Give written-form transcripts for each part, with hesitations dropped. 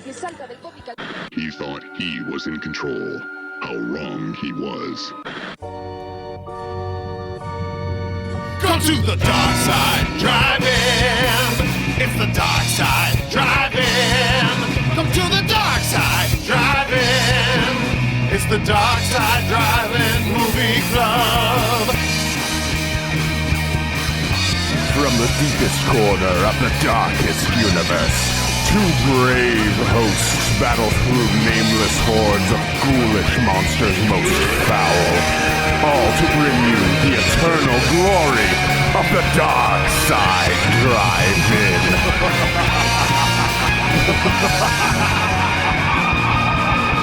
He thought he was in control. How wrong he was. Come to the dark side, drive-in. It's the dark side, drive-in. Come to the dark side, drive-in. It's the dark side, drive-in movie club. From the deepest corner of the darkest universe, two brave hosts battle through nameless hordes of ghoulish monsters most foul, all to bring you the eternal glory of the Dark Side Drive-In.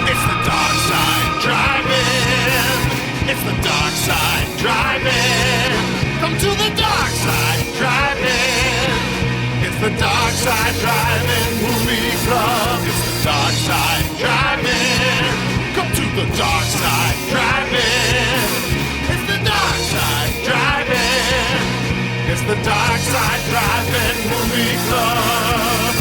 It's the dark side, drive-in. It's the dark side, drive-in. Come to the dark side, drive-in. It's the dark side, drive-in movie club. It's the dark side, drive-in. Come to the dark side, drive-in. It's the dark side, drive-in. It's the dark side, drive-in movie club.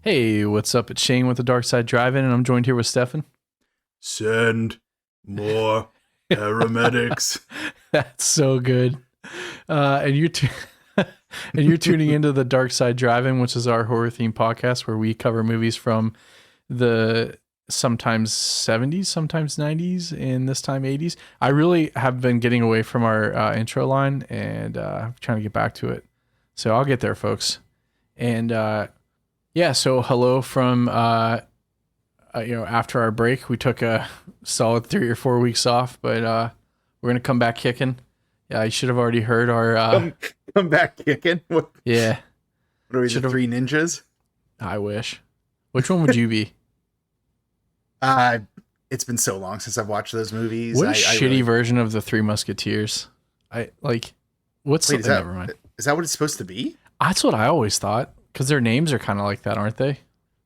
Hey, what's up? It's Shane with the Darkside Drive-In, and I'm joined here with Stefan. Send more paramedics. That's so good. And you're tuning into the Darkside Drive-In, which is our horror-themed podcast where we cover movies from the sometimes 70s, sometimes 90s, and this time 80s. I really have been getting away from our intro line, and I'm trying to get back to it. So I'll get there, folks. And yeah, so hello from, after our break. We took a solid 3 or 4 weeks off, but we're going to come back kicking. Yeah, you should have already heard our... Come back kicking? What? Yeah. What are we, the three ninjas? I wish. Which one would you be? It's been so long since I've watched those movies. What a shitty version of the Three Musketeers. Never mind. Is that what it's supposed to be? That's what I always thought. Because their names are kind of like that, aren't they?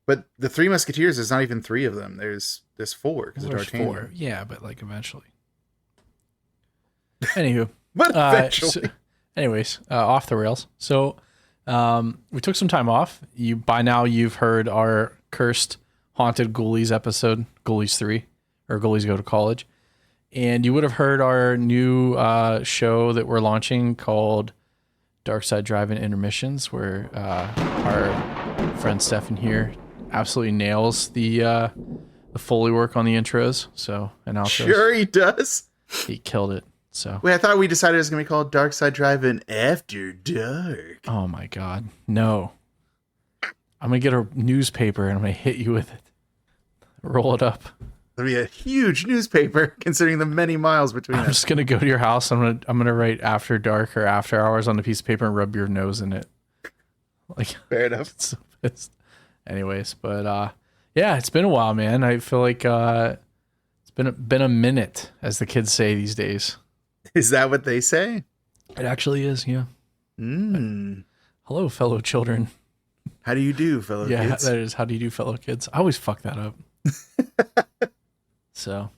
But the Three Musketeers, there's not even 3 of them. There's 4. Because there's D'Artagnan. 4. Yeah, but like eventually. Anywho. But eventually. Anyways, off the rails. So we took some time off. By now you've heard our cursed haunted Ghoulies episode, Ghoulies 3, or Ghoulies Go to College. And you would have heard our new show that we're launching called Darkside Drive-In Intermissions, where our friend Stefan here absolutely nails the Foley work on the intros. So and outros. Sure he does. He killed it. So wait, I thought we decided it was gonna be called Darkside Drive-In After Dark. Oh my god, no! I'm gonna get a newspaper and I'm gonna hit you with it. Roll it up. It'll be a huge newspaper considering the many miles between us. I'm just gonna go to your house. I'm gonna write After Dark or After Hours on a piece of paper and rub your nose in it. Like fair enough. Anyways, but yeah, it's been a while, man. I feel like it's been a minute, as the kids say these days. Is that what they say? It actually is, yeah. Hello, fellow children. How do you do, fellow kids? Yeah, that is. How do you do, fellow kids? I always fuck that up. So,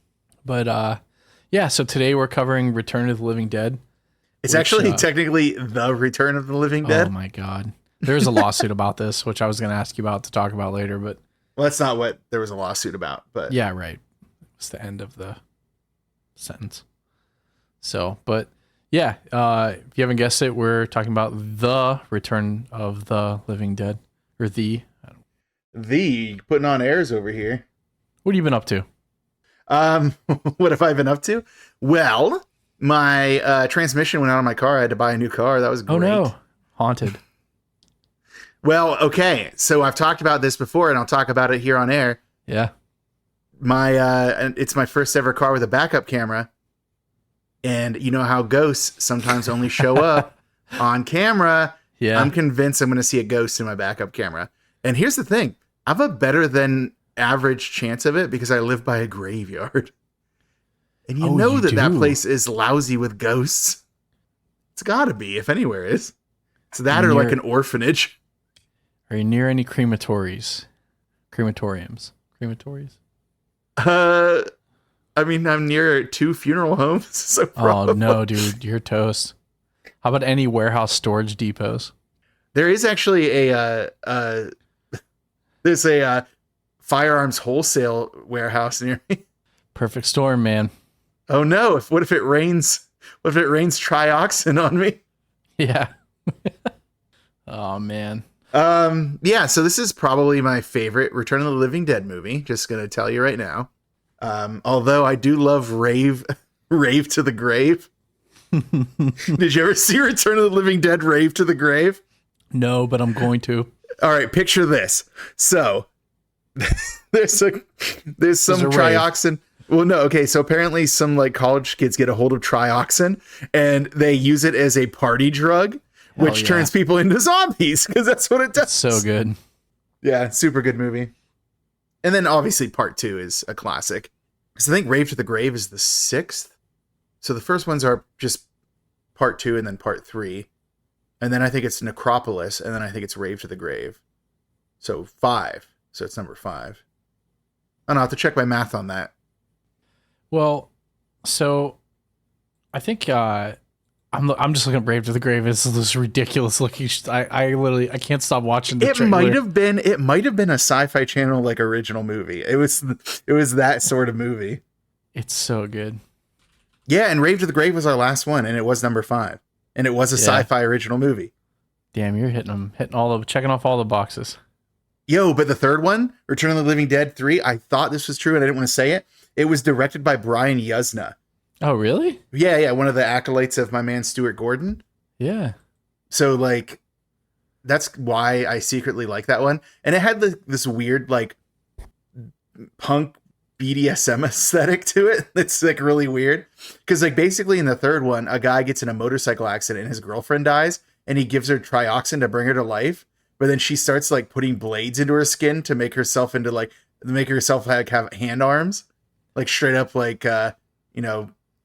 but yeah, so today we're covering Return of the Living Dead. It's actually technically The Return of the Living Dead. Oh my god. There's a lawsuit about this, which I was going to ask you about to talk about later, but well, that's not what there was a lawsuit about, but yeah, right. It's the end of the sentence. So, but yeah, if you haven't guessed it, we're talking about The Return of the Living Dead, or putting on airs over here. What have you been up to? What have I been up to? Well, my transmission went out of my car. I had to buy a new car. That was great. Oh no, haunted. Well, okay. So I've talked about this before, and I'll talk about it here on air. Yeah. It's my first ever car with a backup camera, and you know how ghosts sometimes only show up on camera. Yeah. I'm convinced I'm going to see a ghost in my backup camera. And here's the thing: I have a better than average chance of it because I live by a graveyard. And you know that place is lousy with ghosts. It's gotta be, if anywhere is. It's that or like an orphanage. Are you near any crematories? Crematoriums? Crematories? I mean, I'm near 2 funeral homes, so probably. Oh no, dude, you're toast. How about any warehouse storage depots? There is actually there's a firearms wholesale warehouse near me. Perfect storm, man. Oh no! What if it rains? What if it rains Trioxin on me? Yeah. Oh man. Yeah. So this is probably my favorite Return of the Living Dead movie. Just gonna tell you right now. Although I do love Rave to the Grave. Did you ever see Return of the Living Dead Rave to the Grave? No, but I'm going to. All right, picture this. So there's some Trioxin. Well, no, okay. So apparently some like college kids get a hold of Trioxin and they use it as a party drug, which turns people into zombies because that's what it does. So good. Yeah, super good movie. And then obviously part 2 is a classic. Because I think Rave to the Grave is the 6th. So the first ones are just part 2 and then part 3. And then I think it's Necropolis, and then I think it's Rave to the Grave. So 5. So it's number 5. I don't know, I have to check my math on that. Well, so I think I'm just looking at Rave to the Grave. It's this ridiculous looking. I literally can't stop watching the trailer. It might have been a Sci-Fi Channel like original movie. It was that sort of movie. It's so good. Yeah, and Rave to the Grave was our last one, and it was number 5. And it was a sci-fi original movie. Damn, you're checking off all the boxes. Yo, but the third one, Return of the Living Dead 3, I thought this was true and I didn't want to say it. It was directed by Brian Yuzna. Oh, really? Yeah, one of the acolytes of my man Stuart Gordon. Yeah. So, like, that's why I secretly like that one. And it had this weird, like, punk BDSM aesthetic to it. It's, like, really weird. Because, like, basically in the third one, a guy gets in a motorcycle accident and his girlfriend dies, and he gives her Trioxin to bring her to life. But then she starts, like, putting blades into her skin to make herself like, have hand arms. Like, straight up, like,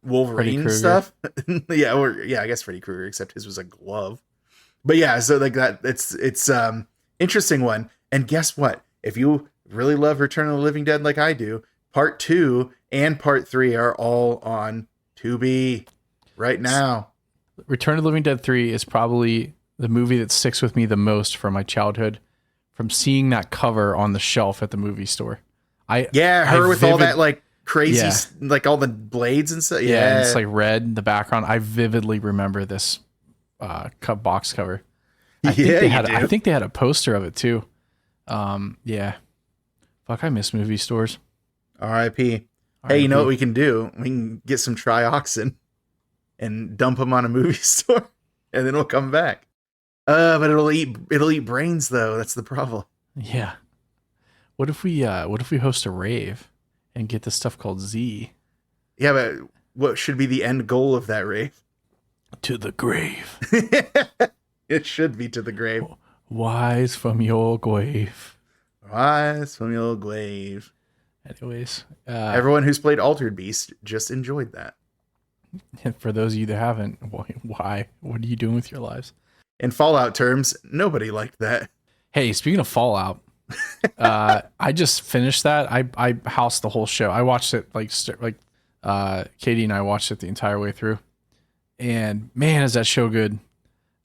Wolverine stuff. I guess Freddy Krueger, except his was a glove. But yeah, so like that, it's interesting one. And guess what? If you really love Return of the Living Dead like I do, part 2 and part 3 are all on Tubi right now. Return of the Living Dead 3 is probably the movie that sticks with me the most from my childhood, from seeing that cover on the shelf at the movie store. With all that like crazy, like all the blades and stuff. Yeah, and it's like red in the background. I vividly remember this box cover. I think they had a poster of it too. Yeah. Fuck, I miss movie stores. R.I.P. Hey, you know what we can do? We can get some Trioxin and dump them on a movie store, and then we'll come back. But it'll eat brains though. That's the problem. Yeah. What if we host a rave and get this stuff called Z? Yeah, but what should be the end goal of that rave? To the grave. It should be to the grave. Wise from your grave. Wise from your grave. Anyways, everyone who's played Altered Beast just enjoyed that. And for those of you that haven't, why? What are you doing with your lives? In Fallout terms, nobody liked that. Hey, speaking of Fallout, I just finished that. I housed the whole show. I watched it like Katie and I watched it the entire way through. And man, is that show good.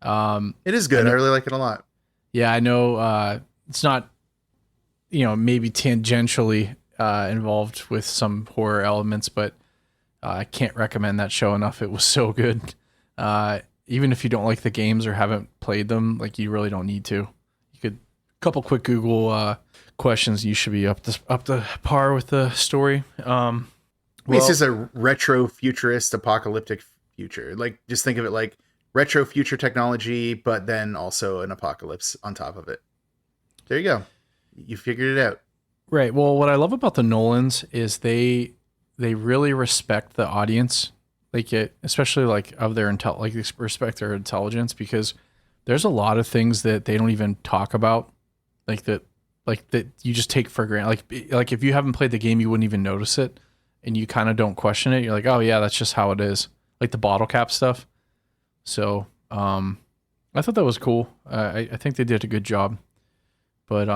It is good. I really like it a lot. Yeah, I know it's not, maybe tangentially involved with some horror elements, but I can't recommend that show enough. It was so good. Even if you don't like the games or haven't played them, like you really don't need to. You could couple quick Google questions, you should be up to par with the story. It's just a retro futurist apocalyptic future. Like just think of it like retro future technology, but then also an apocalypse on top of it. There you go. You figured it out. Right. Well, what I love about the Nolans is they really respect the audience, especially like of their respect their intelligence, because there's a lot of things that they don't even talk about, that you just take for granted. Like if you haven't played the game, you wouldn't even notice it, and you kind of don't question it. You're like, oh yeah, that's just how it is. Like the bottle cap stuff. So I thought that was cool. I think they did a good job. But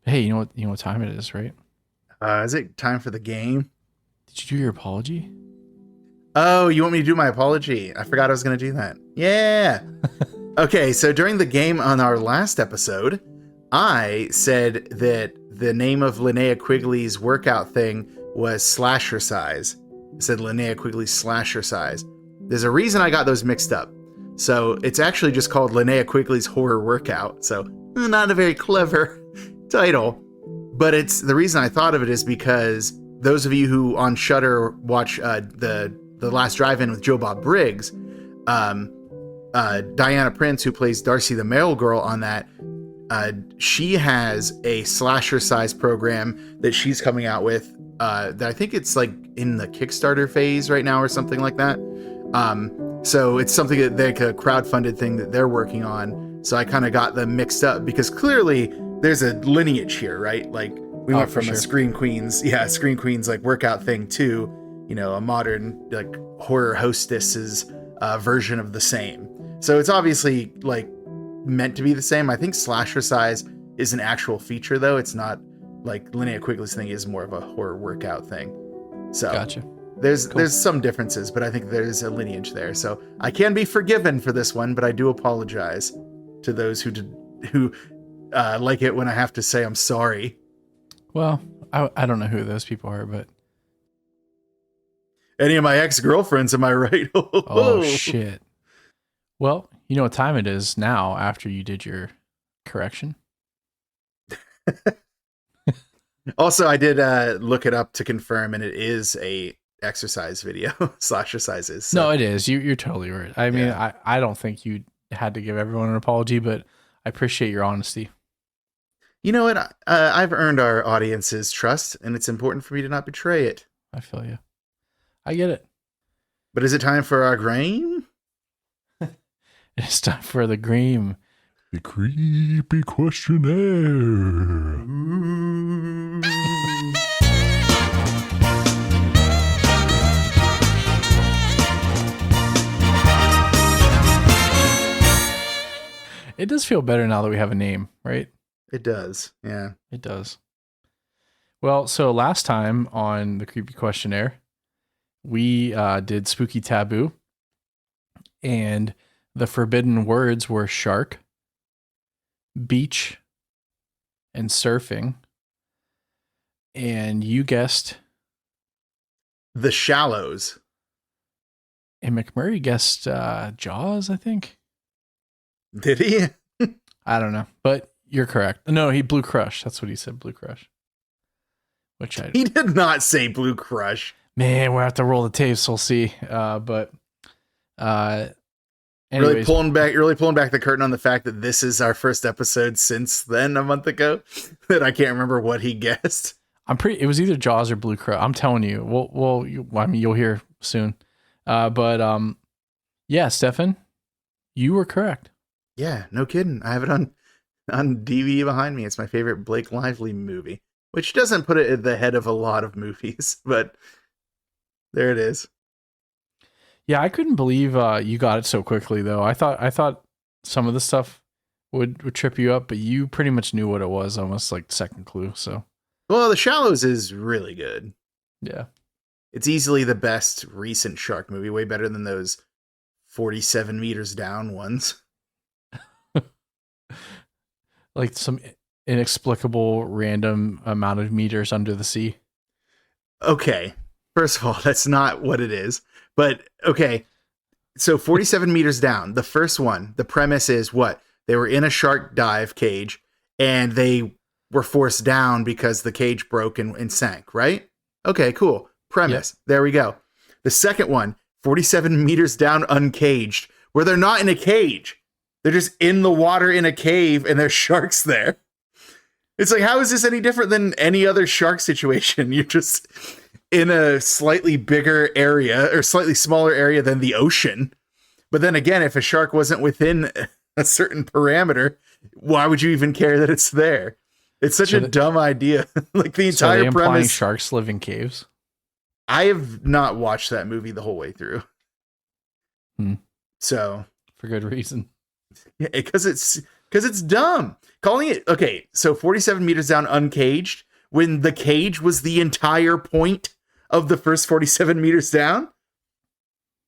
hey, you know what time it is, right? Is it time for the game? Did you do your apology? Oh, you want me to do my apology? I forgot I was going to do that. Yeah. Okay, so during the game on our last episode, I said that the name of Linnea Quigley's workout thing was Slasher Size. I said Linnea Quigley's Slasher Size. There's a reason I got those mixed up. So it's actually just called Linnea Quigley's Horror Workout. So not a very clever title. But it's the reason I thought of it is because those of you who on Shudder watch the Last Drive-In with Joe Bob Briggs, Diana Prince, who plays Darcy the Mail Girl on that, she has a slasher size program that she's coming out with that I think it's like in the Kickstarter phase right now or something like that. So it's something that like a crowdfunded thing that they're working on. So I kind of got them mixed up because clearly there's a lineage here, right? Like we went from a Scream Queens like workout thing to, you know, a modern like horror hostess's version of the same. So it's obviously like meant to be the same. I think slasher size is an actual feature though. It's not like Linnea Quigley's thing is more of a horror workout thing. So gotcha. There's some differences, but I think there's a lineage there. So I can be forgiven for this one, but I do apologize to those who like it when I have to say I'm sorry. Well, I don't know who those people are, but any of my ex-girlfriends, am I right? Oh shit. Well, you know what time it is now after you did your correction. Also, I did look it up to confirm, and it is a exercise video. Slasher sizes. So. No, it is. You're totally right. I mean, I don't think you had to give everyone an apology, but I appreciate your honesty. You know what? I've earned our audience's trust, and it's important for me to not betray it. I feel you. I get it. But is it time for our game? It's time for the Gream. The creepy questionnaire. It does feel better now that we have a name, right? It does. Yeah. It does. Well, so last time on the creepy questionnaire, we did Spooky Taboo, and the forbidden words were shark, beach, and surfing. And you guessed The Shallows. And McMurray guessed Jaws, I think. Did he? I don't know, but you're correct. No, he Blue Crush. That's what he said, Blue Crush. He did not say Blue Crush. Man, we'll have to roll the tapes. We'll see. But anyways, really pulling back the curtain on the fact that this is our first episode since then a month ago that I can't remember what he guessed. It was either Jaws or Blue Crush. I'm telling you. You'll hear soon. Yeah, Stefan, you were correct. Yeah, no kidding. I have it on DVD behind me. It's my favorite Blake Lively movie, which doesn't put it at the head of a lot of movies, but there it is. Yeah, I couldn't believe you got it so quickly, though. I thought some of the stuff would trip you up, but you pretty much knew what it was, almost like second clue. So, well, The Shallows is really good. Yeah, it's easily the best recent shark movie, way better than those 47 meters down ones. Like some inexplicable random amount of meters under the sea. Okay. First of all, that's not what it is. But okay. So 47 meters down, the first one, the premise is what? They were in a shark dive cage and they were forced down because the cage broke and sank, right? Okay, cool. Premise. Yep. There we go. The second one, 47 meters down uncaged, where they're not in a cage. They're just in the water in a cave and there's sharks there. It's like, how is this any different than any other shark situation? You're just in a slightly bigger area or slightly smaller area than the ocean. But then again, if a shark wasn't within a certain parameter, why would you even care that it's there? It's such a dumb idea. Like the entire premise. Sharks live in caves. I have not watched that movie the whole way through. So for good reason. Yeah, because it's dumb. Calling it okay, so 47 meters down uncaged when the cage was the entire point of the first 47 meters down.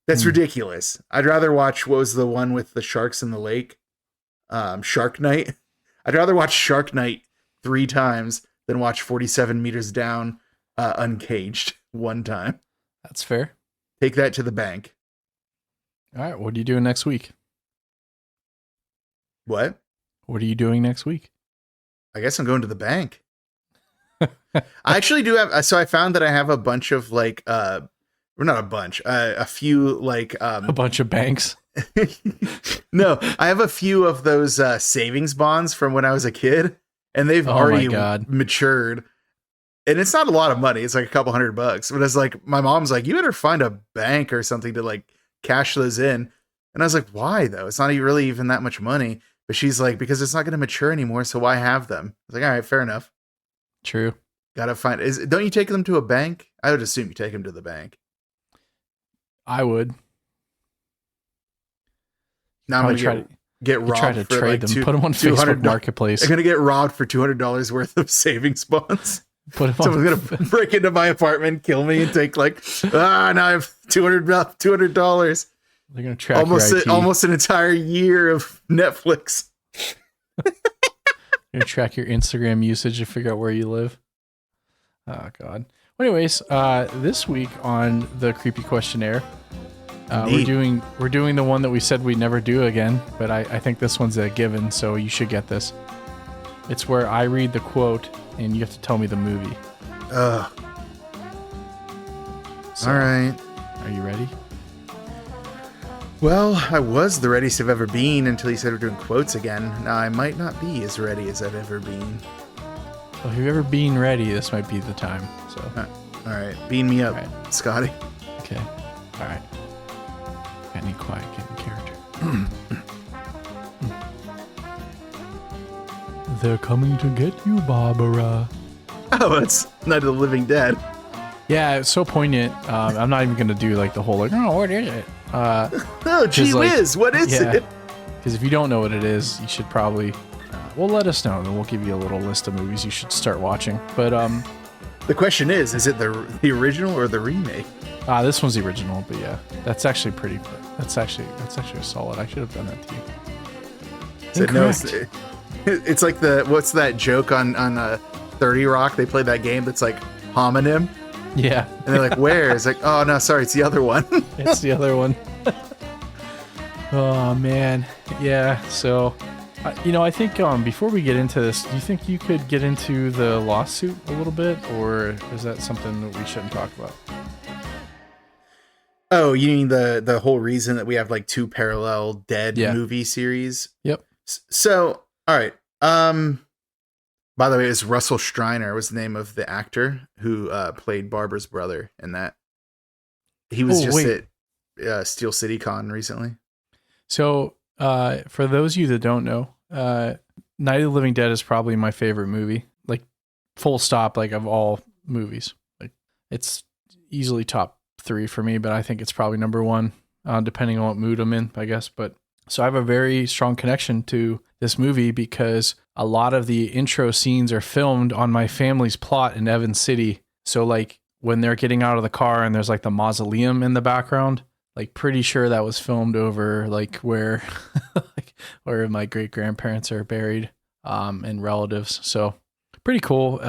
That's ridiculous. I'd rather watch, what was the one with the sharks in the lake? Shark Night. I'd rather watch Shark Night 3 times than watch 47 meters down uncaged one time. That's fair. Take that to the bank. All right. What are you doing next week? What? What are you doing next week? I guess I'm going to the bank. I actually do have, so I found that I have a bunch of like, well, not a bunch, a few like, A bunch of banks. no, I have a few of those savings bonds from when I was a kid, and they've already matured. And it's not a lot of money. It's like a couple $100. But it's like, my mom's like, you better find a bank or something to like cash those in. And I was like, why though? It's not really even that much money. But she's like, because it's not going to mature anymore. So why have them? I was like, all right, fair enough. True. Gotta find, don't you take them to a bank? I would assume you take them to the bank. I would. Now I'm going to get robbed. Try to trade them. Put them on Facebook Marketplace. I'm going to get robbed for $200 worth of savings bonds. Put them Someone's going to break into my apartment, kill me, and take like, now I have $200. They're going to track your IP. Almost an entire year of Netflix. You're going to track your Instagram usage and figure out where you live. Oh, God. Well, anyways, this week on the Creepy Questionnaire, we're doing the one that we said we'd never do again, but I think this one's a given, so you should get this. It's where I read the quote, and you have to tell me the movie. So, all right. Are you ready? Well, I was the readiest I've ever been until you said we're doing quotes again. Now, I might not be as ready as I've ever been. Well, if you've ever been ready, this might be the time. So, all right. Beam me up, right. Scotty. Okay. All right. I need quiet, get in character. They're coming to get you, Barbara. Oh, it's Night of the Living Dead. Yeah, it's so poignant. I'm not even going to do like the whole like, oh, what is it? Oh, gee whiz, what is it? Because if you don't know what it is, you should probably, well, let us know, and we'll give you a little list of movies you should start watching. But the question is it the original or the remake? This one's the original, but yeah, that's actually pretty. That's actually solid. I should have done that to you. So, no, it's like what's that joke on 30 Rock? They played that game that's like homonym. Yeah. And they're like, where? It's like, oh, no, sorry, it's the other one. It's the other one. Oh, man. Yeah, so, I think before we get into this, do you think you could get into the lawsuit a little bit, or is that something that we shouldn't talk about? Oh, you mean the whole reason that we have like 2 parallel Dead movie series? Yep. So, all right. By the way, it was Russell Streiner was the name of the actor who played Barbara's brother in that. He was at Steel City Con recently. So, for those of you that don't know, Night of the Living Dead is probably my favorite movie. Like, full stop, like, of all movies. Like, it's easily top 3 for me, but I think it's probably number 1, depending on what mood I'm in, I guess. But so I have a very strong connection to this movie because a lot of the intro scenes are filmed on my family's plot in Evans City. So like when they're getting out of the car and there's like the mausoleum in the background, like pretty sure that was filmed over like where like where my great grandparents are buried and relatives. So pretty cool.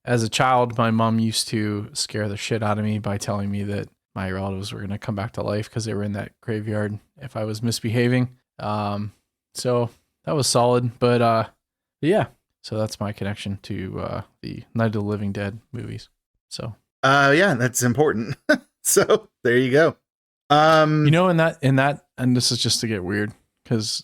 As a child, my mom used to scare the shit out of me by telling me that my relatives were going to come back to life because they were in that graveyard if I was misbehaving. So that was solid, but yeah, so that's my connection to the Night of the Living Dead movies. So yeah, that's important. So there you go. In that, and this is just to get weird because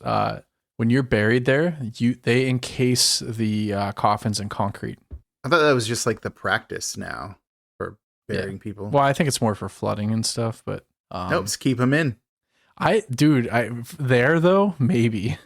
when you're buried there, they encase the coffins in concrete. I thought that was just like the practice now for burying people. Well, I think it's more for flooding and stuff, but nope, just keep them in. There though, maybe.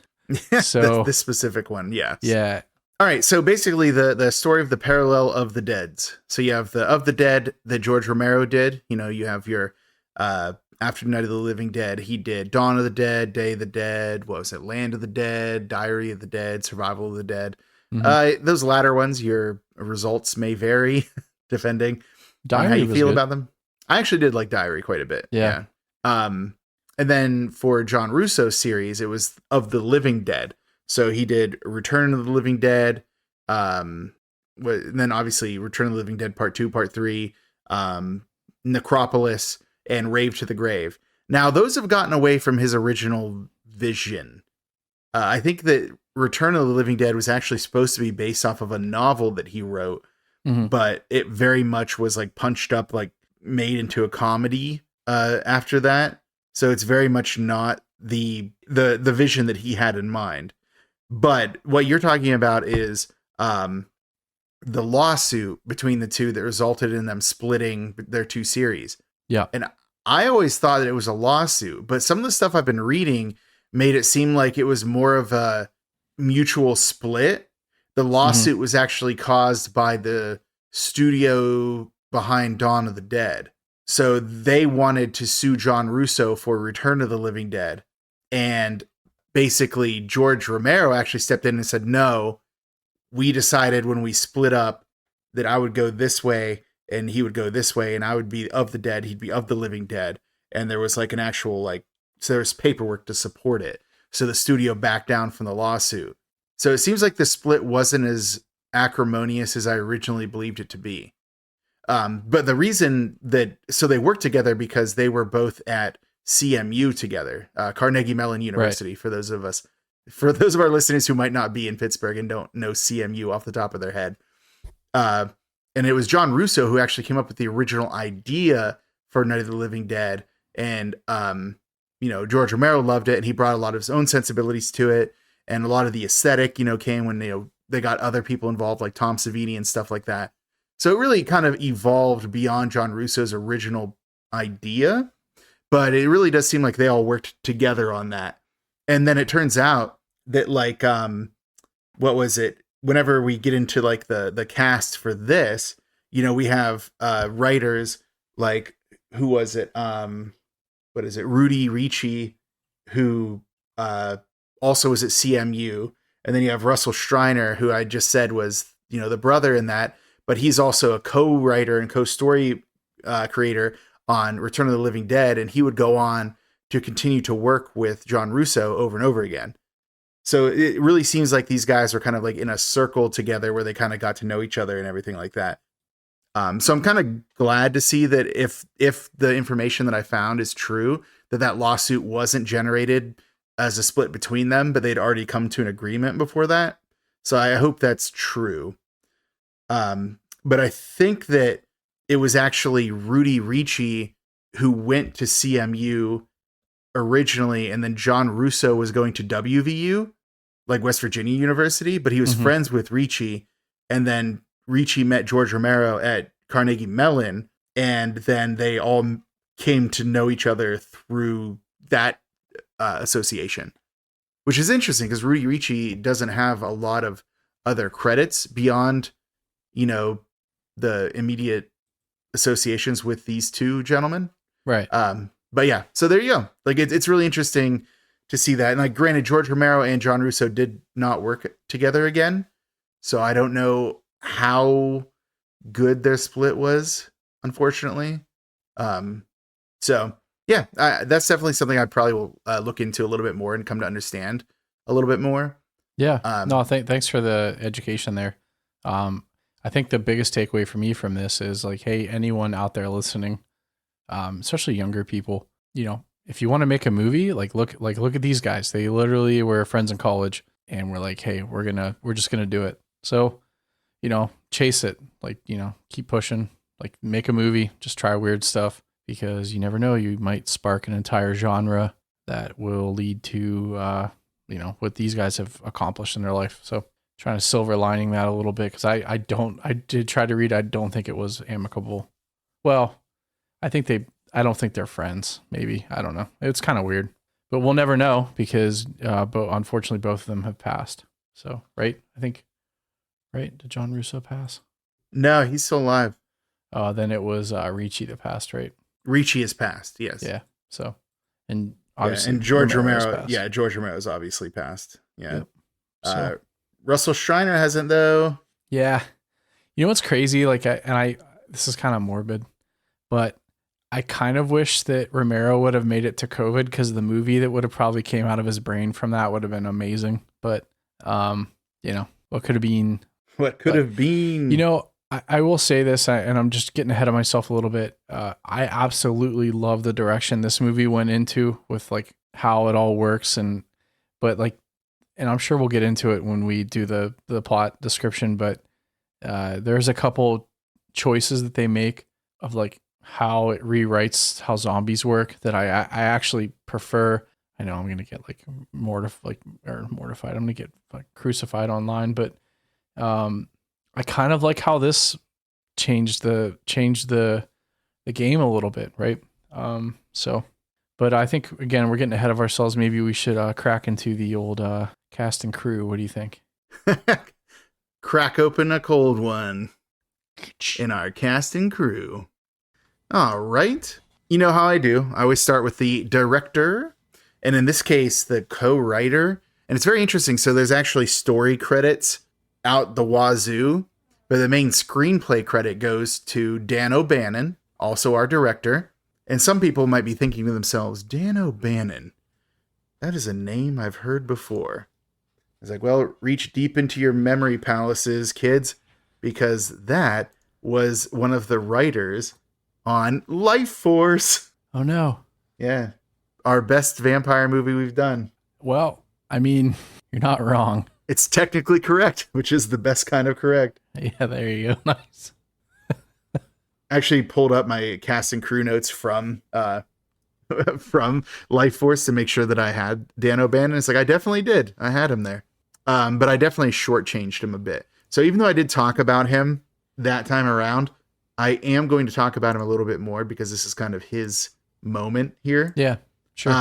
So this specific one, yes. Yeah. All right, so basically the story of the parallel of the Deads. So you have the of the Dead that George Romero did. You have your after Night of the Living Dead, he did Dawn of the Dead, Day of the Dead, what was it? Land of the Dead, Diary of the Dead, Survival of the Dead. Mm-hmm. Those latter ones, your results may vary depending. Diary how you was feel good. about them. I actually did like Diary quite a bit. Yeah. And then for John Russo's series, it was of the Living Dead. So he did Return of the Living Dead, and then obviously Return of the Living Dead Part 2, Part 3, Necropolis, and Rave to the Grave. Now, those have gotten away from his original vision. I think that Return of the Living Dead was actually supposed to be based off of a novel that he wrote, but it very much was like punched up, like made into a comedy after that. So it's very much not the vision that he had in mind. But what you're talking about is the lawsuit between the two that resulted in them splitting their two series. Yeah. And I always thought that it was a lawsuit, but some of the stuff I've been reading made it seem like it was more of a mutual split. The lawsuit was actually caused by the studio behind Dawn of the Dead. So they wanted to sue John Russo for Return of the Living Dead. And basically George Romero actually stepped in and said, no, we decided when we split up that I would go this way and he would go this way, and I would be of the dead, he'd be of the living dead. And there was like an actual, like, so there's paperwork to support it. So the studio backed down from the lawsuit. So it seems like the split wasn't as acrimonious as I originally believed it to be. But the reason that, so they worked together because they were both at CMU together, Carnegie Mellon University, right. For those of our listeners who might not be in Pittsburgh and don't know CMU off the top of their head. And it was John Russo who actually came up with the original idea for Night of the Living Dead. And, George Romero loved it, and he brought a lot of his own sensibilities to it. And a lot of the aesthetic, came when, they got other people involved, like Tom Savini and stuff like that. So it really kind of evolved beyond John Russo's original idea, but it really does seem like they all worked together on that. And then it turns out that, like, what was it? Whenever we get into like the cast for this, we have writers like, who was it? What is it? Rudy Ricci, who also was at CMU. And then you have Russell Schreiner, who I just said was, the brother in that, but he's also a co-writer and co-story creator on Return of the Living Dead. And he would go on to continue to work with John Russo over and over again. So it really seems like these guys are kind of like in a circle together where they kind of got to know each other and everything like that. So I'm kind of glad to see that if the information that I found is true, that lawsuit wasn't generated as a split between them, but they'd already come to an agreement before that. So I hope that's true. But I think that it was actually Rudy Ricci who went to CMU originally, and then John Russo was going to WVU, like West Virginia University, but he was friends with Ricci, and then Ricci met George Romero at Carnegie Mellon, and then they all came to know each other through that association, which is interesting because Rudy Ricci doesn't have a lot of other credits beyond, the immediate associations with these two gentlemen. Right. But yeah, so there you go. Like it's really interesting to see that. And like, granted, George Romero and John Russo did not work together again. So I don't know how good their split was, unfortunately. So yeah, that's definitely something I probably will look into a little bit more and come to understand a little bit more. Yeah. No, thanks for the education there. I think the biggest takeaway for me from this is like, hey, anyone out there listening, especially younger people, if you want to make a movie, look at these guys. They literally were friends in college, and we're like, hey, we're just gonna do it. So, chase it, keep pushing, make a movie, just try weird stuff, because you never know, you might spark an entire genre that will lead to, what these guys have accomplished in their life. So trying to silver lining that a little bit, because I did try to read. I don't think it was amicable. Well, I don't think they're friends. Maybe, I don't know. It's kind of weird, but we'll never know because, but unfortunately, both of them have passed. So, right? Right? Did John Russo pass? No, he's still alive. Then it was Ricci that passed, right? Ricci has passed. Yes. Yeah. So, and obviously, and George Romero. Yeah, George Romero's obviously passed. Yeah. Yep. So, Russell Schreiner hasn't though. Yeah. You know what's crazy? this is kind of morbid, but I kind of wish that Romero would have made it to COVID, because the movie that would have probably came out of his brain from that would have been amazing. But, what could have been? What could have been? I will say this, and I'm just getting ahead of myself a little bit. I absolutely love the direction this movie went into with like how it all works, and I'm sure we'll get into it when we do the plot description. But there's a couple choices that they make of like how it rewrites how zombies work that I actually prefer. I know I'm gonna get like mortified. I'm gonna get like crucified online, but I kind of like how this changed the game a little bit, right? But I think again we're getting ahead of ourselves. Maybe we should crack into the old cast and crew. What do you think? Crack open a cold one in our cast and crew. All right. You know how I do. I always start with the director, and in this case, the co-writer. And it's very interesting. So there's actually story credits out the wazoo, but the main screenplay credit goes to Dan O'Bannon, also our director. And some people might be thinking to themselves, Dan O'Bannon, that is a name I've heard before. It's like, well, reach deep into your memory palaces, kids, because that was one of the writers on Life Force. Oh no. Yeah. Our best vampire movie we've done. Well, I mean, you're not wrong. It's technically correct, which is the best kind of correct. Yeah, there you go. Nice. I actually pulled up my cast and crew notes from Life Force to make sure that I had Dan O'Bannon. It's like, I definitely did. I had him there. But I definitely shortchanged him a bit. So even though I did talk about him that time around, I am going to talk about him a little bit more because this is kind of his moment here. Yeah, sure.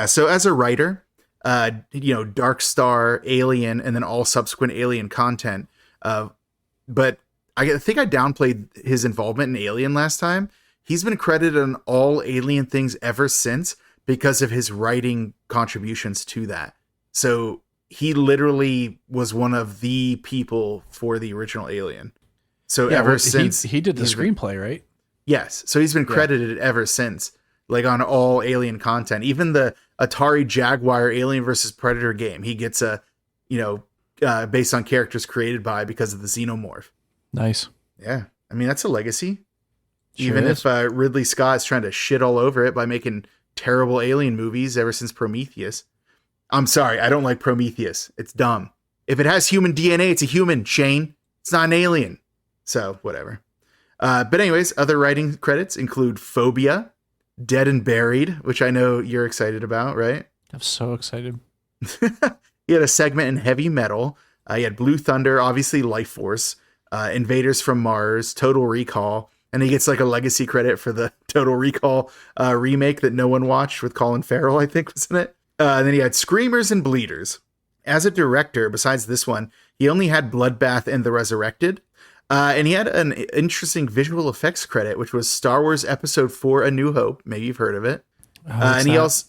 So as a writer, Dark Star, Alien, and then all subsequent Alien content. But I think I downplayed his involvement in Alien last time. He's been credited on all Alien things ever since because of his writing contributions to that. So he literally was one of the people for the original Alien. So ever since he did the screenplay, right? Yes. So he's been credited ever since, like on all Alien content, even the Atari Jaguar Alien versus Predator game. He gets based on characters created by because of the xenomorph. Nice. Yeah. I mean, that's a legacy. Sure even is. if Ridley Scott's trying to shit all over it by making terrible Alien movies ever since Prometheus. I'm sorry. I don't like Prometheus. It's dumb. If it has human DNA, it's a human, Shane. It's not an alien. So whatever. But anyways, other writing credits include Phobia, Dead and Buried, which I know you're excited about, right? I'm so excited. He had a segment in Heavy Metal. He had Blue Thunder, obviously Life Force, Invaders from Mars, Total Recall, and he gets like a legacy credit for the Total Recall remake that no one watched with Colin Farrell, I think was in it. And then he had Screamers and Bleeders. As a director, besides this one, he only had Bloodbath and The Resurrected. And he had an interesting visual effects credit, which was Star Wars Episode 4, A New Hope. Maybe you've heard of it. He also,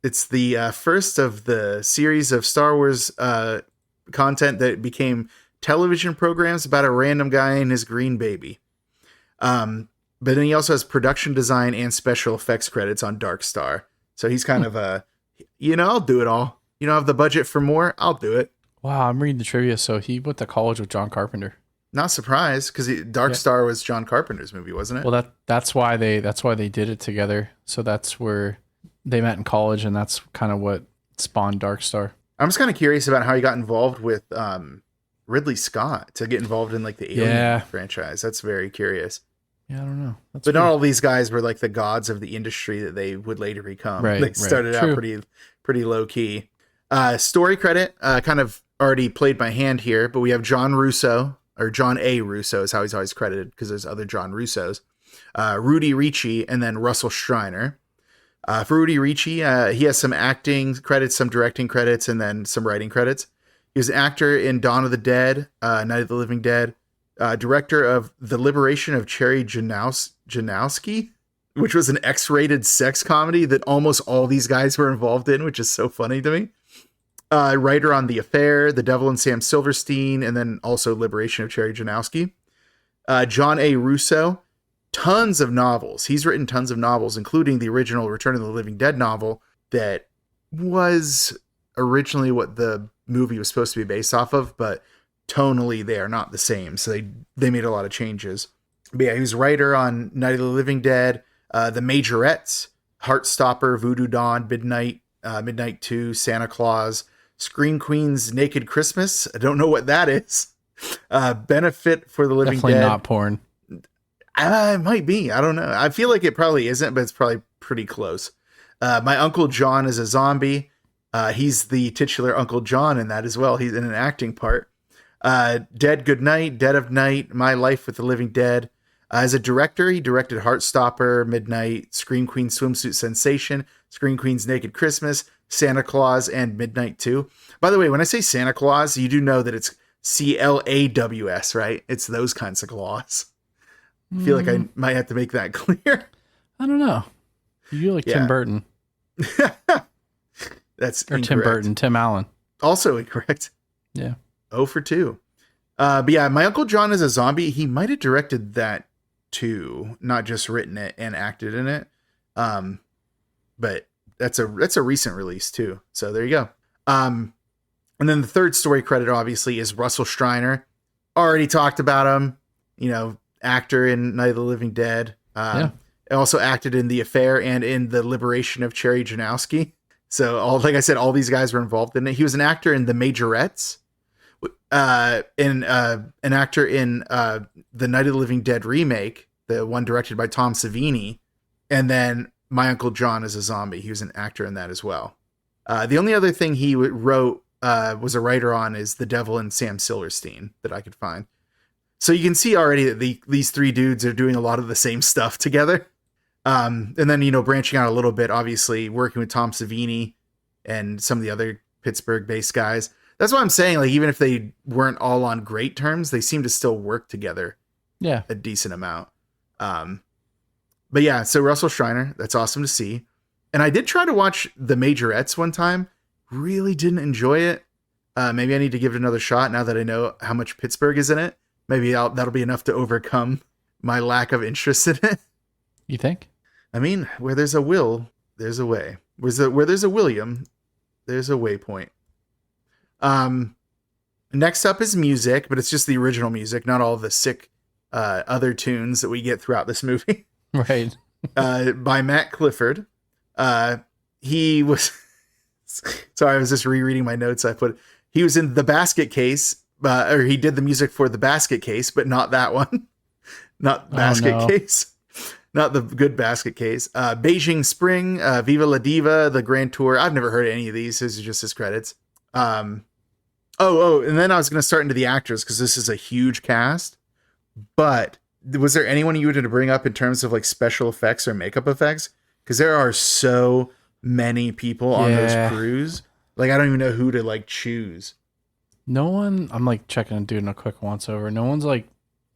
it's the first of the series of Star Wars content that became television programs about a random guy and his green baby. But then he also has production design and special effects credits on Dark Star. So he's kind of I'll do it all. I have the budget for more. I'll do it. Wow, I'm reading the trivia. So he went to college with John Carpenter. Not surprised, because Dark Star was John Carpenter's movie, wasn't it? Well, that's why they did it together. So that's where they met in college, and that's kind of what spawned Dark Star. I'm just kind of curious about how he got involved with Ridley Scott to get involved in like the Alien franchise. That's very curious. Yeah, I don't know. But not all these guys were like the gods of the industry that they would later become. Right, they started out pretty low key. Story credit, kind of already played by hand here, but we have John Russo, or John A. Russo is how he's always credited because there's other John Russos. Rudy Ricci, and then Russell Schreiner. For Rudy Ricci, he has some acting credits, some directing credits, and then some writing credits. He was an actor in Dawn of the Dead, Night of the Living Dead, director of The Liberation of Cherry Janowski, which was an X-rated sex comedy that almost all these guys were involved in, which is so funny to me. Writer on The Affair, The Devil and Sam Silverstein, and then also Liberation of Cherry Janowski. John A. Russo, tons of novels. He's written tons of novels, including the original Return of the Living Dead novel that was originally what the movie was supposed to be based off of, but tonally they are not the same. So they made a lot of changes. But yeah, he was writer on Night of the Living Dead, The Majorettes, Heartstopper, Voodoo Dawn, Midnight 2, Santa Claus, Scream Queen's Naked Christmas. I don't know what that is. Benefit for the Living Definitely Dead. not porn. It might be. I don't know. I feel like it probably isn't, but it's probably pretty close. My Uncle John is a zombie. He's the titular Uncle John in that as well. He's in an acting part. Dead Goodnight, Dead of Night, My Life with the Living Dead. As a director, he directed Heartstopper, Midnight, Scream Queen Swimsuit Sensation, Scream Queen's Naked Christmas, Santa Claus, and Midnight 2. By the way, when I say Santa Claus, you do know that it's CLAWS, right? It's those kinds of claws. I feel like I might have to make that clear. I don't know. You like Tim Burton. That's or incorrect. Tim Burton, Tim Allen. Also incorrect. Yeah. 0 for 2. But yeah, My Uncle John is a Zombie. He might have directed that too, not just written it and acted in it. But that's a recent release too. So there you go. And then the third story credit obviously is Russell Streiner. Already talked about him, actor in Night of the Living Dead. Also acted in The Affair and in The Liberation of Cherry Janowski. So like I said, all these guys were involved in it. He was an actor in The Majorettes. An actor in the Night of the Living Dead remake, the one directed by Tom Savini, and then My Uncle John is a Zombie. He was an actor in that as well. The only other thing he wrote was a writer on is The Devil and Sam Silverstein that I could find. So you can see already that these three dudes are doing a lot of the same stuff together. And then, branching out a little bit, obviously working with Tom Savini and some of the other Pittsburgh-based guys. That's what I'm saying. Like, even if they weren't all on great terms, they seem to still work together. Yeah. A decent amount. But yeah, so Russell Streiner, that's awesome to see. And I did try to watch The Majorettes one time. Really didn't enjoy it. Maybe I need to give it another shot now that I know how much Pittsburgh is in it. Maybe that'll be enough to overcome my lack of interest in it. You think? I mean, where there's a will, there's a way. Where there's a William, there's a waypoint. Next up is music, but it's just the original music, not all the sick other tunes that we get throughout this movie. Right. By Matt Clifford. He was sorry, I was just rereading my notes. He was in The Basket Case, or he did the music for The Basket Case, but not that one. Not Basket Case. Not the good Basket Case. Beijing Spring, Viva La Diva, The Grand Tour. I've never heard of any of these. This is just his credits. And then I was going to start into the actors because this is a huge cast. But was there anyone you wanted to bring up in terms of like special effects or makeup effects? Because there are so many people on those crews. Like, I don't even know who to like choose. No one, I'm like checking and doing a quick once over. No one's like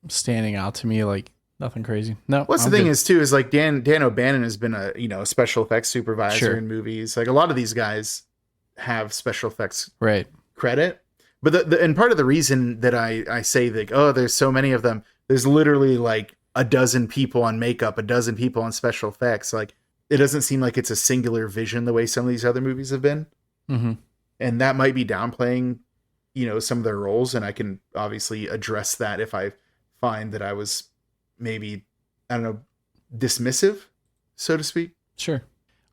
standing out to me like nothing crazy. No. What's the thing is too, is like Dan O'Bannon has been a special effects supervisor in movies. Like a lot of these guys have special effects credit. But and part of the reason that I say like, there's so many of them, there's literally like a dozen people on makeup, a dozen people on special effects. Like it doesn't seem like it's a singular vision the way some of these other movies have been. Mm-hmm. And that might be downplaying, some of their roles. And I can obviously address that if I find that I was maybe, I don't know, dismissive, so to speak. Sure.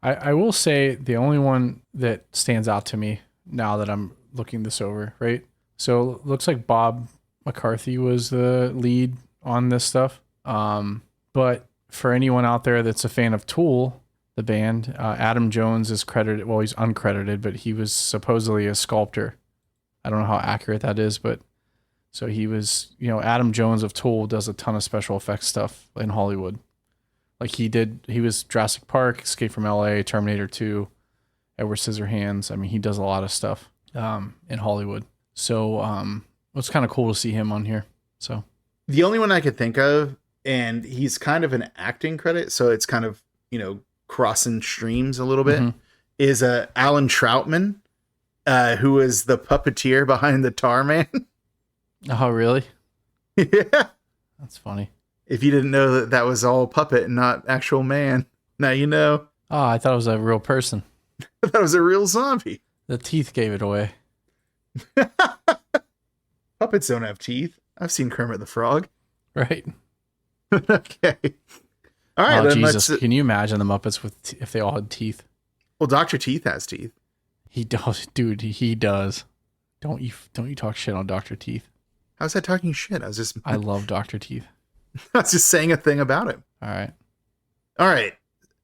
I will say the only one that stands out to me now that I'm looking this over, right? So it looks like Bob McCarthy was the lead on this stuff. But for anyone out there that's a fan of Tool, the band, Adam Jones is credited. Well, he's uncredited, but he was supposedly a sculptor. I don't know how accurate that is, but so he was, Adam Jones of Tool does a ton of special effects stuff in Hollywood. Like he was Jurassic Park, Escape from LA, Terminator 2, Edward Scissorhands. I mean, he does a lot of stuff in Hollywood. So it's kind of cool to see him on here. So the only one I could think of, and he's kind of an acting credit, so it's kind of, crossing streams a little bit, is Alan Troutman. who was the puppeteer behind the Tar Man. Oh, really? Yeah. That's funny. If you didn't know that was all puppet and not actual man, now you know. Oh, I thought it was a real person. That was a real zombie. The teeth gave it away. Puppets don't have teeth. I've seen Kermit the Frog. Right. Okay. All right. Oh, Then Jesus. Can you imagine the Muppets if they all had teeth? Well, Dr. Teeth has teeth. He does, dude. He does. Don't you talk shit on Dr. Teeth. I was talking shit. I love Dr. Teeth. I was just saying a thing about him. All right. All right.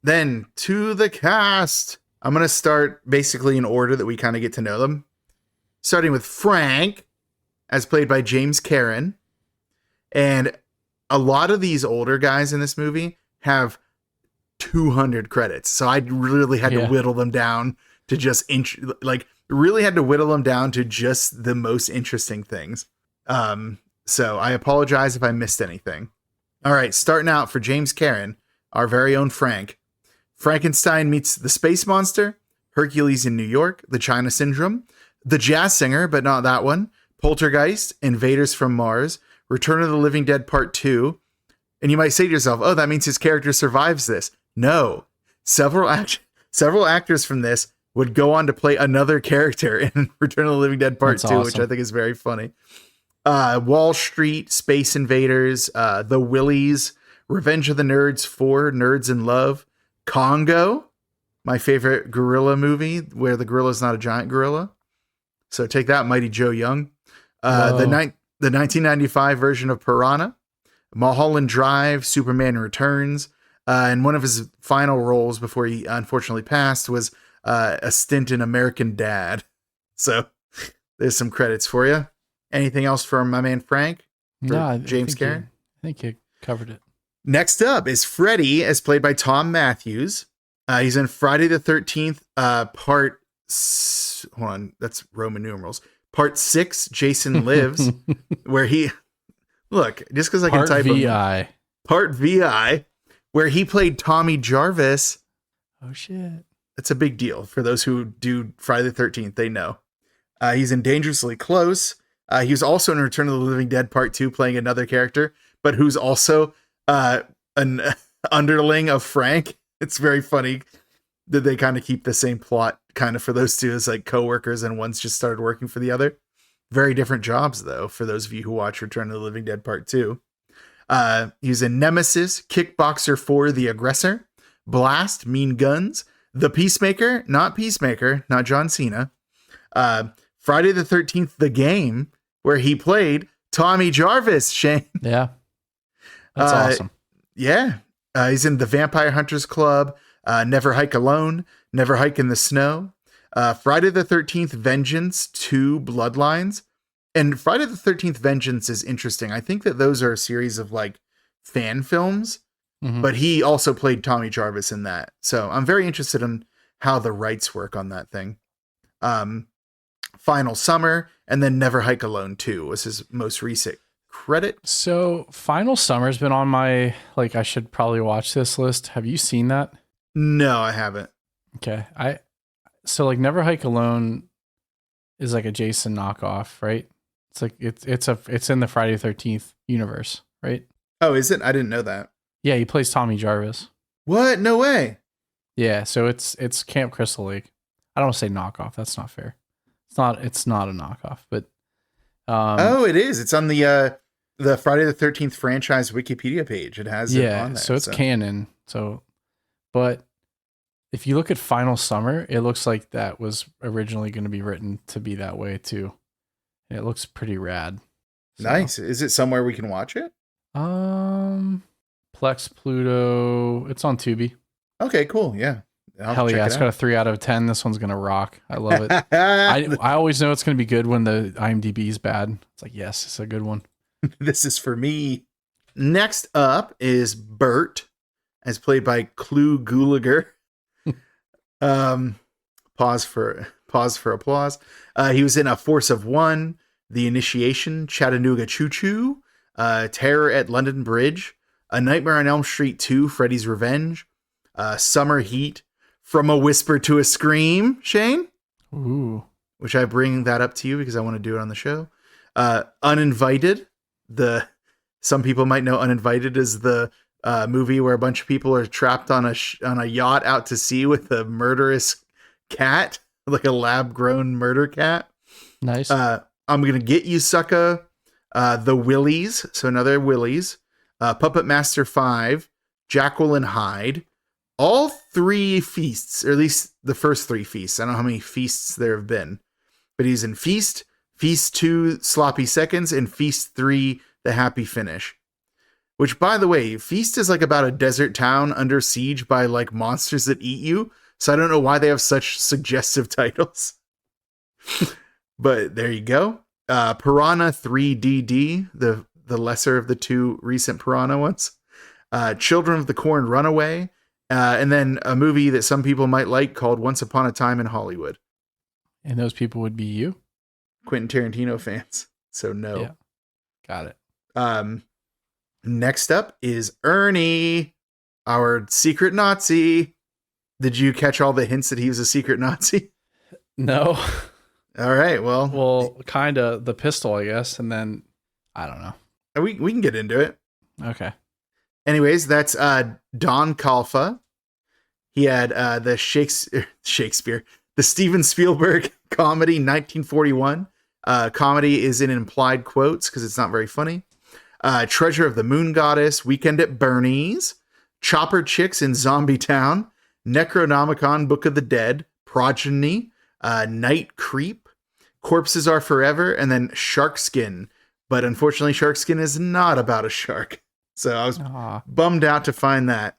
Then to the cast. I'm going to start basically in order that we kind of get to know them. Starting with Frank, as played by James Karen. And a lot of these older guys in this movie have 200 credits. So I really had to whittle them down to just really had to whittle them down to just the most interesting things. So I apologize if I missed anything. All right, starting out for James Karen, our very own Frank. Frankenstein meets the space monster, Hercules in New York, the China Syndrome, the Jazz Singer, but not that one, Poltergeist, Invaders from Mars, Return of the Living Dead Part 2. And you might say to yourself, oh, that means his character survives this. No. Several actors from this would go on to play another character in Return of the Living Dead Part 2, awesome. Which I think is very funny. Wall Street, Space Invaders, The Willies, Revenge of the Nerds 4, Nerds in Love, Congo, my favorite gorilla movie, where the gorilla is not a giant gorilla. So take that, Mighty Joe Young. The 1995 version of Piranha, Mulholland Drive, Superman Returns, and one of his final roles before he unfortunately passed was a stint in American Dad. So there's some credits for you. Anything else from my man Frank? No, James Karen? I think you covered it. Next up is Freddy, as played by Tom Matthews. He's in Friday the 13th, part... Hold on, that's Roman numerals. Part 6, Jason Lives, where he... Look, just because I can type VI. Part VI, where he played Tommy Jarvis. Oh, shit. That's a big deal. For those who do Friday the 13th, they know. He's in Dangerously Close. He was also in Return of the Living Dead Part 2, playing another character, but who's also an underling of Frank. It's very funny that they kind of keep the same plot kind of for those two as like co-workers, and one's just started working for the other. Very different jobs, though, for those of you who watch Return of the Living Dead Part 2. He's in Nemesis, Kickboxer 4, The Aggressor, Blast, Mean Guns, The Peacemaker, not John Cena. Friday the 13th, The Game, where he played Tommy Jarvis, Shane. Yeah. That's awesome. Yeah. He's in The Vampire Hunters Club, Never Hike Alone, Never Hike in the Snow, Friday the 13th, Vengeance, 2 Bloodlines. And Friday the 13th, Vengeance is interesting. I think that those are a series of like fan films, but he also played Tommy Jarvis in that. So I'm very interested in how the rights work on that thing. Final Summer, and then Never Hike Alone 2 was his most recent credit. So Final Summer's been on my, like, I should probably watch this list. Have you seen that? No, I haven't. Okay. So like Never Hike Alone is like a Jason knockoff, right? It's like it's in the Friday the 13th universe, right? Oh, is it? I didn't know that. Yeah, he plays Tommy Jarvis. What? No way. Yeah, so it's Camp Crystal Lake. I don't want to say knockoff. That's not fair. It's not a knockoff, but it is. It's on the Friday the 13th franchise Wikipedia page. It has it on there. So it's canon. So, but if you look at Final Summer, it looks like that was originally going to be written to be that way too. And it looks pretty rad. So, nice. Is it somewhere we can watch it? Plex Pluto. It's on Tubi. Okay, cool. Yeah. Hell yeah, it's got a 3 out of 10. This one's gonna rock. I love it. I always know it's gonna be good when the IMDb is bad. It's like, yes, it's a good one. This is for me. Next up is Bert, as played by Clu Gulager. Pause for applause. He was in A Force of One, The Initiation, Chattanooga Choo Choo, Terror at London Bridge, A Nightmare on Elm Street 2, Freddy's Revenge, Summer Heat, From a Whisper to a Scream, Shane. Ooh. which I bring that up to you because I want to do it on the show. Uninvited. Some people might know Uninvited is the movie where a bunch of people are trapped on a yacht out to sea with a murderous cat, like a lab-grown murder cat. Nice. I'm gonna get you, sucker. The Willies, so another Willies. Puppet Master 5, Jekyll and Hyde. All 3 feasts, or at least the first 3 feasts. I don't know how many feasts there have been, but he's in Feast, Feast 2, Sloppy Seconds, and Feast 3, The Happy Finish. Which, by the way, Feast is like about a desert town under siege by like monsters that eat you. So I don't know why they have such suggestive titles. But there you go. Piranha 3DD, the lesser of the 2 recent Piranha ones. Children of the Corn Runaway. And then a movie that some people might like called Once Upon a Time in Hollywood. And those people would be you? Quentin Tarantino fans. So no. Yeah. Got it. Next up is Ernie, our secret Nazi. Did you catch all the hints that he was a secret Nazi? No. All right. Well, kind of the pistol, I guess. And then, I don't know. We can get into it. Okay. Anyways, that's Don Calfa. He had the Shakespeare, the Steven Spielberg comedy 1941. Comedy is in implied quotes because it's not very funny. Treasure of the Moon Goddess, Weekend at Bernie's, Chopper Chicks in Zombie Town, Necronomicon, Book of the Dead, Progeny, Night Creep, Corpses Are Forever, and then Sharkskin. But unfortunately, Sharkskin is not about a shark. So I was bummed out to find that.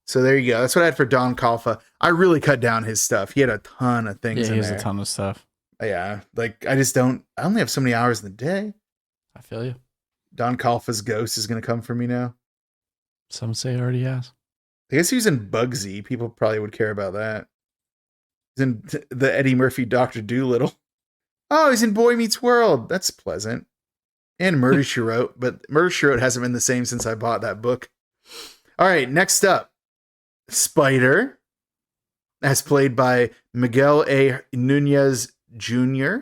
So there you go. That's what I had for Don Calfa. I really cut down his stuff. He had a ton of things in there. Yeah, he has a ton of stuff. Yeah. Like, I only have so many hours in the day. I feel you. Don Calfa's ghost is going to come for me now. Some say he already has. I guess he was in Bugsy. People probably would care about that. He's in the Eddie Murphy Dr. Dolittle. Oh, he's in Boy Meets World. That's pleasant. And Murder, She Wrote. But Murder, She Wrote hasn't been the same since I bought that book. All right, next up. Spider, as played by Miguel A. Nunez Jr.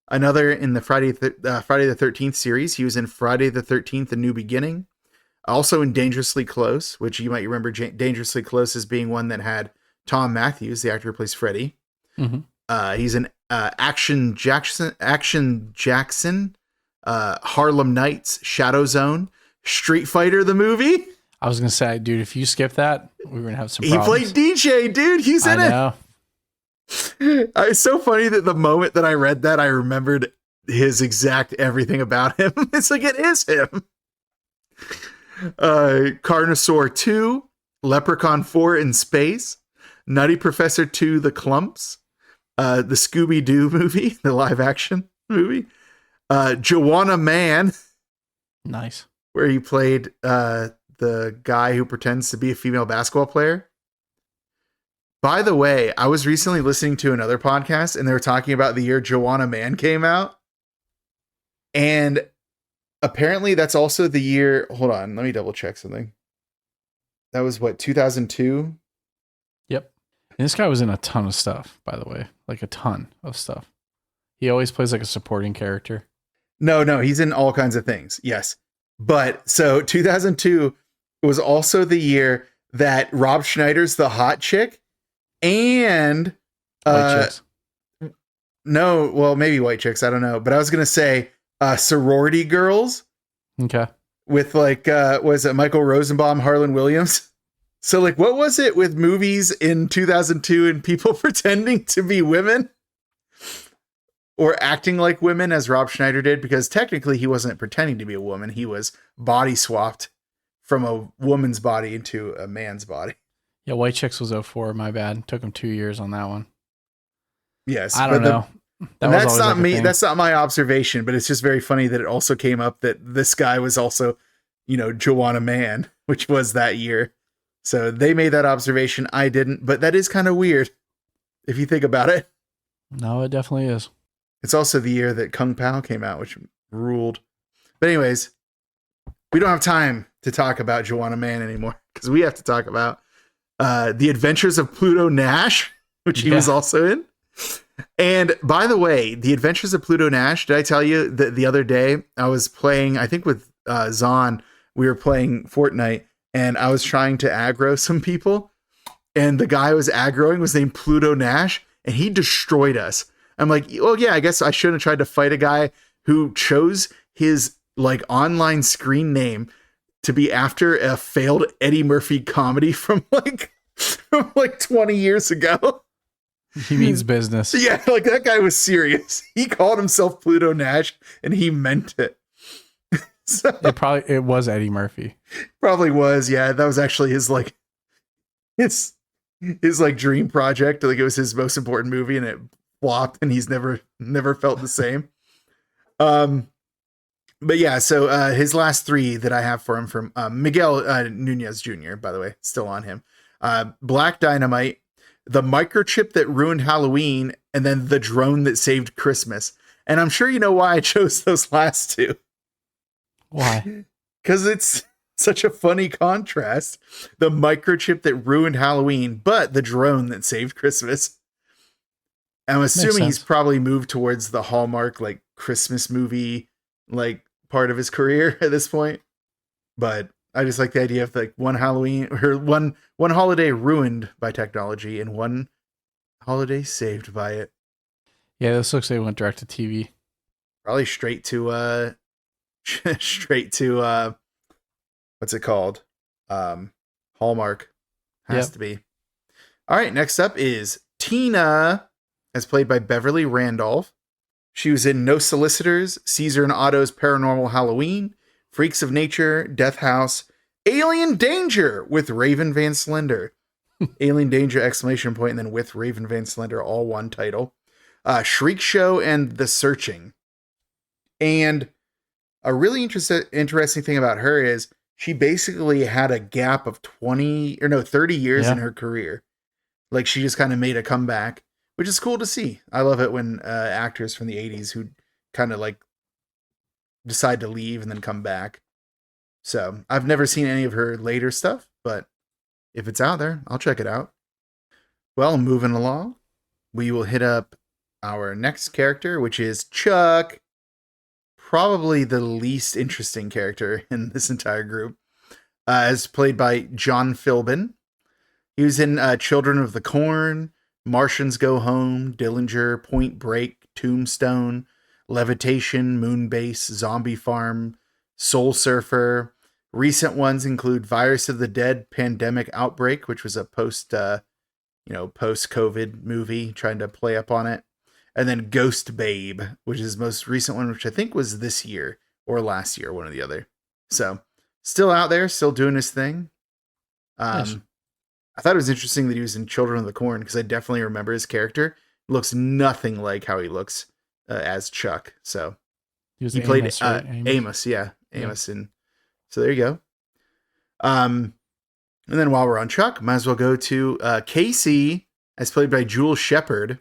Another in the Friday the 13th series. He was in Friday the 13th, A New Beginning. Also in Dangerously Close, which you might remember Dangerously Close as being one that had Tom Matthews, the actor who plays Freddy. Mm-hmm. He's in Action Jackson, Harlem Nights, Shadow Zone, Street Fighter the movie. I was going to say, dude, if you skip that, we're going to have some problems. He played DJ, dude. He's in it. I know. It's so funny that the moment that I read that, I remembered his exact everything about him. It's like, it is him. Carnosaur 2, Leprechaun 4 in Space, Nutty Professor 2, The Clumps, the Scooby-Doo movie, the live action movie, Joanna Man. Nice. Where he played the guy who pretends to be a female basketball player. By the way, I was recently listening to another podcast and they were talking about the year Joanna Man came out. And apparently that's also the year. Hold on, let me double check something. That was what, 2002? Yep. And this guy was in a ton of stuff, by the way. Like a ton of stuff. He always plays like a supporting character. No, he's in all kinds of things. Yes. But so 2002 was also the year that Rob Schneider's The Hot Chick and White Chicks. No, well, maybe White Chicks, I don't know. But I was going to say Sorority Girls. Okay. With like, was it Michael Rosenbaum, Harlan Williams? So like, what was it with movies in 2002 and people pretending to be women? Or acting like women as Rob Schneider did? Because technically he wasn't pretending to be a woman. He was body swapped from a woman's body into a man's body. Yeah, White Chicks was 04, my bad. Took him 2 years on that one. Yes. I don't know. That's not me. That's not my observation, but it's just very funny that it also came up that this guy was also, Joanna Man, which was that year. So they made that observation. I didn't, but that is kind of weird if you think about it. No, it definitely is. It's also the year that Kung Pao came out, which ruled. But anyways, we don't have time to talk about Joanna Man anymore because we have to talk about The Adventures of Pluto Nash, which he was also in. And by the way, The Adventures of Pluto Nash, did I tell you that the other day I was playing, I think with Zahn, we were playing Fortnite, and I was trying to aggro some people, and the guy I was aggroing was named Pluto Nash, and he destroyed us. I'm like, well, yeah, I guess I shouldn't have tried to fight a guy who chose his like online screen name to be after a failed Eddie Murphy comedy from like 20 years ago. He means business. Yeah, like that guy was serious. He called himself Pluto Nash and he meant it. So It was Eddie Murphy. probably was, yeah. That was actually his like his like dream project. Like it was his most important movie and it flopped and he's never felt the same. But yeah, so his last three that I have for him from Miguel Nunez Jr., by the way, still on him. Black Dynamite, the microchip that ruined Halloween, and then the drone that saved Christmas. And I'm sure you know why I chose those last two. Why? Because it's such a funny contrast. The microchip that ruined Halloween, but the drone that saved Christmas. I'm assuming he's probably moved towards the Hallmark, like, Christmas movie, like, part of his career at this point. But I just like the idea of, like, one Halloween, or one holiday ruined by technology and one holiday saved by it. Yeah, this looks like it went direct to TV. Probably straight to what's it called? Hallmark. Has to be. All right, next up is Tina, as played by Beverly Randolph. She was in No Solicitors, Caesar and Otto's Paranormal Halloween, Freaks of Nature, Death House, Alien Danger with Raven Van Slender. Alien Danger, ! And then with Raven Van Slender, all one title. Shriek Show and The Searching. And a really interesting thing about her is she basically had a gap of 30 years in her career. Like she just kind of made a comeback, which is cool to see. I love it when actors from the 80s who kind of like decide to leave and then come back. So I've never seen any of her later stuff, but if it's out there, I'll check it out. Well, moving along, we will hit up our next character, which is Chuck. Probably the least interesting character in this entire group, as played by John Philbin. He was in Children of the Corn, Martians Go Home, Dillinger, Point Break, Tombstone, Levitation, Moonbase, Zombie Farm, Soul Surfer. Recent ones include Virus of the Dead, Pandemic Outbreak, which was a post-COVID movie, trying to play up on it. And then Ghost Babe, which is his most recent one, which I think was this year or last year, one or the other. So still out there, still doing his thing. Nice. I thought it was interesting that he was in Children of the Corn because I definitely remember his character. It looks nothing like how he looks as Chuck. So he played Amos, right? Amos. Amos. And so there you go. And then while we're on Chuck, might as well go to Casey, as played by Jewel Shepard.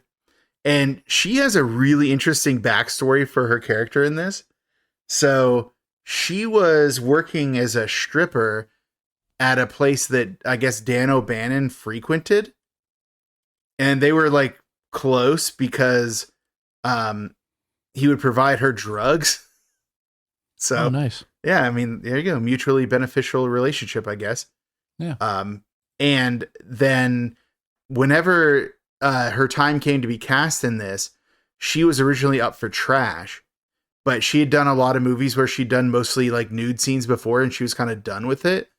And she has a really interesting backstory for her character in this. So she was working as a stripper at a place that I guess Dan O'Bannon frequented. And they were like close because he would provide her drugs. So nice. Yeah, I mean, there you go. Mutually beneficial relationship, I guess. Yeah. And then whenever her time came to be cast in this, she was originally up for Trash, but she had done a lot of movies where she'd done mostly like nude scenes before and she was kind of done with it.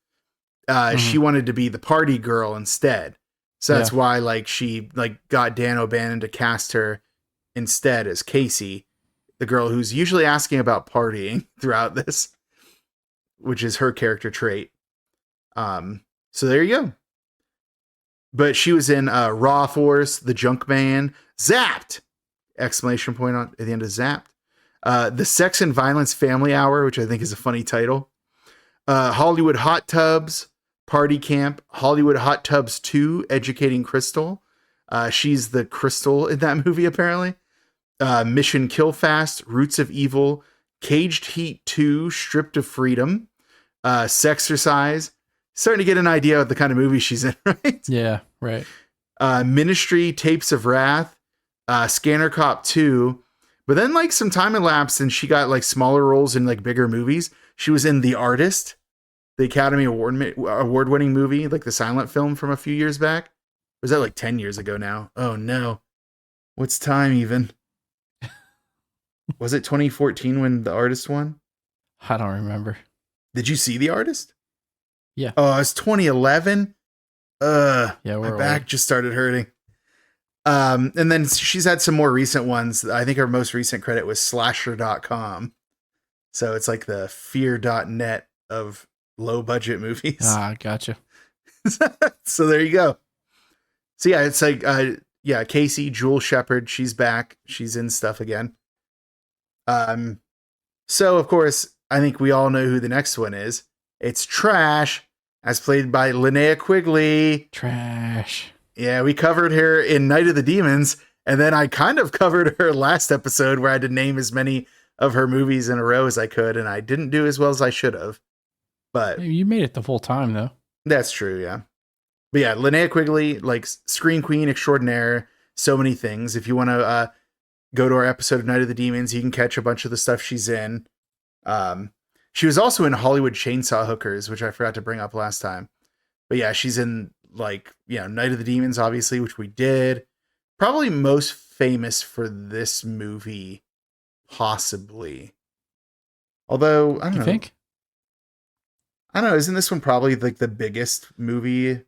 She wanted to be the party girl instead. So that's why like she like got Dan O'Bannon to cast her instead as Casey, the girl who's usually asking about partying throughout this, which is her character trait. So there you go. But she was in Raw Force, The Junk Man, Zapped! ! At the end of Zapped. The Sex and Violence Family Hour, which I think is a funny title. Hollywood Hot Tubs, Party Camp, Hollywood Hot Tubs 2, Educating Crystal. She's the Crystal in that movie, apparently. Mission Kill Fast, Roots of Evil, Caged Heat 2, Stripped of Freedom, Sexercise. Starting to get an idea of the kind of movie she's in, right? Yeah, right. Ministry, Tapes of Wrath, Scanner Cop 2. But then like some time elapsed and she got like smaller roles in like bigger movies. She was in The Artist, the Academy Award winning movie, like the silent film from a few years back. Was that like 10 years ago now? Oh no. What's time even? Was it 2014 when The Artist won? I don't remember. Did you see The Artist? Yeah. Oh, it's 2011. Yeah, my back just started hurting. And then she's had some more recent ones. I think her most recent credit was slasher.com. So it's like the fear.net of low budget movies. Ah, gotcha. So there you go. So yeah, it's like, Casey, Jewel Shepard, she's back. She's in stuff again. So of course, I think we all know who the next one is. It's Trash, as played by Linnea Quigley. Trash. Yeah, we covered her in Night of the Demons, and then I kind of covered her last episode where I had to name as many of her movies in a row as I could, and I didn't do as well as I should have. But You made it the full time, though. that's true, yeah. But yeah, Linnea Quigley, like Screen Queen extraordinaire, so many things. If you want to go to our episode of Night of the Demons, you can catch a bunch of the stuff she's in. She was also in Hollywood Chainsaw Hookers, which I forgot to bring up last time. But yeah, she's in like, Night of the Demons, obviously, which we did. Probably most famous for this movie, possibly. Although, I don't know. You think? I don't know. Isn't this one probably like the biggest movie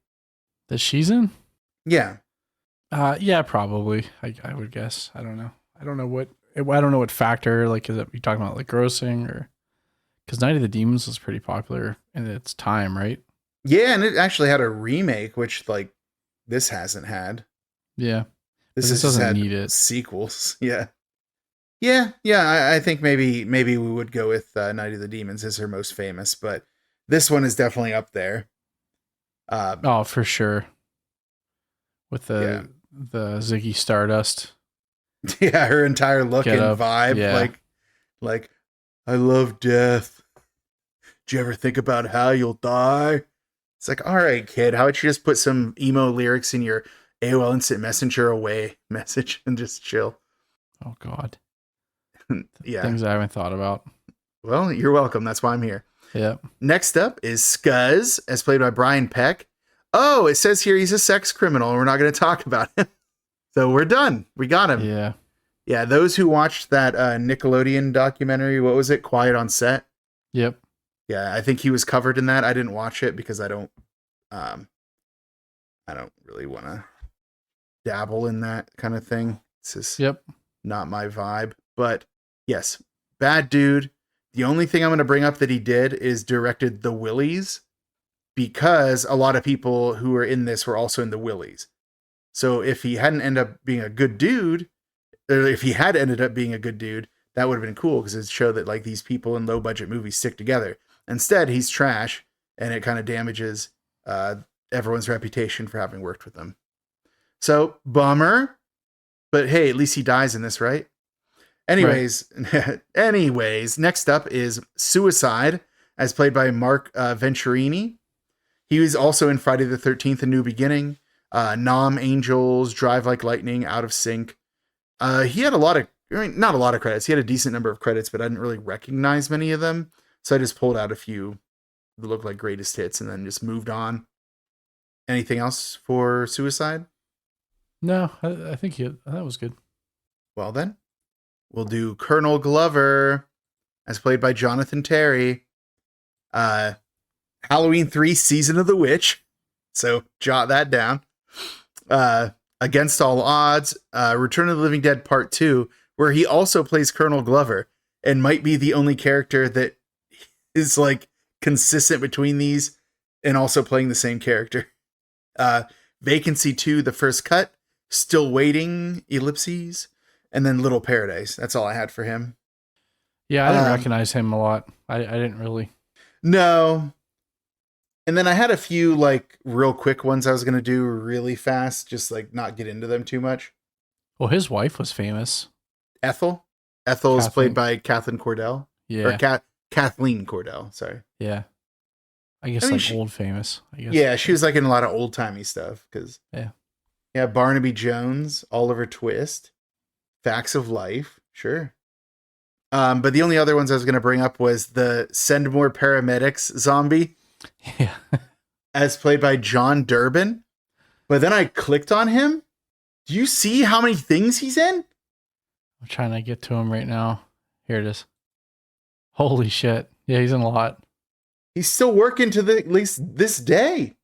that she's in? Yeah. Yeah, probably. I would guess. I don't know. I don't know what factor, like, is it you talking about like grossing, or because Night of the Demons was pretty popular in its time, right? Yeah, and it actually had a remake, which like this hasn't had. Yeah. This doesn't had need it. sequels. Yeah. Yeah. I think maybe we would go with Night of the Demons as her most famous, but this one is definitely up there. Oh, for sure. With the Ziggy Stardust. Yeah, her entire look and vibe. Yeah. Like, I love death. Do you ever think about how you'll die? It's like, all right, kid, how about you just put some emo lyrics in your AOL Instant Messenger away message and just chill? Oh, God. Yeah. Things I haven't thought about. Well, you're welcome. That's why I'm here. Yeah. Next up is Scuzz, as played by Brian Peck. Oh, it says here he's a sex criminal, and we're not going to talk about him. So we're done. We got him. Yeah. Yeah, those who watched that Nickelodeon documentary, what was it? Quiet on Set? Yep. Yeah, I think he was covered in that. I didn't watch it because I don't really want to dabble in that kind of thing. It's just not my vibe. But yes, bad dude. The only thing I'm going to bring up that he did is directed The Willies, because a lot of people who are in this were also in The Willies. So if he hadn't ended up being a good dude, or if he had ended up being a good dude, that would have been cool, because it'd show that like these people in low budget movies stick together. Instead, he's trash, and it kind of damages everyone's reputation for having worked with him. So, bummer. But hey, at least he dies in this, right? Anyways, next up is Suicide, as played by Mark Venturini. He was also in Friday the 13th, A New Beginning, Nom Angels, Drive Like Lightning, Out of Sync. He had not a lot of credits. He had a decent number of credits, but I didn't really recognize many of them. So I just pulled out a few that looked like greatest hits and then just moved on. Anything else for Suicide? No, I think that was good. Well then, we'll do Colonel Glover, as played by Jonathan Terry. Halloween 3, Season of the Witch. So jot that down. Against All Odds, Return of the Living Dead Part 2, where he also plays Colonel Glover and might be the only character that is like consistent between these and also playing the same character. Vacancy 2, The First Cut, Still Waiting, Ellipses, and then Little Paradise. That's all I had for him. Yeah, I didn't recognize him a lot. I didn't really. No. And then I had a few like real quick ones I was going to do really fast, just like not get into them too much. Well, his wife was famous. Ethel is played by Kathleen Cordell. Yeah. Or Kathleen Cordell, sorry. Yeah. I guess old famous. I guess. Yeah, she was like in a lot of old timey stuff. Yeah, Barnaby Jones, Oliver Twist. Facts of Life, sure. But the only other ones I was going to bring up was the Send More Paramedics zombie. Yeah. As played by John Durbin. But then I clicked on him. Do you see how many things he's in? I'm trying to get to him right now. Here it is. Holy shit. Yeah, he's in a lot. He's still working to at least this day.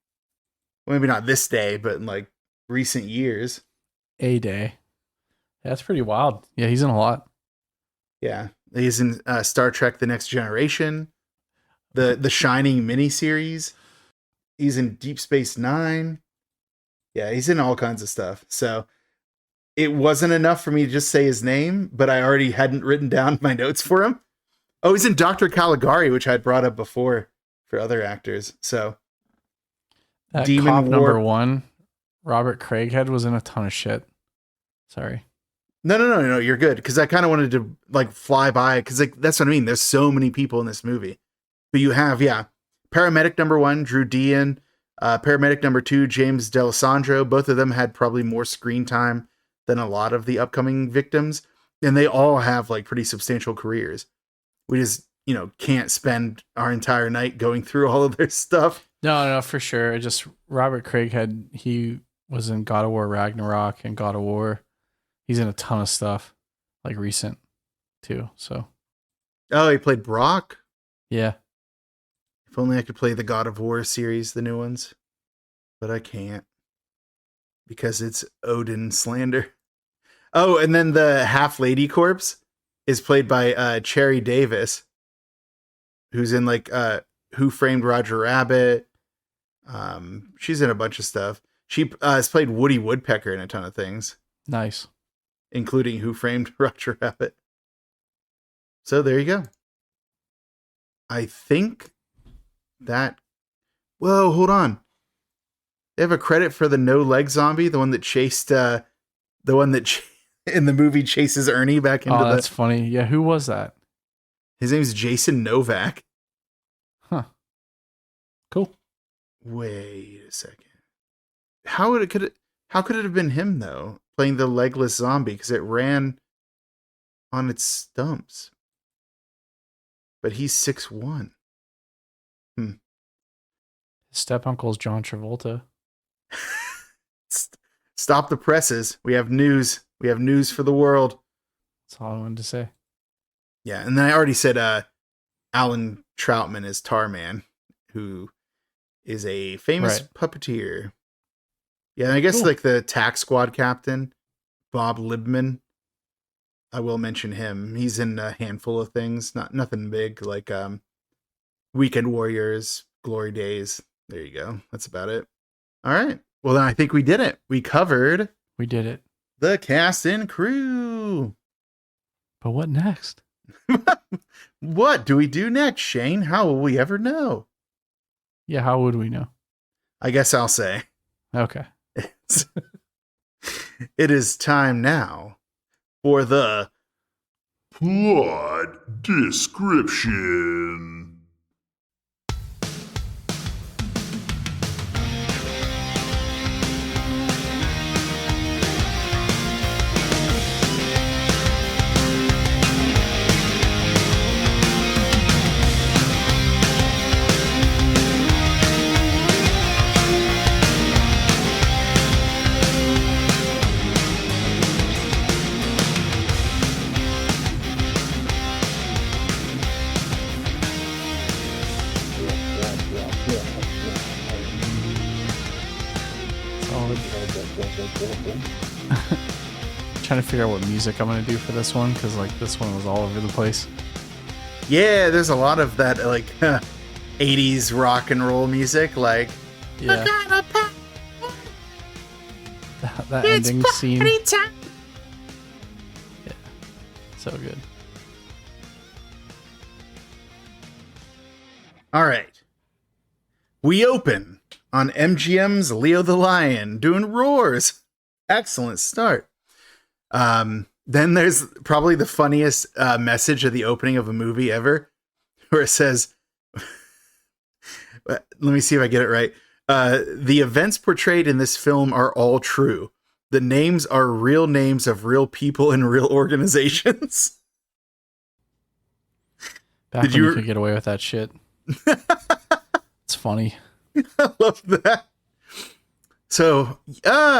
Well, maybe not this day, but in like recent years. A day. Yeah, that's pretty wild. Yeah, he's in a lot. Yeah. He's in Star Trek The Next Generation, the Shining miniseries. He's in Deep Space Nine. Yeah, he's in all kinds of stuff. So it wasn't enough for me to just say his name, but I already hadn't written down my notes for him. Oh, he's in Dr. Caligari, which I'd brought up before for other actors. So that Demon cop War- number 1, Robert Craighead, was in a ton of shit. Sorry. No, you're good. Because I kind of wanted to like fly by, because like that's what I mean. There's so many people in this movie. But you have, Paramedic number 1, Drew Dean. Paramedic number 2, James D'Alessandro. Both of them had probably more screen time than a lot of the upcoming victims. And they all have like pretty substantial careers. We just, can't spend our entire night going through all of their stuff. No, for sure. Just Robert Craighead, he was in God of War Ragnarok and God of War. He's in a ton of stuff, like recent too. So, Oh, he played Brock. yeah. If only I could play the God of War series, the new ones. But I can't. Because it's Odin slander. Oh, and then the half lady corpse is played by Cherry Davis, who's in like Who Framed Roger Rabbit. She's in a bunch of stuff. She has played Woody Woodpecker in a ton of things, Nice. including Who Framed Roger Rabbit. So there you go. I think that... Whoa, hold on. They have a credit for the no-leg zombie, the one that chased... in the movie chases Ernie back into That's funny. Yeah, who was that? His name's Jason Novak. Huh. Cool. Wait a second. How could it have been him though, playing the legless zombie? Because it ran on its stumps. But he's 6'1". His step uncle's John Travolta. Stop the presses. We have news. We have news for the world. That's all I wanted to say. Yeah, and then I already said Alan Troutman is Tarman, who is a famous puppeteer. Yeah, and I guess like the Tax Squad captain, Bob Libman. I will mention him. He's in a handful of things, nothing big, like Weekend Warriors, Glory Days. There you go. That's about it. All right. Well, then I think we did it. We covered We did it. the cast and crew. But what next? What do we do next, Shane? How will we ever know? Yeah, how would we know? I guess I'll say. Okay. It is time now for the Plot description. Trying to figure out what music I'm going to do for this one, because like this one was all over the place. Yeah, there's a lot of that like 80s rock and roll music, like Yeah. That ending scene. Yeah. So good. All right. We open on MGM's Leo the Lion doing roars. Excellent start. Then there's probably the funniest message of the opening of a movie ever, where it says, let me see if I get it right. The events portrayed in this film are all true. the names are real names of real people in real organizations. Back when you could get away with that shit. It's funny. I love that. So,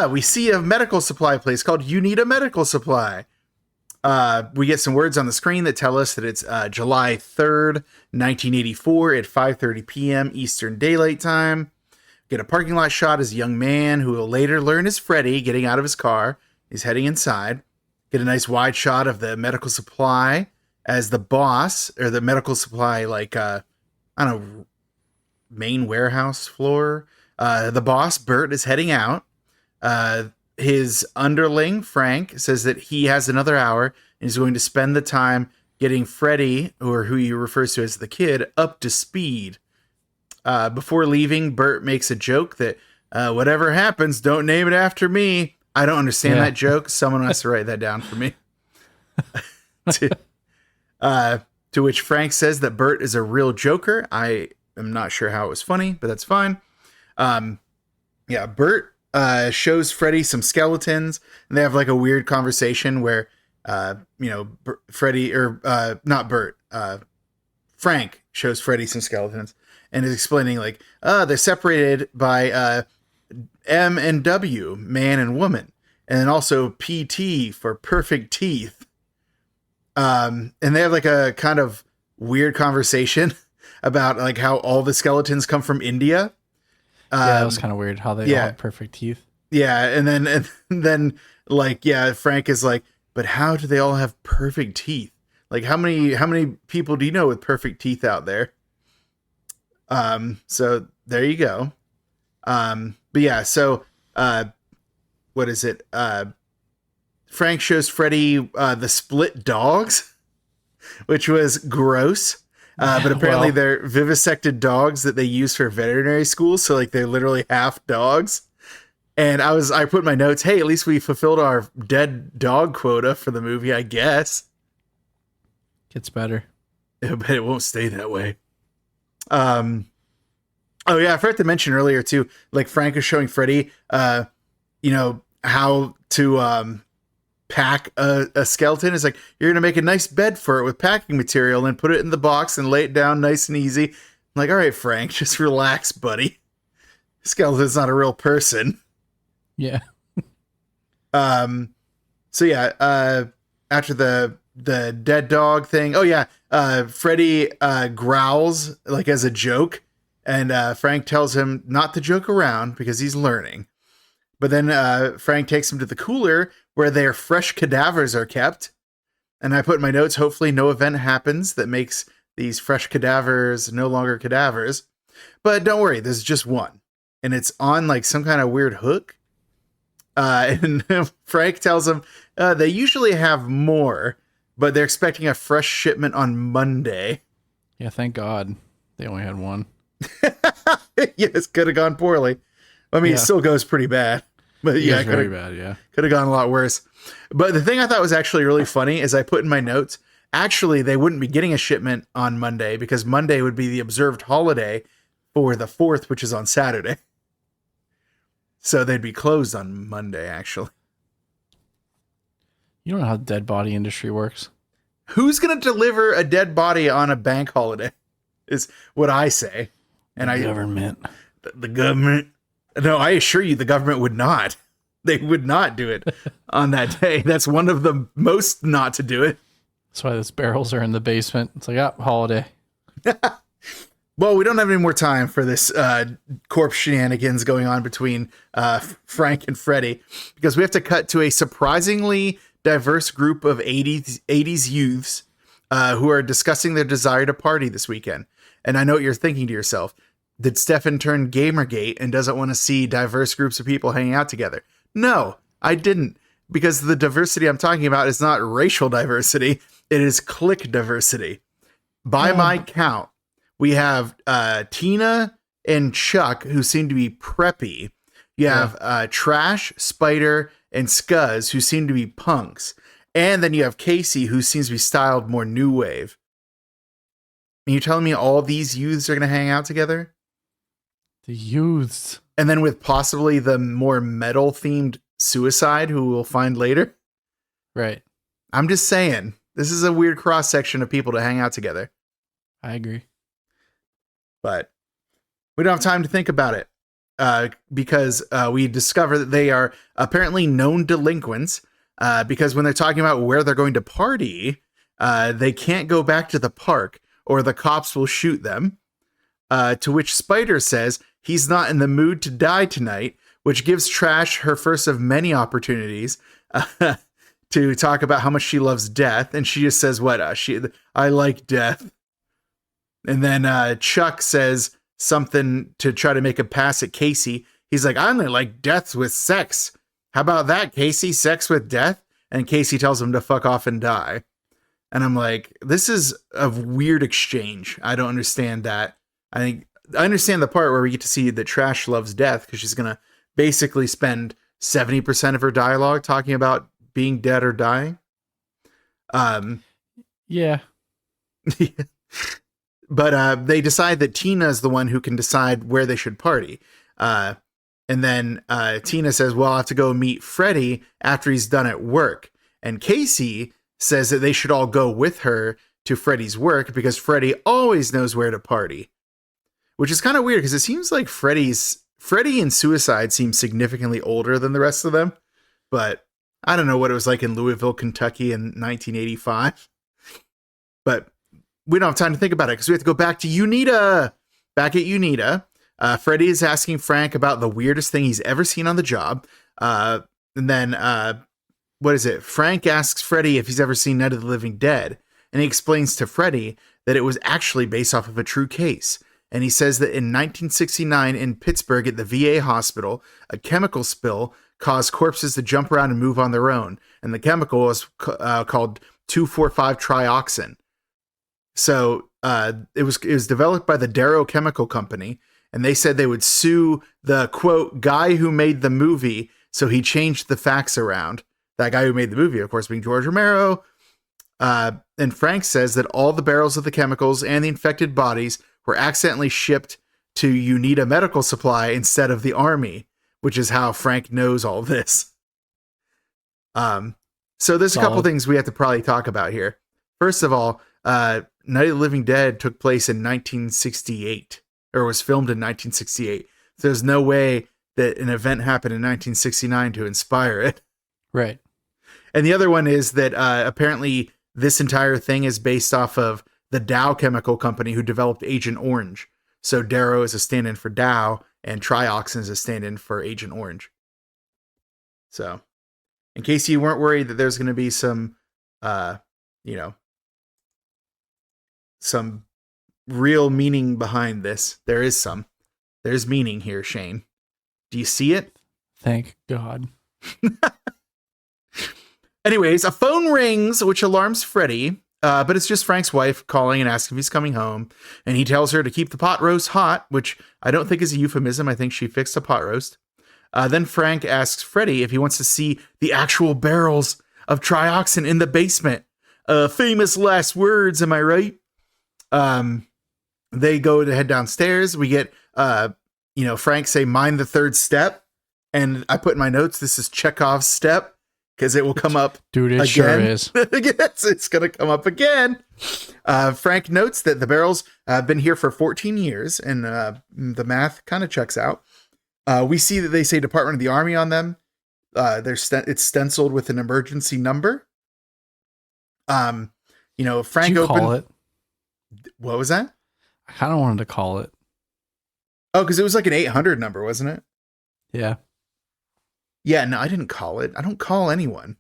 we see a medical supply place called You Need a Medical Supply. We get some words on the screen that tell us that it's July 3rd, 1984 at 5:30 p.m. Eastern Daylight Time. Get a parking lot shot as a young man who will later learn is Freddy getting out of his car. He's heading inside. Get a nice wide shot of the medical supply as the boss, or the medical supply, like, I don't know, main warehouse floor. The boss, Bert, is heading out. His underling, Frank, says that he has another hour and he's going to spend the time getting Freddy, or who he refers to as the kid, up to speed. Before leaving, Bert makes a joke that whatever happens, don't name it after me. I don't understand that joke. Someone has to write that down for me. To which Frank says that Bert is a real joker. I am not sure how it was funny, but that's fine. Bert shows Freddy some skeletons, and they have like a weird conversation where, Freddy, or not Bert, Frank shows Freddy some skeletons and is explaining like, they're separated by M and W, man and woman, and then also PT for perfect teeth. And they have like a kind of weird conversation about like how all the skeletons come from India. That was kind of weird how they all have perfect teeth. Yeah, and then Frank is like, but how do they all have perfect teeth? Like how many people do you know with perfect teeth out there? So there you go. What is it? Frank shows Freddy the split dogs, which was gross. But apparently they're vivisected dogs that they use for veterinary school. So like they're literally half dogs. And I put in my notes, hey, at least we fulfilled our dead dog quota for the movie, I guess. Gets better. Yeah, but it won't stay that way. I forgot to mention earlier too, like Frank is showing Freddy, how to, pack a skeleton. Is like, you're gonna make a nice bed for it with packing material and then put it in the box and lay it down nice and easy. I'm like, all right, Frank, just relax, buddy. Skeleton's not a real person. Yeah. After the dead dog thing, Freddy growls like as a joke, and Frank tells him not to joke around because he's learning. But then Frank takes him to the cooler where their fresh cadavers are kept. And I put in my notes, hopefully no event happens that makes these fresh cadavers no longer cadavers. But don't worry, there's just one. And it's on like some kind of weird hook. And Frank tells him they usually have more, but they're expecting a fresh shipment on Monday. Yeah, thank God they only had one. Yes, could have gone poorly. I mean, It still goes pretty bad. But yeah, it very bad, yeah. Could have gone a lot worse. But the thing I thought was actually really funny is I put in my notes, actually, they wouldn't be getting a shipment on Monday because Monday would be the observed holiday for the 4th, which is on Saturday. So they'd be closed on Monday, actually. You don't know how the dead body industry works. Who's going to deliver a dead body on a bank holiday is what I say. And the government. The government. No, I assure you the government would not. They would not do it on that day. That's one of the most not to do it. That's why those barrels are in the basement. It's like, holiday. Well, we don't have any more time for this corpse shenanigans going on between Frank and Freddy, because we have to cut to a surprisingly diverse group of 80s youths who are discussing their desire to party this weekend. And I know what you're thinking to yourself. Did Stefan turn Gamergate and doesn't want to see diverse groups of people hanging out together? No, I didn't. Because the diversity I'm talking about is not racial diversity. It is clique diversity. By my count, we have Tina and Chuck, who seem to be preppy. You have Trash, Spider, and Scuzz, who seem to be punks. And then you have Casey, who seems to be styled more new wave. And you're telling me all these youths are going to hang out together? The youths. And then with possibly the more metal-themed suicide, who we'll find later. Right. I'm just saying, this is a weird cross section of people to hang out together. I agree. But we don't have time to think about it because we discover that they are apparently known delinquents because when they're talking about where they're going to party, they can't go back to the park or the cops will shoot them. To which Spider says he's not in the mood to die tonight, which gives Trash her first of many opportunities to talk about how much she loves death. And she just says, I like death. And then Chuck says something to try to make a pass at Casey. He's like, I only like deaths with sex. How about that, Casey? Sex with death? And Casey tells him to fuck off and die. And I'm like, this is a weird exchange. I don't understand that. I understand the part where we get to see that Trash loves death because she's going to basically spend 70% of her dialogue talking about being dead or dying. Yeah. But they decide that Tina is the one who can decide where they should party. And then Tina says, well, I'll have to go meet Freddie after he's done at work. And Casey says that they should all go with her to Freddie's work because Freddie always knows where to party. Which is kind of weird because it seems like Freddie and Suicide seem significantly older than the rest of them. But I don't know what it was like in Louisville, Kentucky in 1985. But we don't have time to think about it because we have to go back to Unita. Back at Unita, Freddie is asking Frank about the weirdest thing he's ever seen on the job. And then, what is it? Frank asks Freddie if he's ever seen Night of the Living Dead. And he explains to Freddie that it was actually based off of a true case. And he says that in 1969 in Pittsburgh at the VA hospital, a chemical spill caused corpses to jump around and move on their own. And the chemical was called 2,4,5 Trioxin. So it was developed by the Darrow Chemical Company, and they said they would sue the, quote, guy who made the movie, so he changed the facts around. That guy who made the movie, of course, being George Romero. And Frank says that all the barrels of the chemicals and the infected bodies were accidentally shipped to Unita Medical Supply instead of the Army, which is how Frank knows all this. So there's a couple things we have to probably talk about here. First of all, Night of the Living Dead took place in 1968, or was filmed in 1968. So there's no way that an event happened in 1969 to inspire it. Right. And the other one is that apparently this entire thing is based off of the Dow Chemical Company who developed Agent Orange. So Darrow is a stand-in for Dow, and Trioxin is a stand-in for Agent Orange. So, in case you weren't worried that there's going to be some, some real meaning behind this, there is some. There's meaning here, Shane. Do you see it? Thank God. Anyways, a phone rings, which alarms Freddie, but it's just Frank's wife calling and asking if he's coming home. And he tells her to keep the pot roast hot, which I don't think is a euphemism. I think she fixed a pot roast. Then Frank asks Freddie if he wants to see the actual barrels of Trioxin in the basement. Famous last words, am I right? They go to head downstairs. We get, Frank say, mind the third step. And I put in my notes, this is Chekhov's step. Because it will come up. Dude, it again. sure is. It's going to come up again. Frank notes that the barrels have been here for 14 years, and the math kind of checks out. We see that they say Department of the Army on them. It's stenciled with an emergency number. Frank Did you call it? What was that? I kind of wanted to call it. Oh, because it was like an 800 number, wasn't it? Yeah. Yeah, no, I didn't call it. I don't call anyone.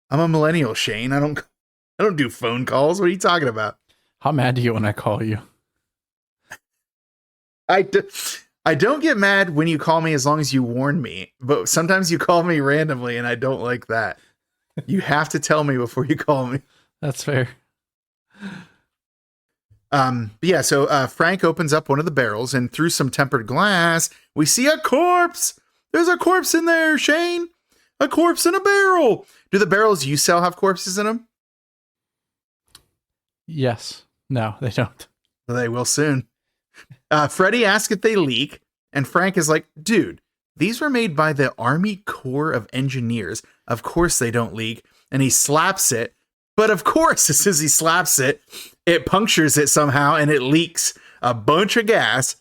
I'm a millennial, Shane. I don't do phone calls. What are you talking about? How mad do you get when I call you? I don't get mad when you call me as long as you warn me. But sometimes you call me randomly, and I don't like that. You have to tell me before you call me. That's fair. So Frank opens up one of the barrels, and through some tempered glass, we see a corpse. There's a corpse in there, Shane. A corpse in a barrel. Do the barrels you sell have corpses in them? Yes. No, they don't. Well, they will soon. Freddie asks if they leak, and Frank is like, dude, these were made by the Army Corps of Engineers. Of course they don't leak. And he slaps it. But of course, as soon as he slaps it, it punctures it somehow and it leaks a bunch of gas.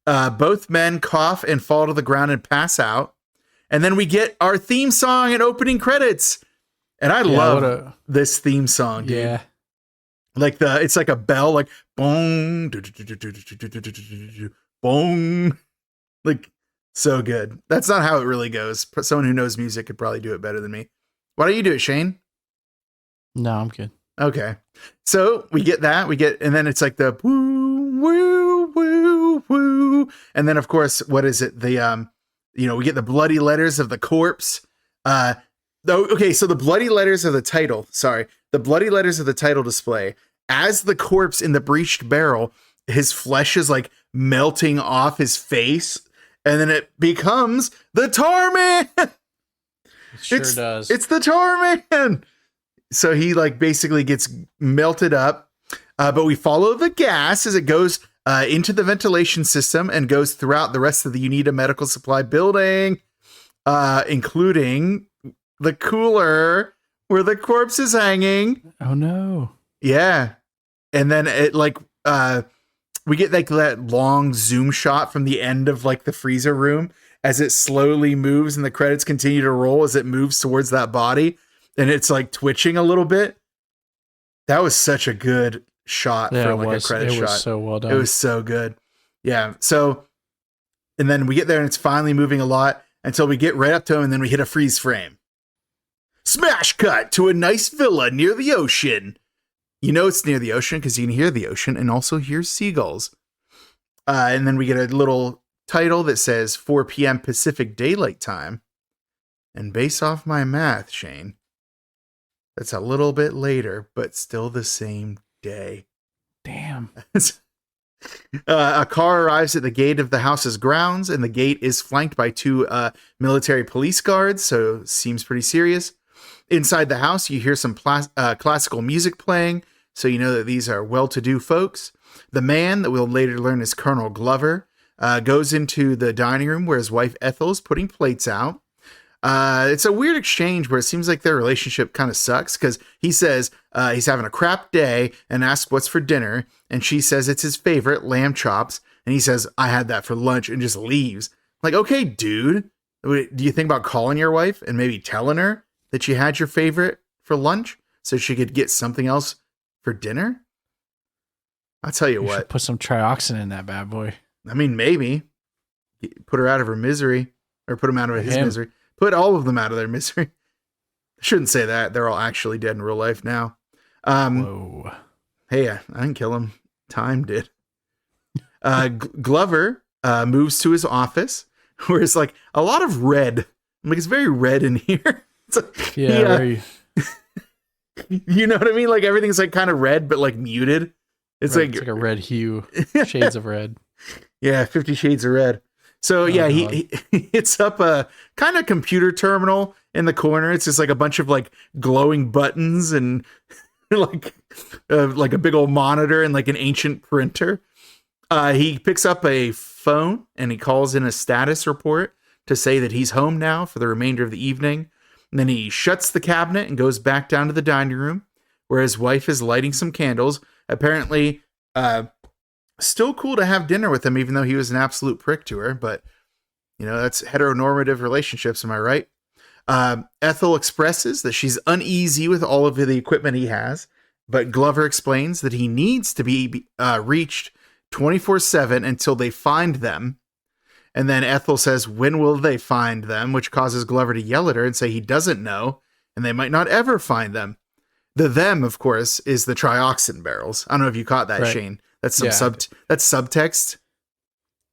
Both men cough and fall to the ground and pass out. And then we get our theme song and opening credits. And I love this theme song, dude. Yeah. Like it's like a bell, like boom, boom. Like so good. That's not how it really goes. Someone who knows music could probably do it better than me. Why don't you do it, Shane? No, I'm good. Okay. So we get that. And then it's like the woo, woo, woo, woo. And then of course, what is it? The, we get the bloody letters of the corpse. Okay. So the bloody letters of the title display as the corpse in the breached barrel, his flesh is like melting off his face. And then it becomes the Tar Man. It sure does. It's the Tar Man. So he like basically gets melted up, but we follow the gas as it goes into the ventilation system and goes throughout the rest of the Unita Medical Supply building, including the cooler where the corpse is hanging. Oh no. Yeah. And then it like, we get like that long zoom shot from the end of like the freezer room as it slowly moves and the credits continue to roll as it moves towards that body. And it's like twitching a little bit. That was such a good shot for like a credit shot. It was so well done. It was so good. Yeah. So, and then we get there and it's finally moving a lot until we get right up to him and then we hit a freeze frame. Smash cut to a nice villa near the ocean. You know it's near the ocean because you can hear the ocean and also hear seagulls. And then we get a little title that says 4 p.m. Pacific Daylight Time. And based off my math, Shane, that's a little bit later, but still the same day. Damn. A car arrives at the gate of the house's grounds, and the gate is flanked by 2 military police guards, so seems pretty serious. Inside the house, you hear some classical music playing, so you know that these are well-to-do folks. The man, that we'll later learn is Colonel Glover, goes into the dining room where his wife Ethel is putting plates out. It's a weird exchange where it seems like their relationship kind of sucks because he says he's having a crap day and asks what's for dinner. And she says it's his favorite, lamb chops. And he says, I had that for lunch, and just leaves. Like, okay, dude, do you think about calling your wife and maybe telling her that you had your favorite for lunch so she could get something else for dinner? I'll tell you what. Put some Trioxin in that bad boy. I mean, maybe. Put her out of her misery, or put him out of his misery. Put all of them out of their misery. I shouldn't say that. They're all actually dead in real life now. Whoa. Hey, I didn't kill him. Time did. Glover moves to his office where it's like a lot of red. Like it's very red in here. It's like, very. You know what I mean? Like everything's like kind of red, but like muted. It's like a red hue. Shades of red. Yeah, 50 Shades of Red. So he hits up a kind of computer terminal in the corner. It's just like a bunch of like glowing buttons and like a big old monitor and like an ancient printer. He picks up a phone and he calls in a status report to say that he's home now for the remainder of the evening. And then he shuts the cabinet and goes back down to the dining room where his wife is lighting some candles. Apparently, still cool to have dinner with him, even though he was an absolute prick to her. But, that's heteronormative relationships. Am I right? Ethel expresses that she's uneasy with all of the equipment he has. But Glover explains that he needs to be reached 24/7 until they find them. And then Ethel says, when will they find them? Which causes Glover to yell at her and say he doesn't know. And they might not ever find them. The them, of course, is the Trioxin barrels. I don't know if you caught that, right. Shane. That's some that's subtext.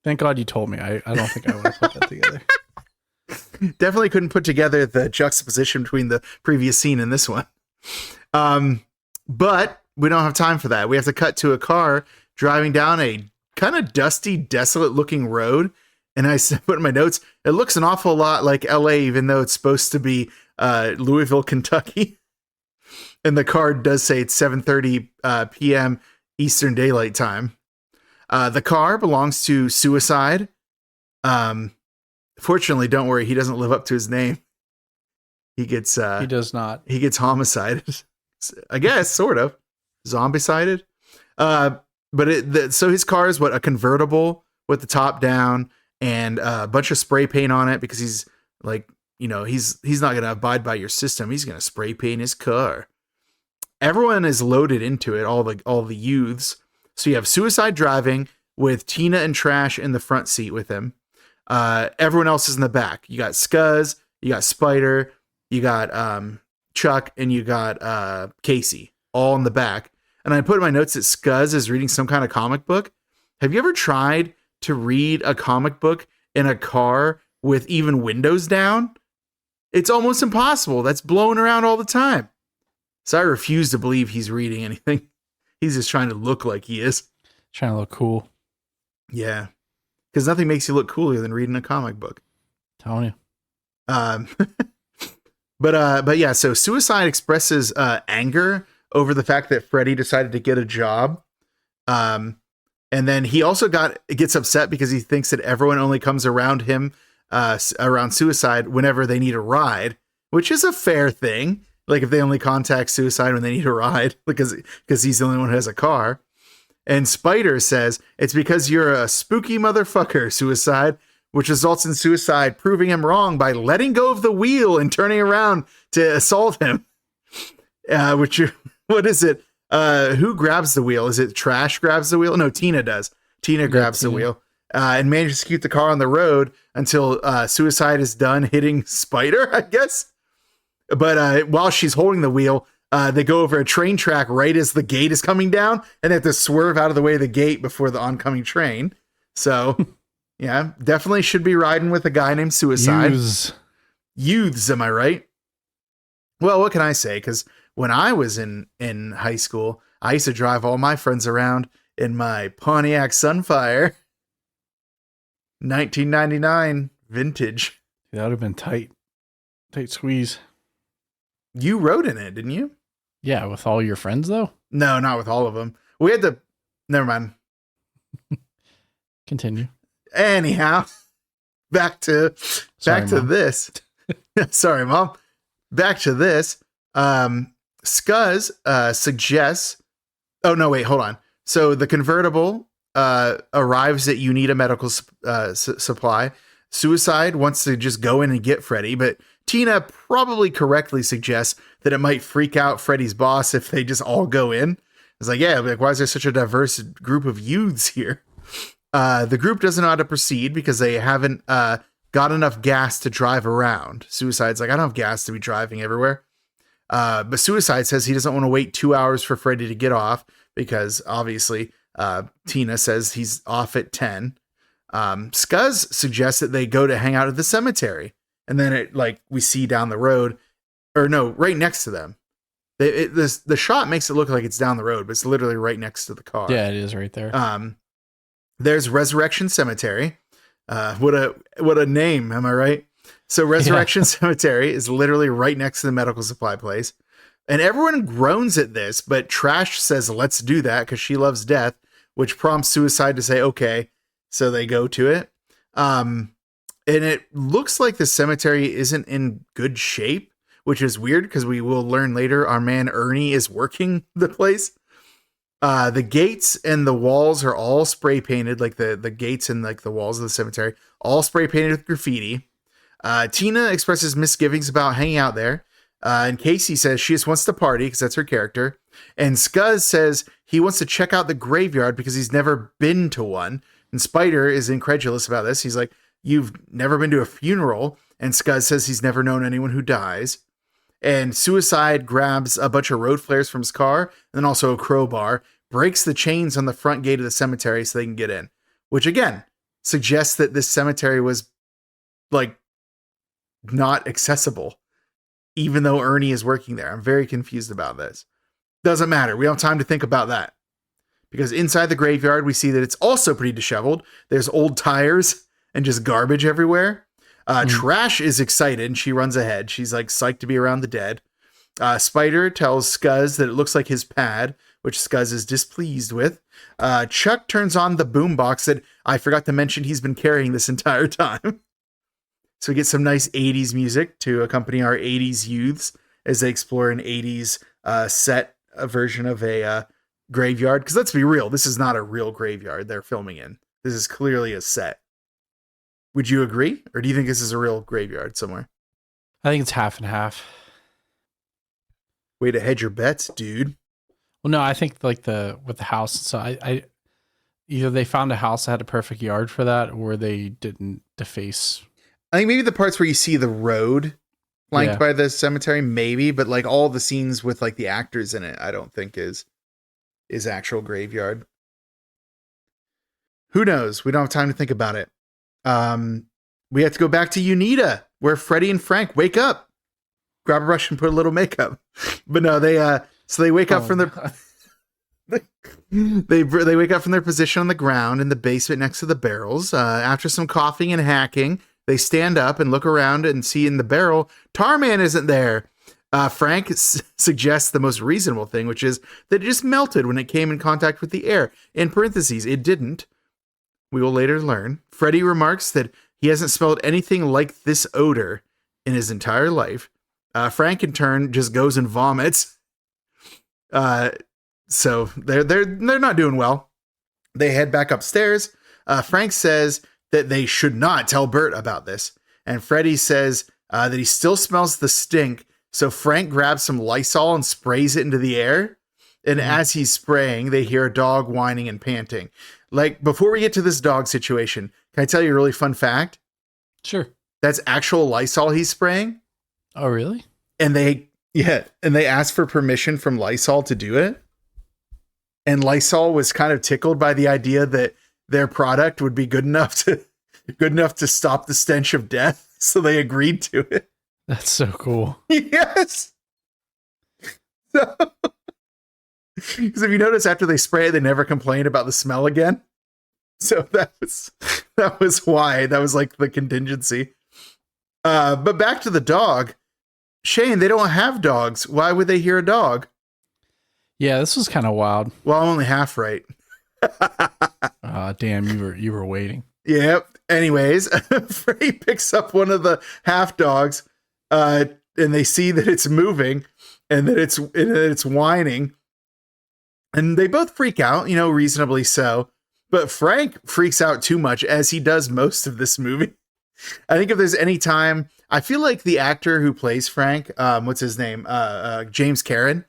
Thank God you told me. I don't think I would have put that together. Definitely couldn't put together the juxtaposition between the previous scene and this one. But we don't have time for that. We have to cut to a car driving down a kind of dusty, desolate looking road. And I put in my notes, it looks an awful lot like LA, even though it's supposed to be Louisville, Kentucky. And the card does say it's 7:30 p.m. Eastern Daylight Time. The car belongs to Suicide. Fortunately, don't worry, he doesn't live up to his name. He gets He does not. he gets homicided. I guess, sort of. Zombie-sided. So his car is a convertible with the top down and a bunch of spray paint on it because he's like, he's not going to abide by your system. He's going to spray paint his car. Everyone is loaded into it, all the youths. So you have Suicide driving with Tina and Trash in the front seat with him. Everyone else is in the back. You got Scuzz, you got Spider, you got Chuck, and you got Casey, all in the back. And I put in my notes that Scuzz is reading some kind of comic book. Have you ever tried to read a comic book in a car with even windows down? It's almost impossible. That's blowing around all the time. So I refuse to believe he's reading anything. He's just trying to look like he is. Trying to look cool. Yeah. Because nothing makes you look cooler than reading a comic book. Telling you. But yeah, so Suicide expresses anger over the fact that Freddy decided to get a job. And then he also gets upset because he thinks that everyone only comes around him, around Suicide whenever they need a ride, which is a fair thing. Like if they only contact Suicide when they need a ride, because he's the only one who has a car. And Spider says, it's because you're a spooky motherfucker, Suicide, which results in Suicide proving him wrong by letting go of the wheel and turning around to assault him. What is it? Who grabs the wheel? Is it Trash grabs the wheel? No, Tina does. Tina grabs the wheel and manages to keep the car on the road until Suicide is done hitting Spider, I guess. But while she's holding the wheel, they go over a train track right as the gate is coming down, and they have to swerve out of the way of the gate before the oncoming train. So, yeah, definitely should be riding with a guy named Suicide. Youths, am I right? Well, what can I say? Because when I was in high school, I used to drive all my friends around in my Pontiac Sunfire. 1999 vintage. That would have been tight. Tight squeeze. You rode in it, didn't you? Yeah, with all your friends, though? No, not with all of them. We had to... Never mind. Continue. Anyhow, back to this. Sorry, Mom. Back to this. Scuzz suggests... Oh, no, wait, hold on. So the convertible arrives at You Need a Medical Supply. Suicide wants to just go in and get Freddy, but Tina probably correctly suggests that it might freak out Freddy's boss if they just all go in. It's like, yeah, why is there such a diverse group of youths here? The group doesn't know how to proceed because they haven't got enough gas to drive around. Suicide's like, I don't have gas to be driving everywhere. But Suicide says he doesn't want to wait 2 hours for Freddy to get off because obviously Tina says he's off at 10. Scuzz suggests that they go to hang out at the cemetery. And then we see down the road, or no, right next to them. The shot makes it look like it's down the road, but it's literally right next to the car. Yeah, it is right there. There's Resurrection Cemetery. What a name, am I right? So Resurrection Cemetery is literally right next to the medical supply place. And everyone groans at this, but Trash says, let's do that because she loves death, which prompts Suicide to say, okay. So they go to it. And it looks like the cemetery isn't in good shape, which is weird because we will learn later our man Ernie is working the place. The gates and the walls are all spray painted, like the gates and like the walls of the cemetery, all spray painted with graffiti. Tina expresses misgivings about hanging out there. And Casey says she just wants to party because that's her character. And Scuzz says he wants to check out the graveyard because he's never been to one. And Spider is incredulous about this. He's like, you've never been to a funeral. And Scuzz says he's never known anyone who dies. And Suicide grabs a bunch of road flares from his car and then also a crowbar, breaks the chains on the front gate of the cemetery so they can get in. Which again, suggests that this cemetery was like not accessible, even though Ernie is working there. I'm very confused about this. Doesn't matter. We don't have time to think about that. Because inside the graveyard, we see that it's also pretty disheveled. There's old tires and just garbage everywhere. Trash is excited and she runs ahead. She's like psyched to be around the dead. Spider tells Scuzz that it looks like his pad, which Scuzz is displeased with. Chuck turns on the boombox that I forgot to mention he's been carrying this entire time. So we get some nice 80s music to accompany our 80s youths as they explore an 80s set version of a graveyard. Because let's be real, this is not a real graveyard they're filming in. This is clearly a set. Would you agree? Or do you think this is a real graveyard somewhere? I think it's half and half. Way to hedge your bets, dude. Well, no, I think like with the house. So I either they found a house that had a perfect yard for that, or they didn't deface. I think maybe the parts where you see the road flanked by the cemetery, maybe, but like all the scenes with like the actors in it, I don't think is actual graveyard. Who knows? We don't have time to think about it. We have to go back to Unita, where Freddy and Frank wake up, grab a brush and put a little makeup. But no, they wake up from their they wake up from their position on the ground in the basement next to the barrels. After some coughing and hacking, they stand up and look around and see in the barrel, Tarman isn't there. Frank suggests the most reasonable thing, which is that it just melted when it came in contact with the air. In parentheses, it didn't. We will later learn. Freddy remarks that he hasn't smelled anything like this odor in his entire life. Frank, in turn, just goes and vomits. So they're not doing well. They head back upstairs. Frank says that they should not tell Bert about this. And Freddy says that he still smells the stink. So Frank grabs some Lysol and sprays it into the air. And as he's spraying, they hear a dog whining and panting. Like, before we get to this dog situation, can I tell you a really fun fact? Sure. That's actual Lysol he's spraying. Oh, really? And they asked for permission from Lysol to do it. And Lysol was kind of tickled by the idea that their product would be good enough to stop the stench of death. So they agreed to it. That's so cool. Yes. So, because if you notice, after they spray it, they never complain about the smell again. So that was why. That was like the contingency. But back to the dog. Shane, they don't have dogs. Why would they hear a dog? Yeah, this was kind of wild. Well, I'm only half right. Damn, you were waiting. Yep. Anyways, Freddy picks up one of the half dogs, and they see that it's moving and that it's whining. And they both freak out, reasonably so. But Frank freaks out too much, as he does most of this movie. I think if there's any time, I feel like the actor who plays Frank, what's his name? James Karen.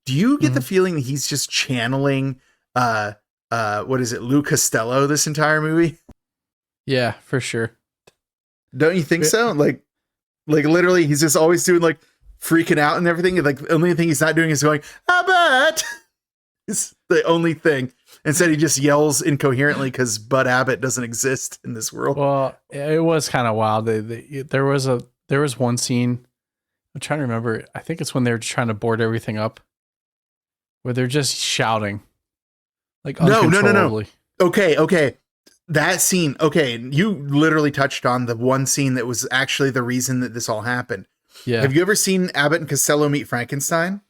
Do you get the feeling that he's just channeling, what is it, Lou Costello this entire movie? Yeah, for sure. Don't you think so? Like literally, he's just always doing like freaking out and everything. Like the only thing he's not doing is going, Abbott. It's the only thing. Instead, he just yells incoherently because Bud Abbott doesn't exist in this world. Well, it was kind of wild. There was one scene. I'm trying to remember. I think it's when they were trying to board everything up, where they're just shouting, like uncontrollably. No. Okay. That scene. Okay, you literally touched on the one scene that was actually the reason that this all happened. Yeah. Have you ever seen Abbott and Costello Meet Frankenstein?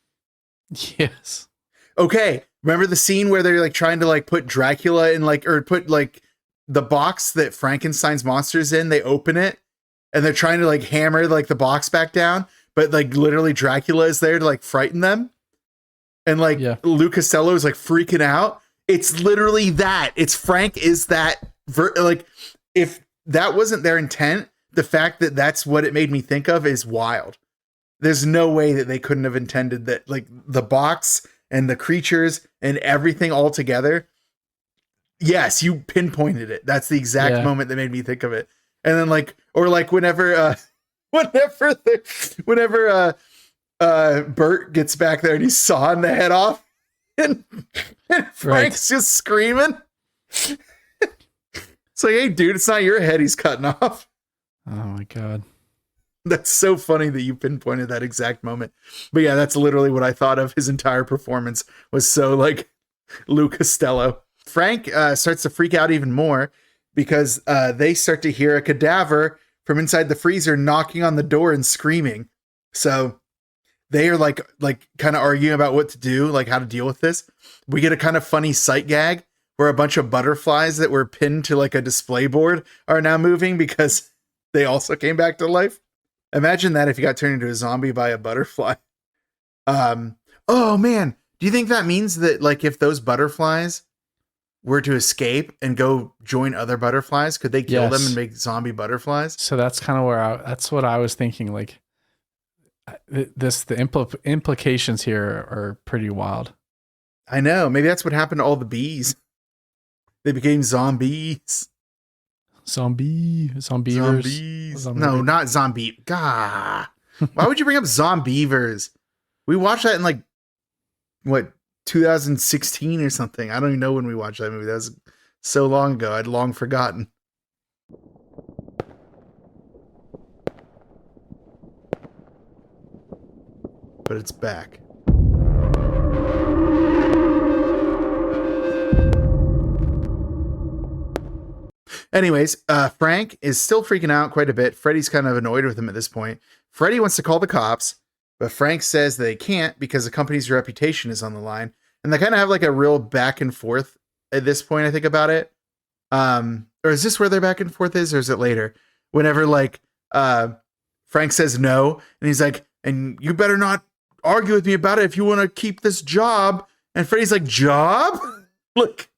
Yes. Okay. Remember the scene where they're like trying to like put Dracula in or put like the box that Frankenstein's monster's in, they open it and they're trying to like hammer like the box back down, but like literally Dracula is there to like frighten them. And like Lou Costello is like freaking out. It's literally that. It's Frank is that like if that wasn't their intent, the fact that that's what it made me think of is wild. There's no way that they couldn't have intended that, like the box and the creatures and everything all together. Yes, you pinpointed it. That's the exact moment that made me think of it. And then like, or like whenever Bert gets back there and he's sawing the head off and Frank's just screaming. It's like, hey dude, it's not your head he's cutting off. Oh my God. That's so funny that you pinpointed that exact moment. But yeah, that's literally what I thought of. His entire performance was so like Lou Costello. Frank starts to freak out even more because they start to hear a cadaver from inside the freezer knocking on the door and screaming. So they are like kind of arguing about what to do, like how to deal with this. We get a kind of funny sight gag where a bunch of butterflies that were pinned to like a display board are now moving because they also came back to life. Imagine that if you got turned into a zombie by a butterfly. Oh man, do you think that means that like if those butterflies were to escape and go join other butterflies, could they kill them and make zombie butterflies? So that's kind of that's what I was thinking. Like the implications here are pretty wild. I know. Maybe that's what happened to all the bees. They became zombies. Zombies. No, not zombie. Gah. Why would you bring up zombievers? We watched that in like, what, 2016 or something. I don't even know when we watched that movie. That was so long ago. I'd long forgotten. But it's back. Anyways, Frank is still freaking out quite a bit. Freddy's kind of annoyed with him at this point. Freddy wants to call the cops, but Frank says that they can't because the company's reputation is on the line. And they kind of have like a real back and forth at this point, I think, about it. Or is this where their back and forth is, or is it later? Whenever like Frank says no, and he's like, and you better not argue with me about it if you want to keep this job. And Freddy's like, job? Look,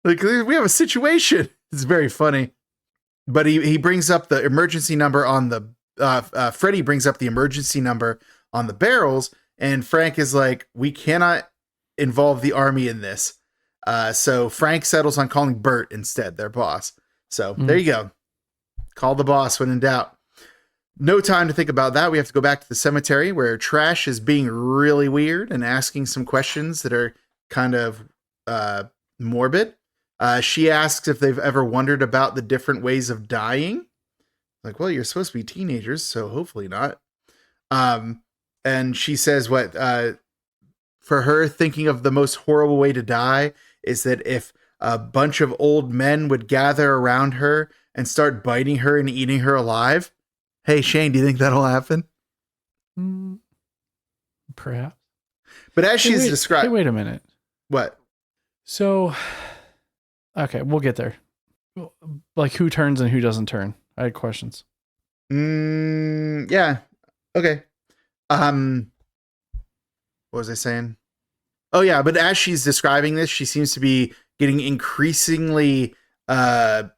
we have a situation. It's very funny. But he brings up the emergency number on the Freddy brings up the emergency number on the barrels, and Frank is like, we cannot involve the army in this. So Frank settles on calling Bert instead, their boss. So there you go. Call the boss when in doubt. No time to think about that. We have to go back to the cemetery where Trash is being really weird and asking some questions that are kind of morbid. She asks if they've ever wondered about the different ways of dying. Like, well, you're supposed to be teenagers, so hopefully not. And she says for her, thinking of the most horrible way to die is that if a bunch of old men would gather around her and start biting her and eating her alive. Hey, Shane, do you think that'll happen? Perhaps. But as she's described... Hey, wait a minute. What? So, okay, we'll get there. Like, who turns and who doesn't turn? I had questions. Yeah. Okay. What was I saying? Oh, yeah, but as she's describing this, she seems to be getting increasingly, I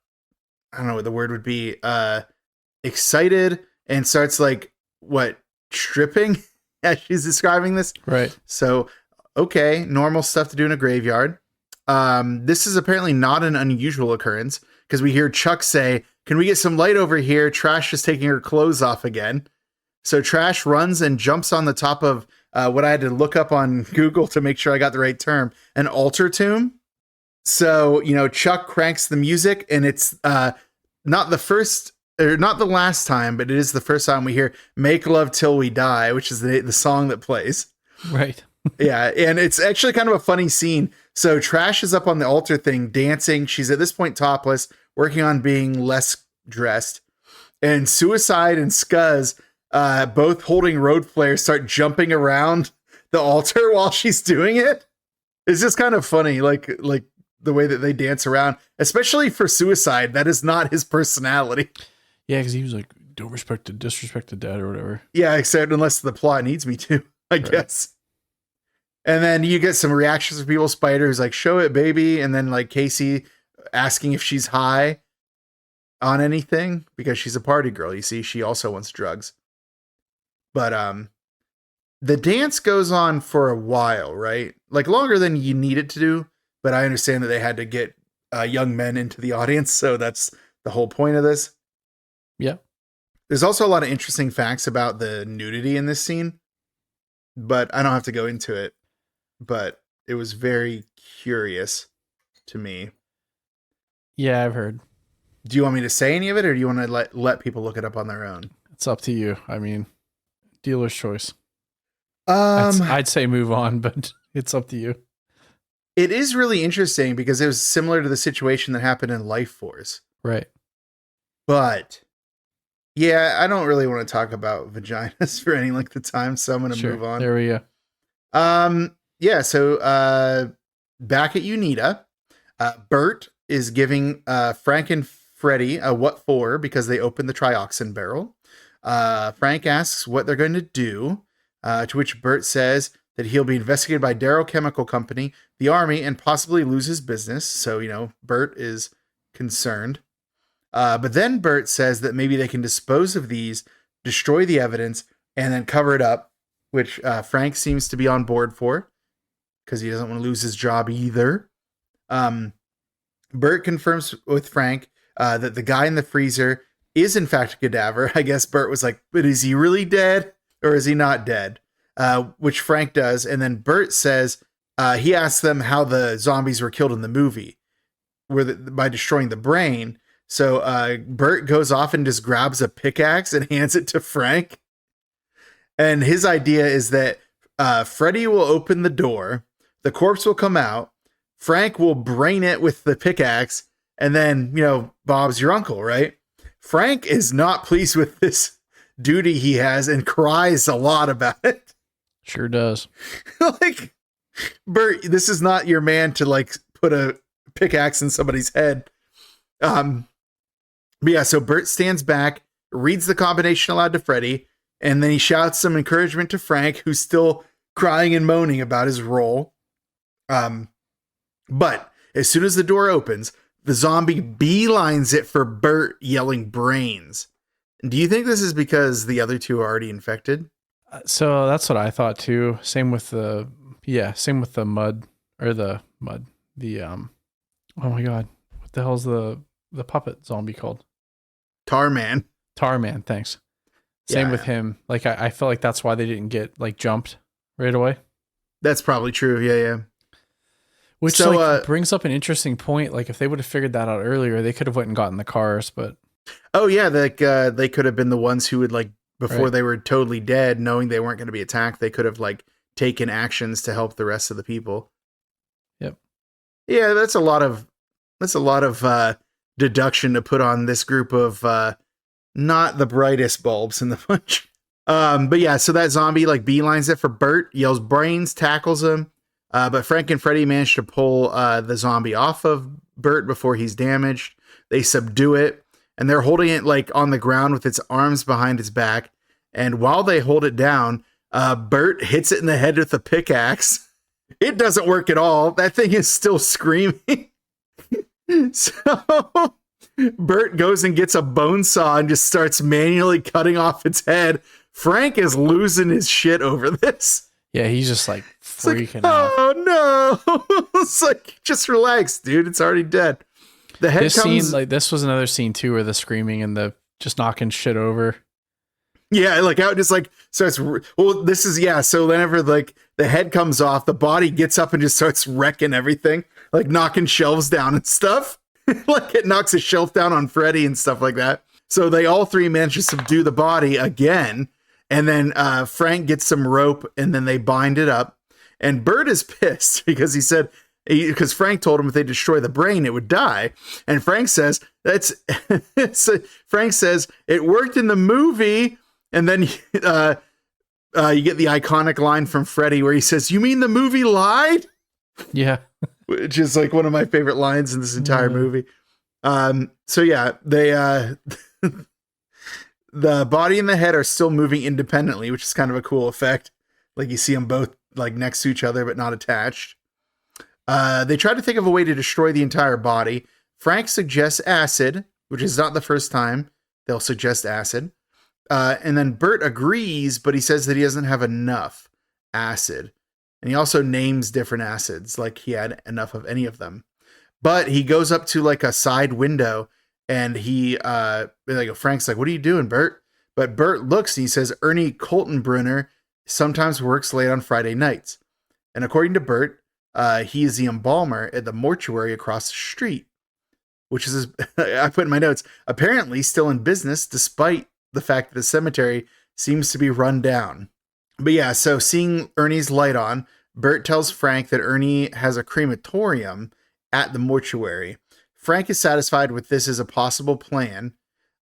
don't know what the word would be, excited, and starts like, stripping as she's describing this? Right. So, okay, normal stuff to do in a graveyard. This is apparently not an unusual occurrence, because we hear Chuck say, can we get some light over here? Trash is taking her clothes off again. So Trash runs and jumps on the top of what I had to look up on Google to make sure I got the right term, an altar tomb. So, Chuck cranks the music, and it's not the last time, but it is the first time we hear Make Love Till We Die, which is the song that plays. Right. Yeah, and it's actually kind of a funny scene. So Trash is up on the altar thing, dancing. She's at this point topless, working on being less dressed. And Suicide and Scuzz, both holding road flares, start jumping around the altar while she's doing it. It's just kind of funny, like the way that they dance around, especially for Suicide. That is not his personality. Yeah, because he was like, don't disrespect the dead or whatever. Yeah, except unless the plot needs me to, I guess. And then you get some reactions from people. Spider's like, show it, baby. And then like Casey asking if she's high on anything because she's a party girl. You see, she also wants drugs. But the dance goes on for a while, right? Like longer than you need it to do. But I understand that they had to get young men into the audience. So that's the whole point of this. Yeah. There's also a lot of interesting facts about the nudity in this scene, but I don't have to go into it. But it was very curious to me. Yeah, I've heard. Do you want me to say any of it, or do you want to let people look it up on their own? It's up to you. I mean, dealer's choice. I'd say move on, but it's up to you. It is really interesting because it was similar to the situation that happened in Life Force. Right. But yeah, I don't really want to talk about vaginas for any length of time, so I'm going to move on. There we go. Yeah, so back at UNITA, Bert is giving Frank and Freddy what for because they opened the Trioxin barrel. Frank asks what they're going to do, to which Bert says that he'll be investigated by Darrow Chemical Company, the Army, and possibly lose his business. So, Bert is concerned. But then Bert says that maybe they can dispose of these, destroy the evidence, and then cover it up, which Frank seems to be on board for because he doesn't want to lose his job either. Bert confirms with Frank that the guy in the freezer is in fact a cadaver. I guess Bert was like, but is he really dead or is he not dead? Which Frank does. And then Bert says, he asks them how the zombies were killed in the movie by destroying the brain. So Bert goes off and just grabs a pickaxe and hands it to Frank. And his idea is that Freddy will open the door, the corpse will come out, Frank will brain it with the pickaxe, and then, Bob's your uncle, right? Frank is not pleased with this duty he has and cries a lot about it. Sure does. Like, Bert, this is not your man to put a pickaxe in somebody's head. But yeah, so Bert stands back, reads the combination aloud to Freddy, and then he shouts some encouragement to Frank, who's still crying and moaning about his role. But as soon as the door opens, the zombie beelines it for Bert, yelling brains. Do you think this is because the other two are already infected? So that's what I thought too. Same with the mud. Oh my God. What the hell's the puppet zombie called? Tarman, thanks. Same with him. I feel like that's why they didn't get jumped right away. That's probably true. Yeah. Which brings up an interesting point. If they would have figured that out earlier, they could have went and gotten the cars, but oh yeah, they could have been the ones who would before they were totally dead, knowing they weren't going to be attacked, they could have taken actions to help the rest of the people. Yep. Yeah, that's a lot of deduction to put on this group of not the brightest bulbs in the bunch. But yeah, so that zombie beelines it for Bert, yells brains, tackles him. But Frank and Freddy manage to pull the zombie off of Bert before he's damaged. They subdue it, and they're holding it on the ground with its arms behind its back. And while they hold it down, Bert hits it in the head with a pickaxe. It doesn't work at all. That thing is still screaming. So Bert goes and gets a bone saw and just starts manually cutting off its head. Frank is losing his shit over this. Yeah, he's just freaking out. Oh no. It's just relax, dude. It's already dead. The head comes... scene, this was another scene too, where the screaming and the just knocking shit over. Yeah, out just starts. Well, this is so whenever the head comes off, the body gets up and just starts wrecking everything, knocking shelves down and stuff. It knocks a shelf down on Freddy and stuff like that. So they all three manage to subdue the body again, and then Frank gets some rope and then they bind it up. And Bert is pissed because because Frank told him if they destroy the brain, it would die. And Frank says, Frank says, it worked in the movie. And then you get the iconic line from Freddy where he says, "You mean the movie lied?" Yeah. Which is one of my favorite lines in this entire movie. So yeah, they, the body and the head are still moving independently, which is kind of a cool effect. You see them both next to each other, but not attached. They try to think of a way to destroy the entire body. Frank suggests acid, which is not the first time they'll suggest acid. And then Bert agrees, but he says that he doesn't have enough acid. And he also names different acids, he had enough of any of them. But he goes up to a side window and he, Frank's what are you doing, Bert? But Bert looks and he says, Ernie Coltenbrunner sometimes works late on Friday nights. And according to Bert, he is the embalmer at the mortuary across the street, which is, I put in my notes, apparently still in business despite the fact that the cemetery seems to be run down. But yeah, so seeing Ernie's light on, Bert tells Frank that Ernie has a crematorium at the mortuary. Frank is satisfied with this as a possible plan,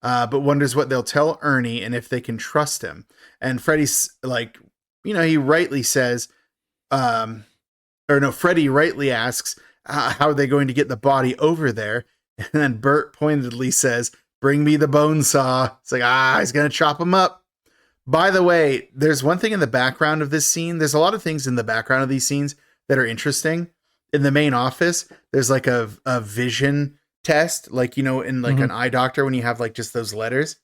but wonders what they'll tell Ernie and if they can trust him. And Freddy's he rightly says, Freddy rightly asks, how are they going to get the body over there? And then Bert pointedly says, "Bring me the bone saw." It's like, he's going to chop him up. By the way, there's one thing in the background of this scene. There's a lot of things in the background of these scenes that are interesting. In the main office, there's like a vision test, like, you know, in like an eye doctor when you have like just those letters.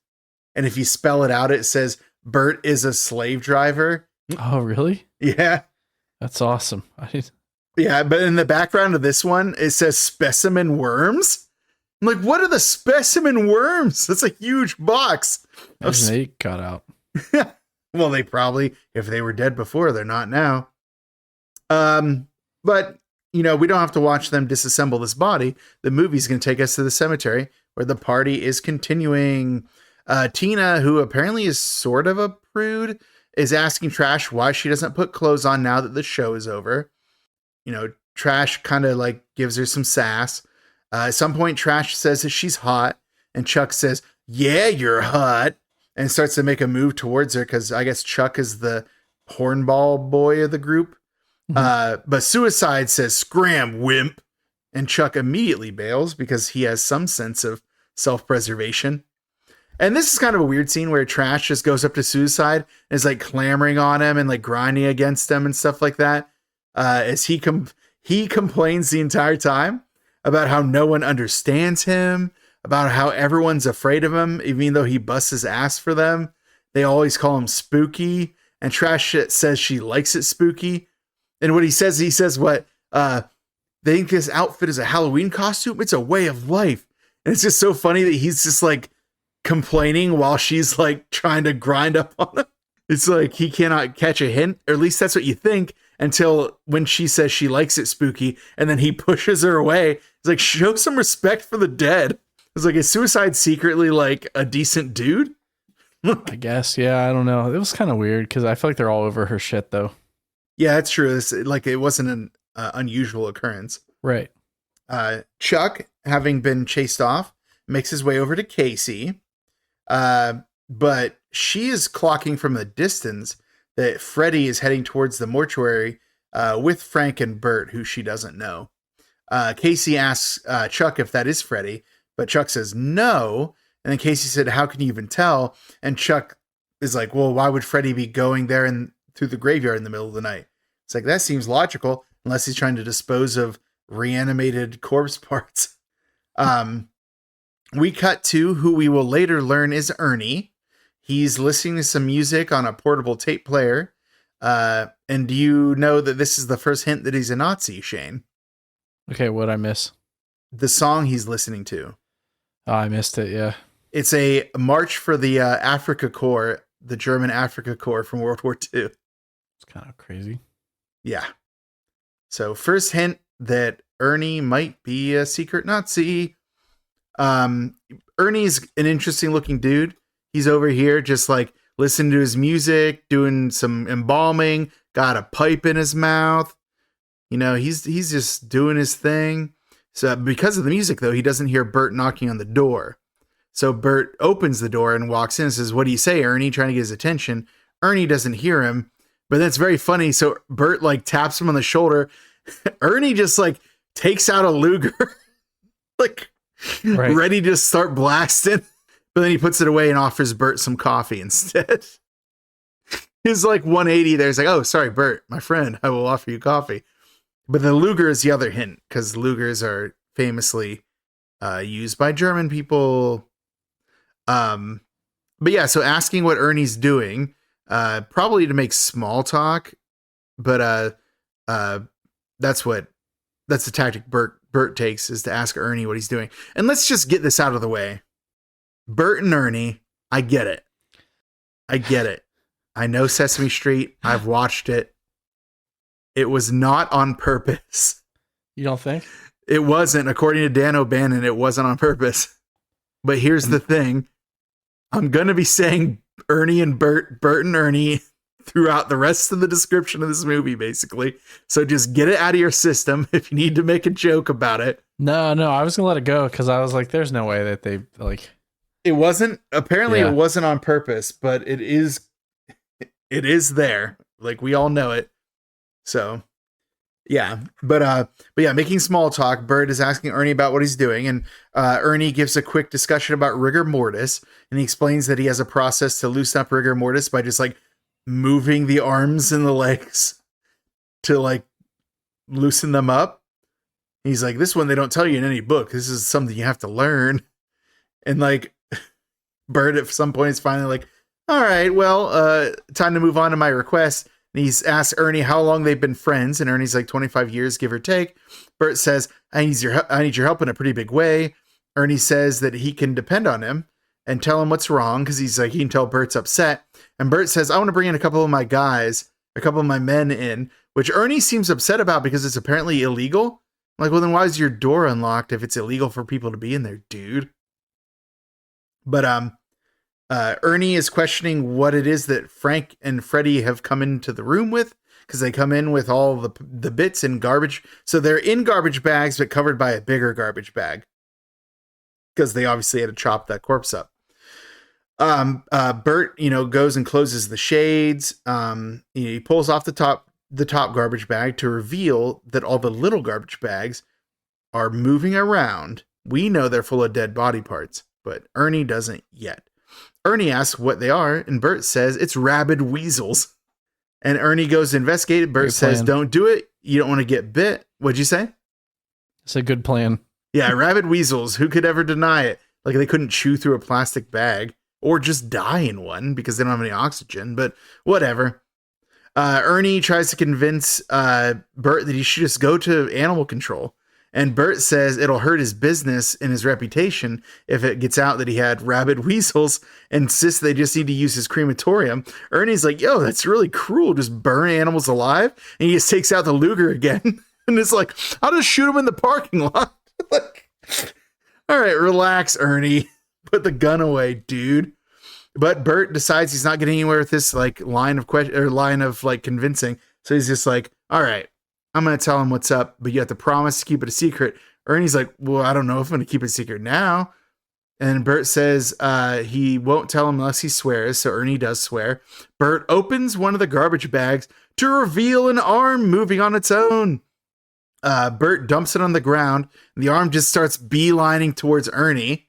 And if you spell it out, it says Bert is a slave driver. Oh, really? Yeah. That's awesome. Yeah, but in the background of this one, it says specimen worms. I'm like, what are the specimen worms? That's a huge box. They got out. Well, they probably, if they were dead before, they're not now. But, you know, we don't have to watch them disassemble this body. The movie's going to take us to the cemetery where the party is continuing. Tina, who apparently is sort of a prude, is asking Trash why she doesn't put clothes on now that the show is over. You know, Trash kind of like gives her some sass. At some point, Trash says that she's hot, and Chuck says, "Yeah, you're hot," and starts to make a move towards her because I guess Chuck is the hornball boy of the group. But Suicide says, "Scram, wimp," and Chuck immediately bails because he has some sense of self-preservation. And this is kind of a weird scene where Trash just goes up to Suicide and is like clamoring on him and like grinding against him and stuff like that. As he complains the entire time about how no one understands him, about how everyone's afraid of him, even though he busts his ass for them. They always call him spooky, and Trash says she likes it spooky. And what he says, what, they think this outfit is a Halloween costume? It's a way of life. And it's just so funny that he's just like complaining while she's like trying to grind up on him. It's like he cannot catch a hint, or at least that's what you think, until when she says she likes it spooky, and then he pushes her away. It's like, show some respect for the dead. It's like, is Suicide secretly like a decent dude? I guess, yeah, I don't know. It was kind of weird because I feel like they're all over her shit, though. Yeah, that's true. Like, it wasn't an unusual occurrence. Right. Chuck, having been chased off, makes his way over to Casey. But she is clocking from a distance that Freddy is heading towards the mortuary with Frank and Bert, who she doesn't know. Casey asks Chuck if that is Freddy, but Chuck says no. And then Casey said, "How can you even tell?" And Chuck is like, "Well, why would Freddy be going there and through the graveyard in the middle of the night?" It's like, that seems logical, unless he's trying to dispose of reanimated corpse parts. We cut to who we will later learn is Ernie. He's listening to some music on a portable tape player. And do you know that this is the first hint that he's a Nazi, Shane? Okay, what'd I miss? The song he's listening to. Oh, I missed it, yeah. It's a march for the Afrika Korps, the German Afrika Korps from World War II. It's kind of crazy. Yeah. So first hint that Ernie might be a secret Nazi. Ernie's an interesting looking dude. He's over here just like listening to his music, doing some embalming, got a pipe in his mouth. You know, he's just doing his thing. So because of the music, though, he doesn't hear Bert knocking on the door. So Bert opens the door and walks in and says, "What do you say, Ernie?" Trying to get his attention. Ernie doesn't hear him, but that's very funny. So Bert like taps him on the shoulder. Ernie just like takes out a Luger, like ready to start blasting. But then he puts it away and offers Bert some coffee instead. He's like 180 there. He's like, "Oh, sorry, Bert, my friend, I will offer you coffee." But the Luger is the other hint, because Lugers are famously used by German people. But yeah, so asking what Ernie's doing, probably to make small talk, but that's the tactic Bert takes, is to ask Ernie what he's doing. And let's just get this out of the way. Bert and Ernie, I get it. I know Sesame Street. I've watched it. It was not on purpose. You don't think? It wasn't. According to Dan O'Bannon, it wasn't on purpose. But here's the thing. I'm going to be saying Ernie and Bert and Ernie throughout the rest of the description of this movie, basically. So just get it out of your system if you need to make a joke about it. No, I was going to let it go because I was like, there's no way that they like... It wasn't. Apparently It wasn't on purpose, but it is there. Like, we all know it. So But yeah, making small talk, Bert is asking Ernie about what he's doing, and Ernie gives a quick discussion about rigor mortis, and he explains that he has a process to loosen up rigor mortis by just like moving the arms and the legs to like loosen them up. He's like, this one they don't tell you in any book. This is something you have to learn. And like Bert at some point is finally like, all right, well, time to move on to my request. And he's asked Ernie how long they've been friends, and Ernie's like 25 years, give or take. Bert says, I need your help in a pretty big way. Ernie says that he can depend on him and tell him what's wrong, because he's like, he can tell Bert's upset. And Bert says, I want to bring in a couple of my guys, a couple of my men in, which Ernie seems upset about because it's apparently illegal. I'm like, well, then why is your door unlocked if it's illegal for people to be in there, dude? But Ernie is questioning what it is that Frank and Freddie have come into the room with, because they come in with all the bits in garbage. So they're in garbage bags, but covered by a bigger garbage bag, because they obviously had to chop that corpse up. Bert, goes and closes the shades. He pulls off the top garbage bag to reveal that all the little garbage bags are moving around. We know they're full of dead body parts, but Ernie doesn't yet. Ernie asks what they are, and Bert says it's rabid weasels. And Ernie goes to investigate it. Bert says, don't do it. You don't want to get bit. What'd you say? It's a good plan. Yeah, rabid weasels. Who could ever deny it? Like, they couldn't chew through a plastic bag or just die in one because they don't have any oxygen, but whatever. Ernie tries to convince Bert that he should just go to animal control. And Bert says it'll hurt his business and his reputation if it gets out that he had rabid weasels, and insists they just need to use his crematorium. Ernie's like, yo, that's really cruel. Just burn animals alive. And he just takes out the Luger again. And it's like, I'll just shoot him in the parking lot. Like, all right, relax, Ernie. Put the gun away, dude. But Bert decides he's not getting anywhere with this like line of convincing. So he's just like, all right, I'm going to tell him what's up, but you have to promise to keep it a secret. Ernie's like, well, I don't know if I'm going to keep it a secret now. And Bert says he won't tell him unless he swears. So Ernie does swear. Bert opens one of the garbage bags to reveal an arm moving on its own. Bert dumps it on the ground, and the arm just starts beelining towards Ernie,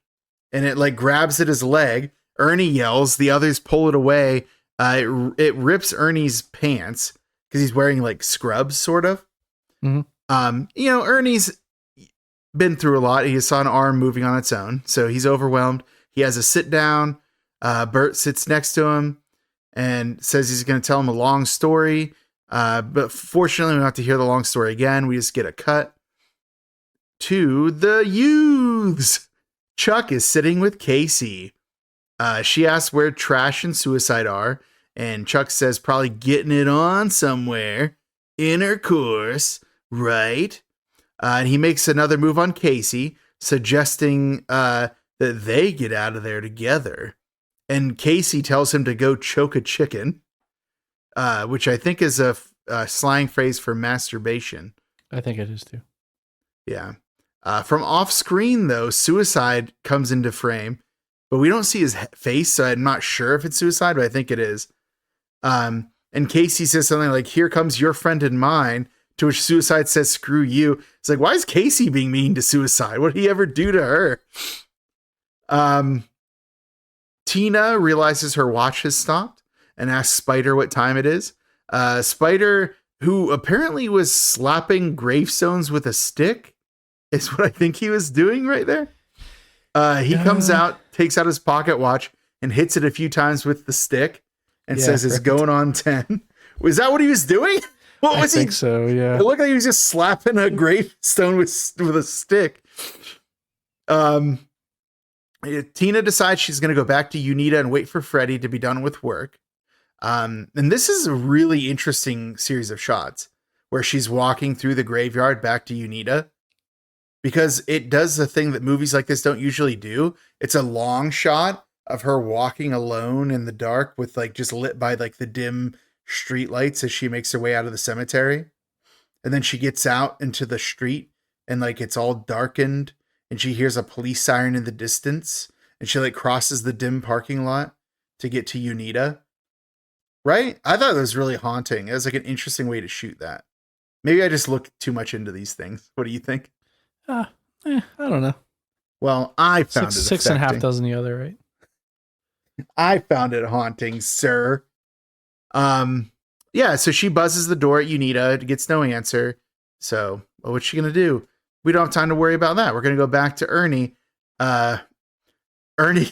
and it like grabs at his leg. Ernie yells, the others pull it away. It rips Ernie's pants because he's wearing like scrubs, sort of. Mm-hmm. Ernie's been through a lot. He saw an arm moving on its own, so he's overwhelmed. He has a sit down. Bert sits next to him and says he's going to tell him a long story. But fortunately, we don't have to hear the long story again. We just get a cut to the youths. Chuck is sitting with Casey. She asks where Trash and Suicide are, and Chuck says probably getting it on somewhere. Intercourse, right? And he makes another move on Casey, suggesting that they get out of there together. And Casey tells him to go choke a chicken, which I think is a slang phrase for masturbation. I think it is too. Yeah. From off screen, though, Suicide comes into frame, but we don't see his face, so I'm not sure if it's Suicide, but I think it is. And Casey says something like, here comes your friend and mine, to which Suicide says, screw you. It's like, why is Casey being mean to Suicide? What did he ever do to her? Tina realizes her watch has stopped and asks Spider what time it is. Spider, who apparently was slapping gravestones with a stick, is what I think he was doing right there. He comes out, takes out his pocket watch, and hits it a few times with the stick and says it's going on 10. Was that what he was doing? What was I think so, yeah. It looked like he was just slapping a gravestone with a stick. Tina decides she's going to go back to Unita and wait for Freddie to be done with work. And this is a really interesting series of shots where she's walking through the graveyard back to Unita, because it does the thing that movies like this don't usually do. It's a long shot of her walking alone in the dark with like just lit by like the dim street lights as she makes her way out of the cemetery. And then she gets out into the street and like it's all darkened and she hears a police siren in the distance and she like crosses the dim parking lot to get to Unita. Right? I thought it was really haunting. It was like an interesting way to shoot that. Maybe I just look too much into these things. What do you think? I don't know. Well, I found it six and a half affecting. dozen the other, right? I found it haunting, sir. Yeah, so she buzzes the door at Unita, gets no answer. So, well, what's she gonna do? We don't have time to worry about that. We're gonna go back to Ernie. Ernie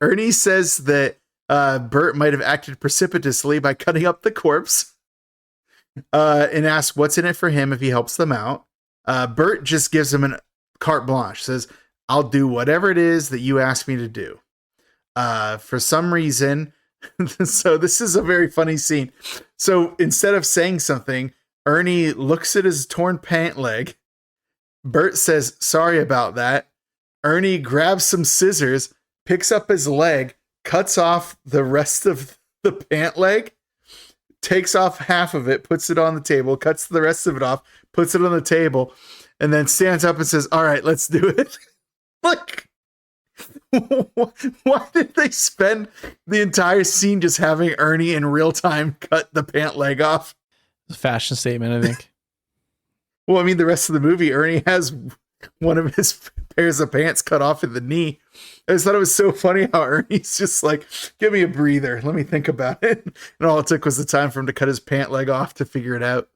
Ernie says that Bert might have acted precipitously by cutting up the corpse. And asks what's in it for him if he helps them out. Bert just gives him an carte blanche, says, I'll do whatever it is that you ask me to do. For some reason, so this is a very funny scene. So instead of saying something, Ernie looks at his torn pant leg. Bert says, sorry about that. Ernie grabs some scissors, picks up his leg, cuts off the rest of the pant leg, takes off half of it, puts it on the table, cuts the rest of it off, puts it on the table, and then stands up and says, all right, let's do it. Like, why did they spend the entire scene just having Ernie in real time cut the pant leg off? It's a fashion statement, I think. Well, I mean, the rest of the movie, Ernie has one of his pairs of pants cut off at the knee. I just thought it was so funny how Ernie's just like, give me a breather. Let me think about it. And all it took was the time for him to cut his pant leg off to figure it out.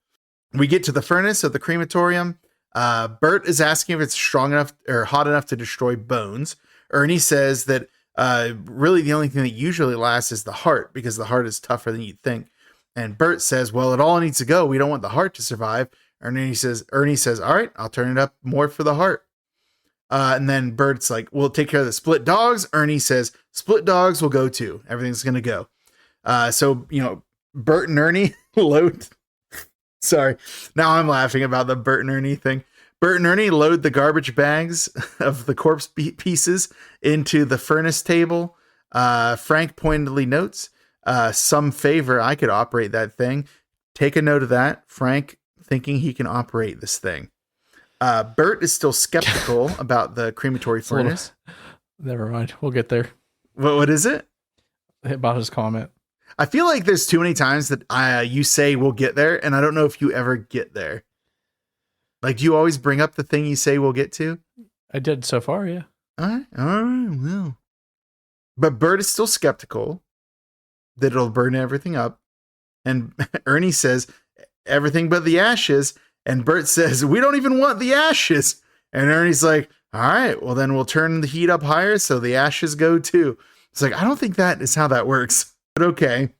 We get to the furnace of the crematorium. Bert is asking if it's strong enough or hot enough to destroy bones. Ernie says that really the only thing that usually lasts is the heart, because the heart is tougher than you'd think. And Bert says, well, it all needs to go. We don't want the heart to survive. Ernie says, all right, I'll turn it up more for the heart. And then Bert's like, we'll take care of the split dogs. Ernie says, split dogs will go too. Everything's going to go. So, Bert and Ernie load. Sorry. Now I'm laughing about the Bert and Ernie thing. Bert and Ernie load the garbage bags of the corpse pieces into the furnace table. Frank pointedly notes, some favor I could operate that thing. Take a note of that. Frank thinking he can operate this thing. Bert is still skeptical about the crematory furnace. Never mind. We'll get there. What is it? About his comment. I feel like there's too many times that you say we'll get there, and I don't know if you ever get there. Like, do you always bring up the thing you say we'll get to? I did so far, yeah. All right, well. But Bert is still skeptical that it'll burn everything up. And Ernie says, everything but the ashes. And Bert says, we don't even want the ashes. And Ernie's like, all right, well, then we'll turn the heat up higher so the ashes go too. It's like, I don't think that is how that works. But okay.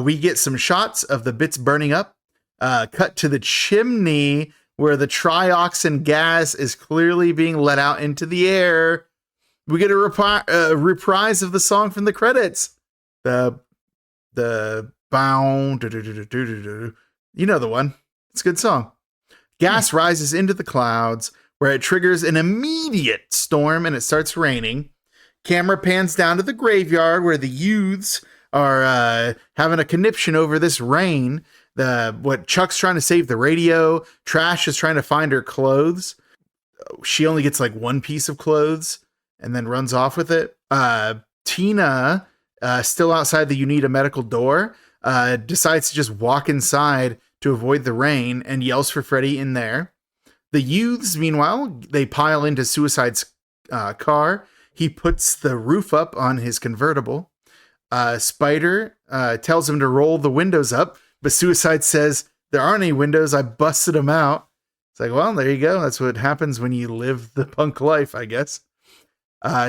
We get some shots of the bits burning up. Cut to the chimney where the trioxin gas is clearly being let out into the air. We get a reprise of the song from the credits. The bound. You know the one. It's a good song. Gas rises into the clouds where it triggers an immediate storm and it starts raining. Camera pans down to the graveyard where the youths are having a conniption over this rain. What Chuck's trying to save the radio. Trash is trying to find her clothes. She only gets like one piece of clothes and then runs off with it. Tina, still outside the Unita medical door, decides to just walk inside to avoid the rain and yells for Freddy in there. The youths, meanwhile, they pile into Suicide's car. He puts the roof up on his convertible. Spider tells him to roll the windows up, but Suicide says, there aren't any windows, I busted them out. It's like, well, there you go. That's what happens when you live the punk life, I guess.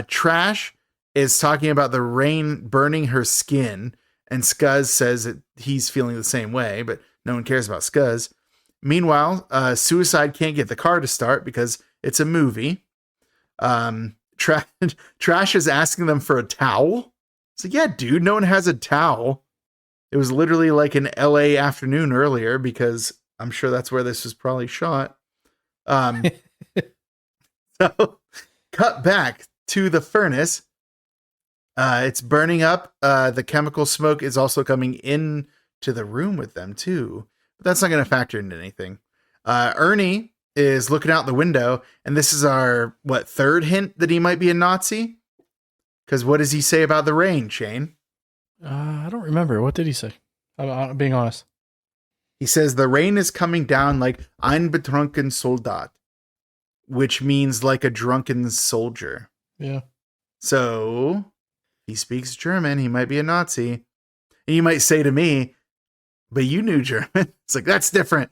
Trash is talking about the rain burning her skin, and Scuzz says that he's feeling the same way, but no one cares about Scuzz. Meanwhile, Suicide can't get the car to start because it's a movie. Trash is asking them for a towel. It's like, yeah, dude, no one has a towel. It was literally like an LA afternoon earlier because I'm sure that's where this was probably shot. So cut back to the furnace. It's burning up. The chemical smoke is also coming in to the room with them too. But that's not going to factor into anything. Ernie is looking out the window, and this is our, third hint that he might be a Nazi? Because what does he say about the rain, Shane? I don't remember. What did he say? I'm being honest. He says the rain is coming down like ein betrunken Soldat, which means like a drunken soldier. Yeah. So he speaks German. He might be a Nazi. And you might say to me, but you knew German. It's like, that's different.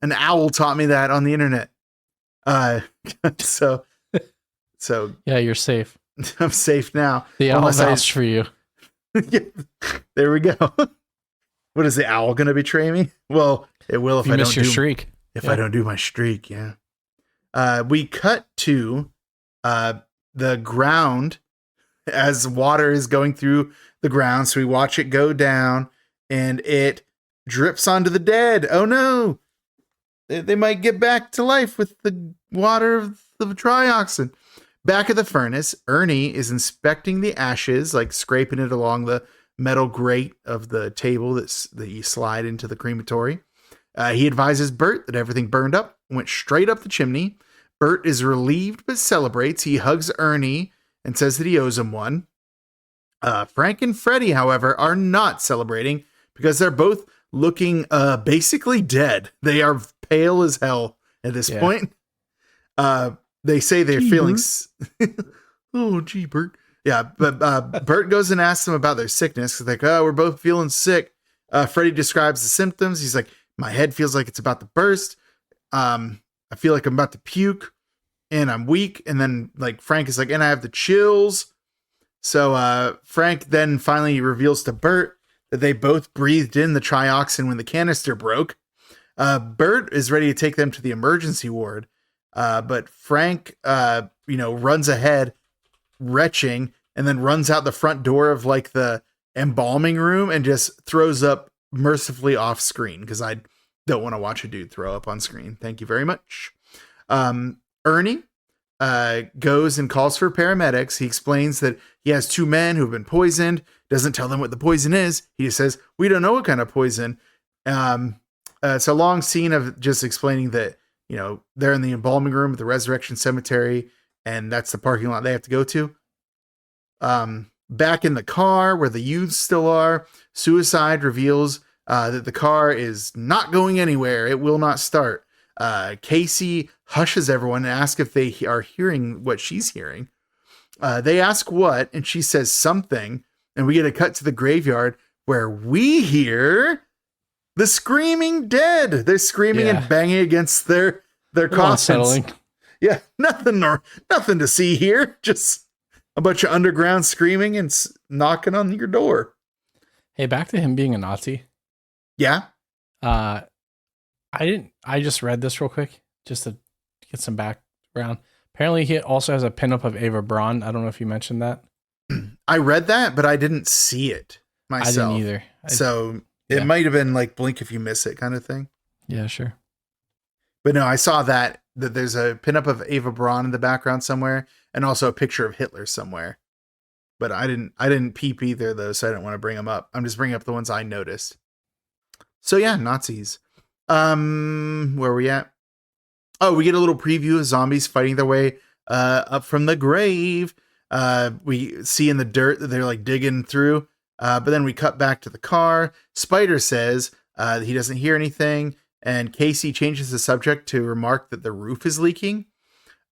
An owl taught me that on the internet. So yeah, you're safe. I'm safe now. The owl vouched for you. Yeah, there we go. What is the owl going to betray me? Well, it will if you I miss don't your do streak. If I don't do my streak, yeah. We cut to the ground as water is going through the ground. So we watch it go down and it drips onto the dead. Oh no. They might get back to life with the water of the trioxin. Back at the furnace, Ernie is inspecting the ashes, like scraping it along the metal grate of the table that you slide into the crematory. He advises Bert that everything burned up, went straight up the chimney. Bert is relieved but celebrates. He hugs Ernie and says that he owes him one. Frank and Freddy, however, are not celebrating because they're both looking basically dead. They are pale as hell at this point. They say they're feeling... Oh, gee, Bert. Yeah, but Bert goes and asks them about their sickness. He's like, oh, we're both feeling sick. Freddy describes the symptoms. He's like, my head feels like it's about to burst. I feel like I'm about to puke and I'm weak. And then like Frank is like, and I have the chills. So Frank then finally reveals to Bert that they both breathed in the trioxin when the canister broke. Bert is ready to take them to the emergency ward. But Frank, runs ahead retching and then runs out the front door of like the embalming room and just throws up mercifully off screen because I don't want to watch a dude throw up on screen. Thank you very much. Ernie goes and calls for paramedics. He explains that he has two men who have been poisoned, doesn't tell them what the poison is. He just says, we don't know what kind of poison. It's a long scene of just explaining that, they're in the embalming room at the Resurrection Cemetery, and that's the parking lot they have to go to. Back in the car where the youths still are, Suicide reveals that the car is not going anywhere. It will not start. Casey hushes everyone and asks if they are hearing what she's hearing. They ask what, and she says something, and we get a cut to the graveyard where we hear the screaming dead. They're screaming and banging against their coffins. Unsettling. Yeah, nothing to see here. Just a bunch of underground screaming and knocking on your door. Hey, back to him being a Nazi. Yeah. I just read this real quick just to get some background. Apparently he also has a pinup of Ava Braun. I don't know if you mentioned that. I read that, but I didn't see it myself. I didn't either. So it might have been like blink if you miss it kind of thing. Yeah, sure. But no, I saw that there's a pinup of Ava Braun in the background somewhere and also a picture of Hitler somewhere. But I didn't peep either of those, so I didn't want to bring them up. I'm just bringing up the ones I noticed. So yeah, Nazis. Where are we at? Oh, we get a little preview of zombies fighting their way up from the grave. We see in the dirt that they're like digging through. But then we cut back to the car. Spider says that he doesn't hear anything. And Casey changes the subject to remark that the roof is leaking.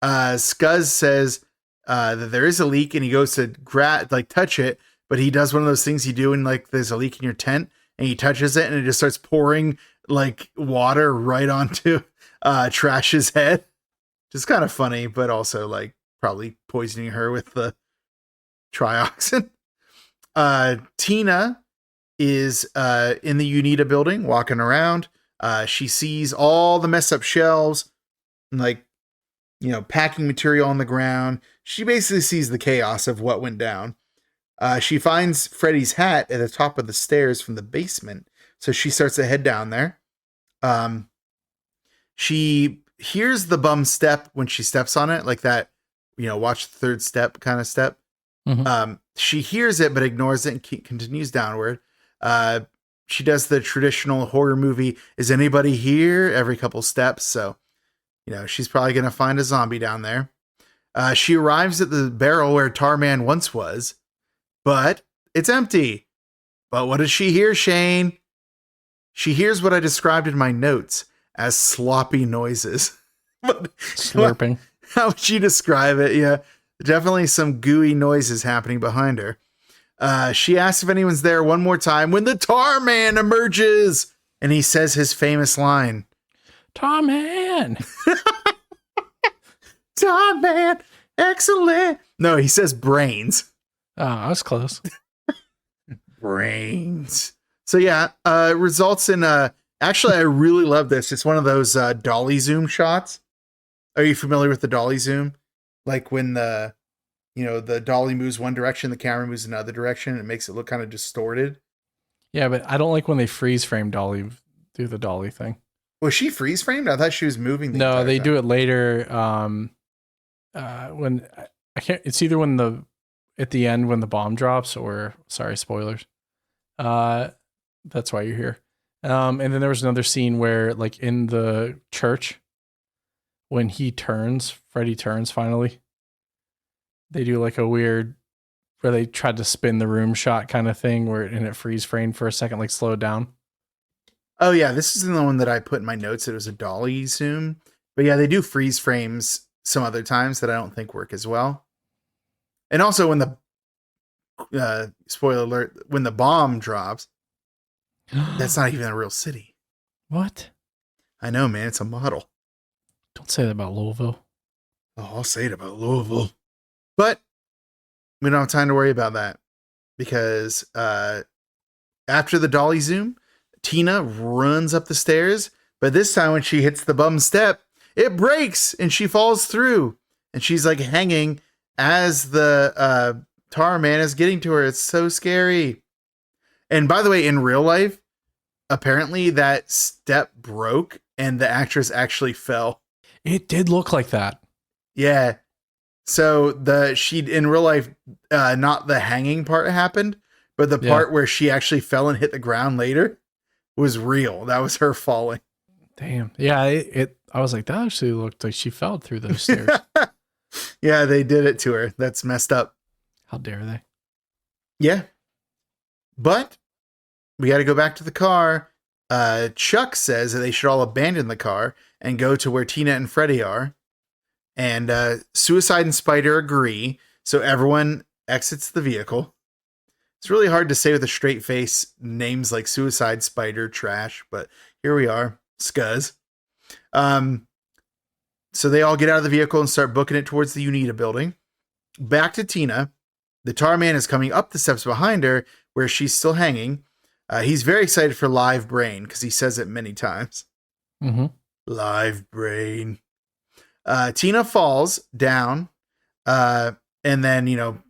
Scuzz says that there is a leak and he goes to touch it. But he does one of those things you do when like there's a leak in your tent and he touches it and it just starts pouring like water right onto Trash's head. Just kind of funny, but also like probably poisoning her with the trioxin. Tina is in the Unita building walking around. She sees all the messed up shelves, like, packing material on the ground. She basically sees the chaos of what went down. She finds Freddy's hat at the top of the stairs from the basement. So she starts to head down there. She hears the bum step when she steps on it, like that, watch the third step kind of step. Mm-hmm. She hears it, but ignores it and continues downward. She does the traditional horror movie, is anybody here? Every couple steps. So, she's probably going to find a zombie down there. She arrives at the barrel where Tarman once was, but it's empty. But what does she hear, Shane? She hears what I described in my notes as sloppy noises. Slurping. How would you describe it? Yeah, definitely some gooey noises happening behind her. She asks if anyone's there one more time when the Tar Man emerges, and he says his famous line. Tar Man! Tar Man! Excellent! No, he says brains. Oh, I was close. Brains. So yeah, results in actually I really love this. It's one of those dolly zoom shots. Are you familiar with the dolly zoom? Like when the dolly moves one direction, the camera moves another direction, and it makes it look kind of distorted. Yeah, but I don't like when they freeze frame Dolly do the Dolly thing. Was she freeze framed? I thought she was moving. No, they do it later. When I can't, it's either at the end when the bomb drops, or sorry, spoilers. That's why you're here. And then there was another scene where, like in the church, when Freddy turns finally. They do like a weird, where they tried to spin the room shot kind of thing, and it freeze framed for a second, like slow it down. Oh yeah, this is the one that I put in my notes. It was a dolly zoom, but yeah, they do freeze frames some other times that I don't think work as well. And also when the spoiler alert, when the bomb drops, that's not even a real city. What? I know, man. It's a model. Don't say that about Louisville. Oh, I'll say it about Louisville. But we don't have time to worry about that because after the dolly zoom, Tina runs up the stairs. But this time when she hits the bum step, it breaks and she falls through. And she's like hanging as the Tar Man is getting to her. It's so scary. And by the way, in real life, apparently that step broke and the actress actually fell. It did look like that. Yeah. So in real life, not the hanging part happened, but the part where she actually fell and hit the ground later was real. That was her falling. Damn. Yeah. I was like, that actually looked like she fell through those stairs. Yeah, they did it to her. That's messed up. How dare they? Yeah. But we got to go back to the car. Chuck says that they should all abandon the car and go to where Tina and Freddy are. And Suicide and Spider agree, so everyone exits the vehicle. It's really hard to say with a straight face names like Suicide, Spider, Trash, but here we are, Scuzz. So they all get out of the vehicle and start booking it towards the Unita building. Back to Tina. The Tar Man is coming up the steps behind her, where she's still hanging. He's very excited for Live Brain, because he says it many times. Mm-hmm. Live Brain. Tina falls down, and then,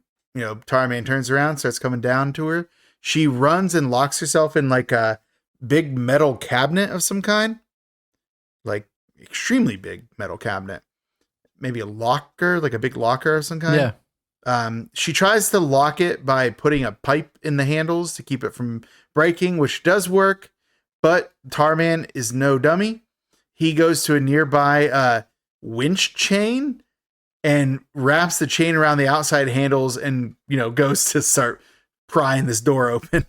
Tar Man turns around, starts coming down to her. She runs and locks herself in like a big metal cabinet of some kind, like extremely big metal cabinet, maybe a locker, like a big locker of some kind. Yeah. She tries to lock it by putting a pipe in the handles to keep it from breaking, which does work, but Tar Man is no dummy. He goes to a nearby, winch chain and wraps the chain around the outside handles and goes to start prying this door open.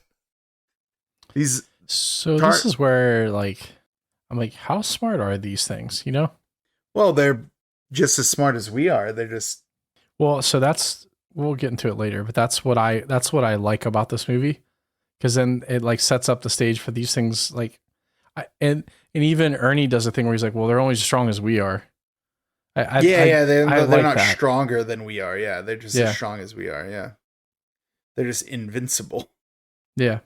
This is where I'm like, how smart are these things? Well, they're just as smart as we are. They're just we'll get into it later, but that's what I like about this movie, because then it sets up the stage for these things. And even Ernie does a thing where he's like, well, they're only as strong as we are. They're like not that. stronger than we are. Yeah, they're just as strong as we are. Yeah, they're just invincible. Yeah,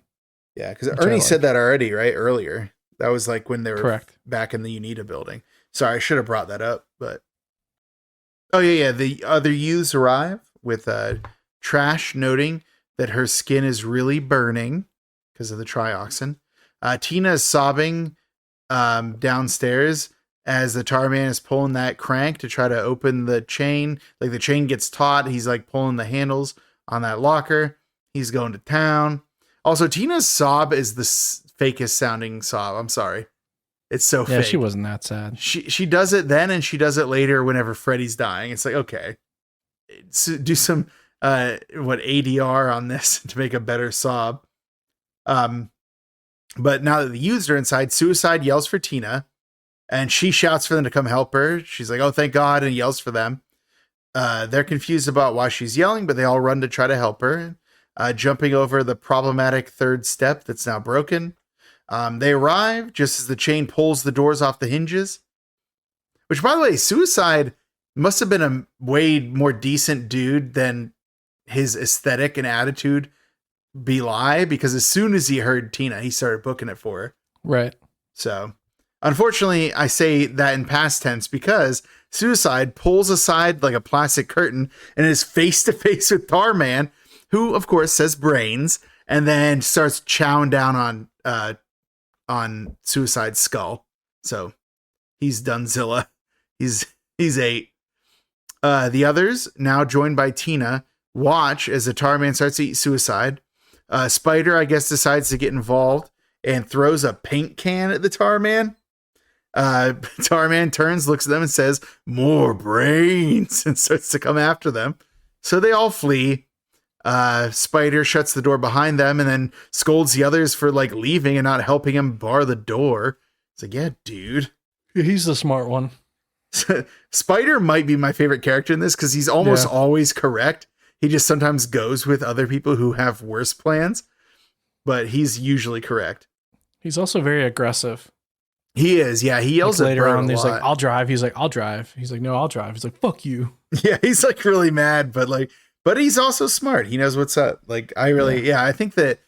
yeah. Because Ernie said that already, right? Earlier, that was like when they were back in the Unita building. Sorry, I should have brought that up, but the other youths arrive with Trash noting that her skin is really burning because of the trioxin. Tina is sobbing downstairs as the Tar Man is pulling that crank to try to open the chain. Like the chain gets taut. He's like pulling the handles on that locker. He's going to town. Also, Tina's sob is the fakest sounding sob. I'm sorry. It's so fake. She wasn't that sad. She does it then and she does it later whenever Freddy's dying. It's like, okay, do some ADR on this to make a better sob. But now that the youths are inside, Suicide yells for Tina, and she shouts for them to come help her. She's like, oh, thank God, and yells for them. They're confused about why she's yelling, but they all run to try to help her, jumping over the problematic third step that's now broken. They arrive just as the chain pulls the doors off the hinges. Which, by the way, Suicide must have been a way more decent dude than his aesthetic and attitude belie, because as soon as he heard Tina, he started booking it for her. Right. So, unfortunately, I say that in past tense because Suicide pulls aside like a plastic curtain and is face to face with Tarman, who, of course, says brains, and then starts chowing down on Suicide's skull. So, he's Dunezilla. He's ate. The others, now joined by Tina, watch as the Tarman starts to eat Suicide. Spider, I guess, decides to get involved and throws a paint can at the Tarman. Tarman turns, looks at them, and says, "More brains," and starts to come after them. So they all flee. Spider shuts the door behind them and then scolds the others for like leaving and not helping him bar the door. It's like, yeah, dude. He's the smart one. Spider might be my favorite character in this because he's almost always correct. He just sometimes goes with other people who have worse plans, but he's usually correct. He's also very aggressive. He is, yeah. He yells like at later Bert on. a He's lot. like, "I'll drive." He's like, "I'll drive." He's like, "No, I'll drive." He's like, "Fuck you." Yeah, he's like really mad, but he's also smart. He knows what's up. Like, I think that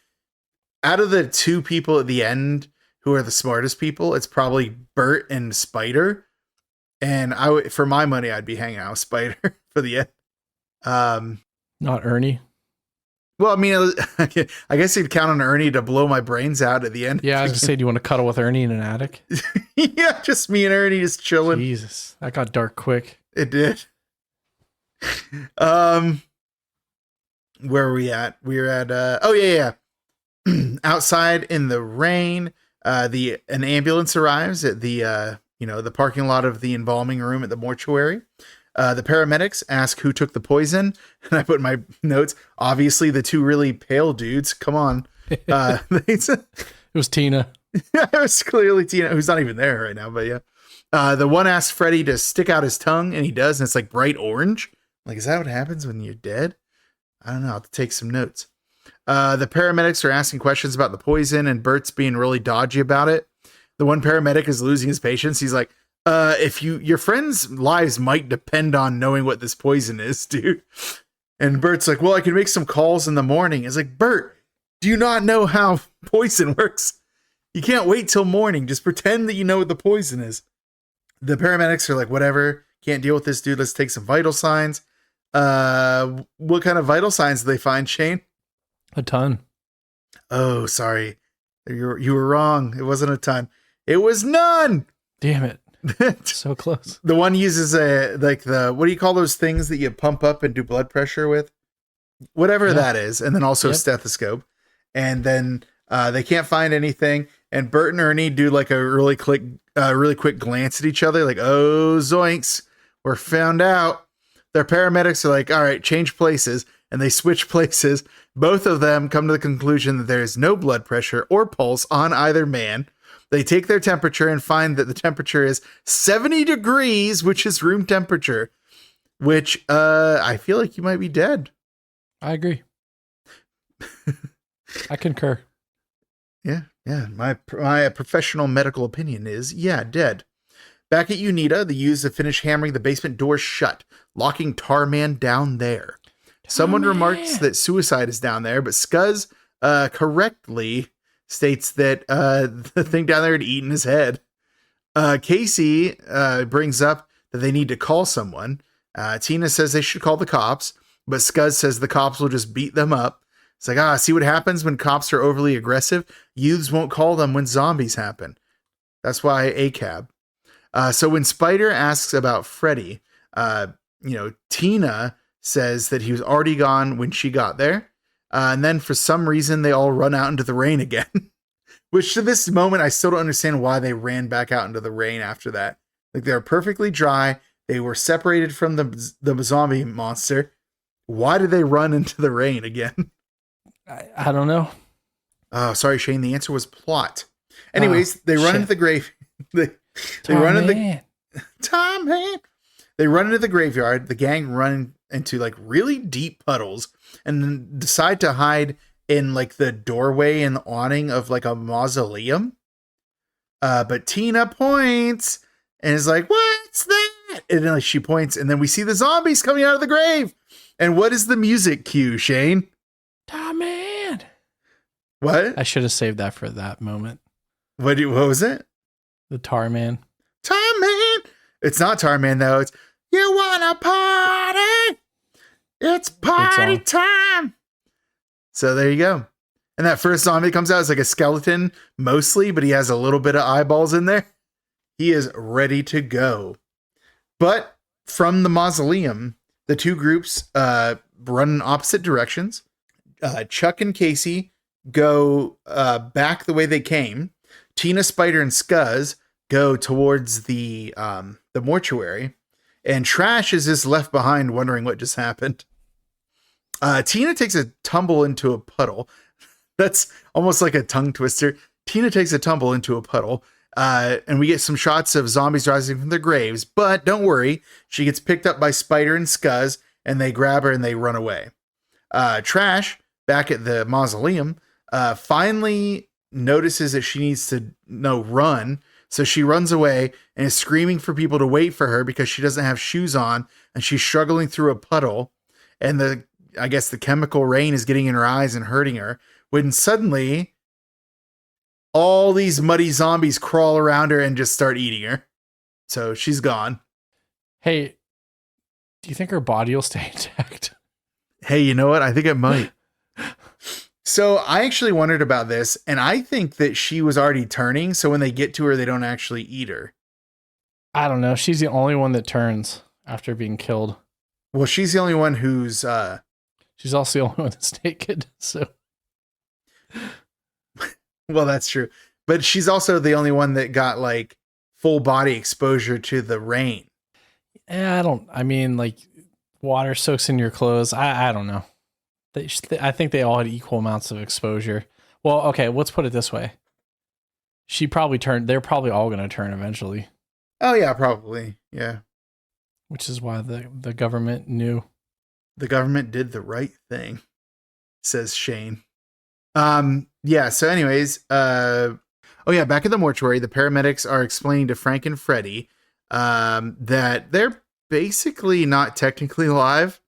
out of the two people at the end who are the smartest people, it's probably Bert and Spider. And for my money, I'd be hanging out with Spider for the end. Not Ernie. Well, I mean, I guess you'd count on Ernie to blow my brains out at the end. Yeah, I was gonna say, do you want to cuddle with Ernie in an attic? Yeah, just me and Ernie just chilling. Jesus, that got dark quick. It did. Where are we at? We're at outside in the rain. An ambulance arrives at the parking lot of the embalming room at the mortuary. The paramedics ask who took the poison, and I put in my notes, obviously the two really pale dudes. Come on. It was Tina. It was clearly Tina, who's not even there right now, but yeah. The one asked Freddy to stick out his tongue, and he does, and it's like bright orange. Like, is that what happens when you're dead? I don't know. I'll have to take some notes. The paramedics are asking questions about the poison, and Bert's being really dodgy about it. The one paramedic is losing his patience. He's like, if your friends' lives might depend on knowing what this poison is, dude. And Bert's like, well, I can make some calls in the morning. It's like, Bert, do you not know how poison works? You can't wait till morning. Just pretend that you know what the poison is. The paramedics are like, whatever, can't deal with this, dude. Let's take some vital signs. What kind of vital signs do they find, Shane? A ton. Oh, sorry. You were wrong. It wasn't a ton. It was none. Damn it. So close. The one uses what do you call those things that you pump up and do blood pressure with? Whatever that is. And then also a stethoscope. And then they can't find anything. And Bert and Ernie do like a really quick glance at each other. Like, oh, zoinks. We're found out. Their paramedics are like, all right, change places. And they switch places. Both of them come to the conclusion that there is no blood pressure or pulse on either man. They take their temperature and find that the temperature is 70 degrees, which is room temperature, which I feel like you might be dead. I agree. I concur. Yeah. My professional medical opinion is, dead. Back at Unita, the youths have finished hammering the basement door shut, locking Tarman down there. Someone remarks that Suicide is down there, but Scuzz correctly states that the thing down there had eaten his head. Casey brings up that they need to call someone. Tina says they should call the cops, but Scuzz says the cops will just beat them up. It's like, see what happens when cops are overly aggressive? Youths won't call them when zombies happen. That's why ACAB. So when Spider asks about Freddy, Tina says that he was already gone when she got there. And then for some reason, they all run out into the rain again, which to this moment, I still don't understand why they ran back out into the rain after that. Like, they're perfectly dry. They were separated from the zombie monster. Why did they run into the rain again? I don't know. Oh, sorry, Shane. The answer was plot. Anyways, they run into the grave. they run into the Tom Man. They run into the graveyard. The gang run into like really deep puddles and then decide to hide in like the doorway and awning of like a mausoleum. But Tina points and is like, "What's that?" And then like, she points, and then we see the zombies coming out of the grave. And what is the music cue, Shane? Tom Man. What? I should have saved that for that moment. What was it? The Tar Man. Tar Man. It's not Tar Man though. It's "You Wanna Party? It's party time." So there you go. And that first zombie comes out as like a skeleton mostly, but he has a little bit of eyeballs in there. He is ready to go. But from the mausoleum, the two groups run in opposite directions. Chuck and Casey go back the way they came. Tina, Spider, and Scuzz go towards the mortuary. And Trash is just left behind wondering what just happened. Tina takes a tumble into a puddle. That's almost like a tongue twister. Tina takes a tumble into a puddle. And we get some shots of zombies rising from their graves. But don't worry, she gets picked up by Spider and Scuzz, and they grab her and they run away. Trash, back at the mausoleum, finally notices that she needs to run. So she runs away and is screaming for people to wait for her because she doesn't have shoes on and she's struggling through a puddle. And I guess the chemical rain is getting in her eyes and hurting her. When suddenly all these muddy zombies crawl around her and just start eating her. So she's gone. Hey, do you think her body will stay intact? Hey, you know what? I think it might. So I actually wondered about this, and I think that she was already turning, so when they get to her, they don't actually eat her. I don't know. She's the only one that turns after being killed. Well, she's the only one who's... She's also the only one that's naked, so... Well, that's true. But she's also the only one that got, like, full body exposure to the rain. Yeah, I mean, like, water soaks in your clothes. I don't know. I think they all had equal amounts of exposure. Well, okay, let's put it this way. She probably turned. They're probably all going to turn eventually. Oh, yeah, probably. Yeah. Which is why the government knew. The government did the right thing, says Shane. Yeah, so anyways, back at the mortuary, the paramedics are explaining to Frank and Freddy that they're basically not technically alive.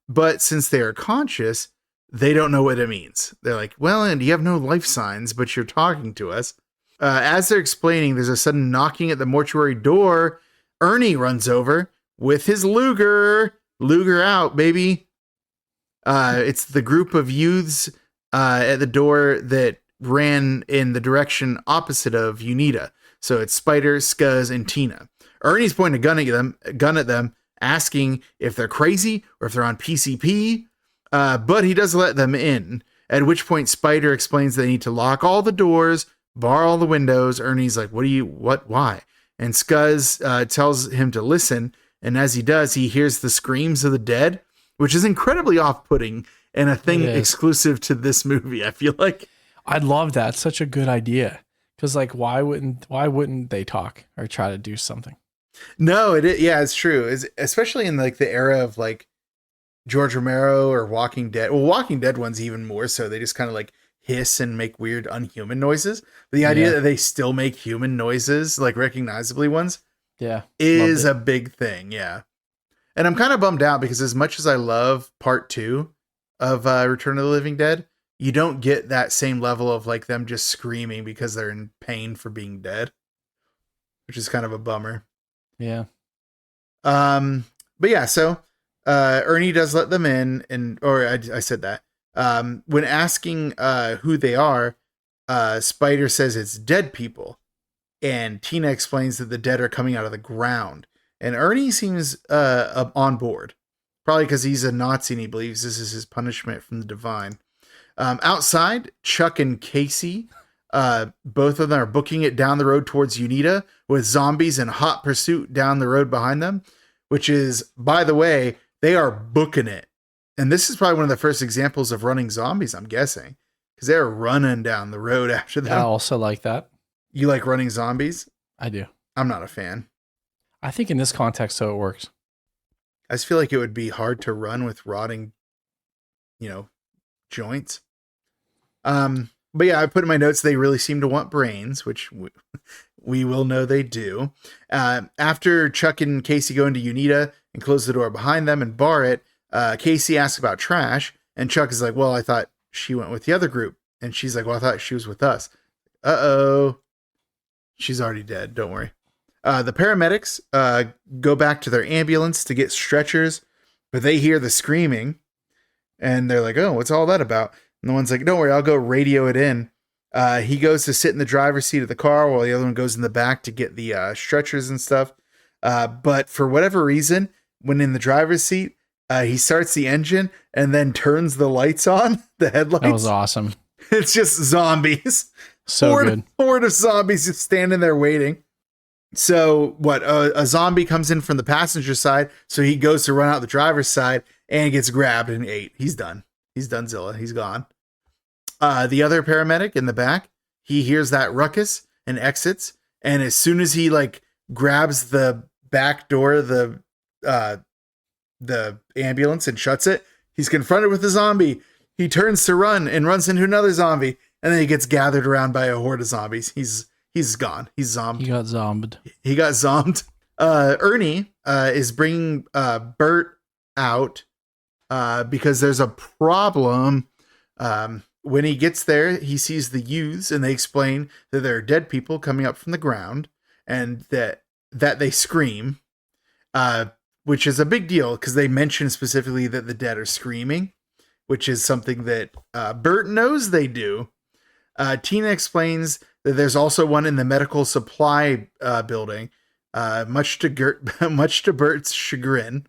But since they are conscious, they don't know what it means. They're like, well, and you have no life signs, but you're talking to us. As they're explaining, there's a sudden knocking at the mortuary door. Ernie runs over with his Luger. Luger out, baby. It's the group of youths at the door that ran in the direction opposite of Unita. So it's Spider, Scuzz, and Tina. Ernie's pointing a gun at them, asking if they're crazy or if they're on PCP, but he does let them in, at which point Spider explains they need to lock all the doors, bar all the windows. Ernie's like, why? And Scuzz tells him to listen, and as he does, he hears the screams of the dead, which is incredibly off-putting and a thing exclusive to this movie, I feel like. I love that. It's such a good idea. Because, like, why wouldn't they talk or try to do something? No, it's true. Especially in like the era of like George Romero or Walking Dead. Well, Walking Dead ones even more so. They just kind of like hiss and make weird unhuman noises. But the idea that they still make human noises, like recognizably ones, is a big thing. Yeah. And I'm kind of bummed out because as much as I love part 2 of Return of the Living Dead, you don't get that same level of like them just screaming because they're in pain for being dead, which is kind of a bummer. Yeah. But yeah, so Ernie does let them in, I said that. When asking who they are, Spider says it's dead people, and Tina explains that the dead are coming out of the ground. And Ernie seems on board, probably because he's a Nazi and he believes this is his punishment from the divine. Outside, Chuck and Casey, both of them are booking it down the road towards Unita with zombies in hot pursuit down the road behind them, which is, by the way, they are booking it. And this is probably one of the first examples of running zombies, I'm guessing. because they're running down the road after them. I also like that. You like running zombies? I do. I'm not a fan. I think in this context, so it works. I just feel like it would be hard to run with rotting, joints. But yeah, I put in my notes, they really seem to want brains, which we will know they do. After Chuck and Casey go into Unita and close the door behind them and bar it, Casey asks about Trash, and Chuck is like, well, I thought she went with the other group. And she's like, well, I thought she was with us. Uh-oh. She's already dead. Don't worry. The paramedics go back to their ambulance to get stretchers, but they hear the screaming, and they're like, oh, what's all that about? And the one's like, don't worry, I'll go radio it in. He goes to sit in the driver's seat of the car while the other one goes in the back to get the stretchers and stuff. But for whatever reason, when in the driver's seat, he starts the engine and then turns the lights on, the headlights. That was awesome. It's just zombies. So good. Horde of zombies just standing there waiting. So a zombie comes in from the passenger side, so he goes to run out the driver's side and gets grabbed and ate. He's done. He's Donezilla. He's gone. The other paramedic in the back, he hears that ruckus and exits. And as soon as he grabs the back door of the ambulance and shuts it, he's confronted with a zombie. He turns to run and runs into another zombie. And then he gets gathered around by a horde of zombies. He's gone. He's zombed. He got zombed. He got zombed. Ernie is bringing Bert out because there's a problem. When he gets there, he sees the youths, and they explain that there are dead people coming up from the ground, and that they scream, which is a big deal because they mention specifically that the dead are screaming, which is something that Bert knows they do. Tina explains that there's also one in the medical supply building, much to Bert's chagrin.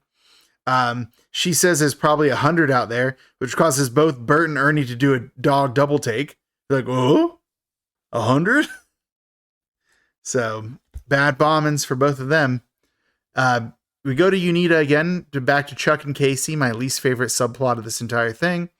She says there's probably 100 out there, which causes both Bert and Ernie to do a dog double take. They're like, oh, 100? So bad bombings for both of them. We go to Unita again, back to Chuck and Casey, my least favorite subplot of this entire thing.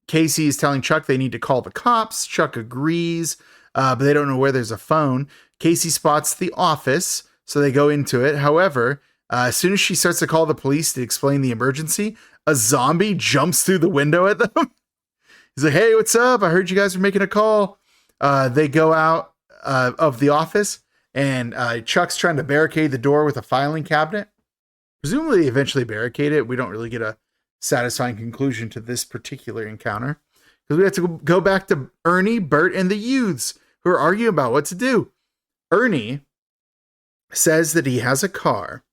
Casey is telling Chuck they need to call the cops. Chuck agrees, but they don't know where there's a phone. Casey spots the office, so they go into it. However, as soon as she starts to call the police to explain the emergency, a zombie jumps through the window at them. He's like, hey, what's up? I heard you guys were making a call. They go out of the office, and Chuck's trying to barricade the door with a filing cabinet. Presumably, they eventually barricade it. We don't really get a satisfying conclusion to this particular encounter, because we have to go back to Ernie, Bert, and the youths who are arguing about what to do. Ernie says that he has a car.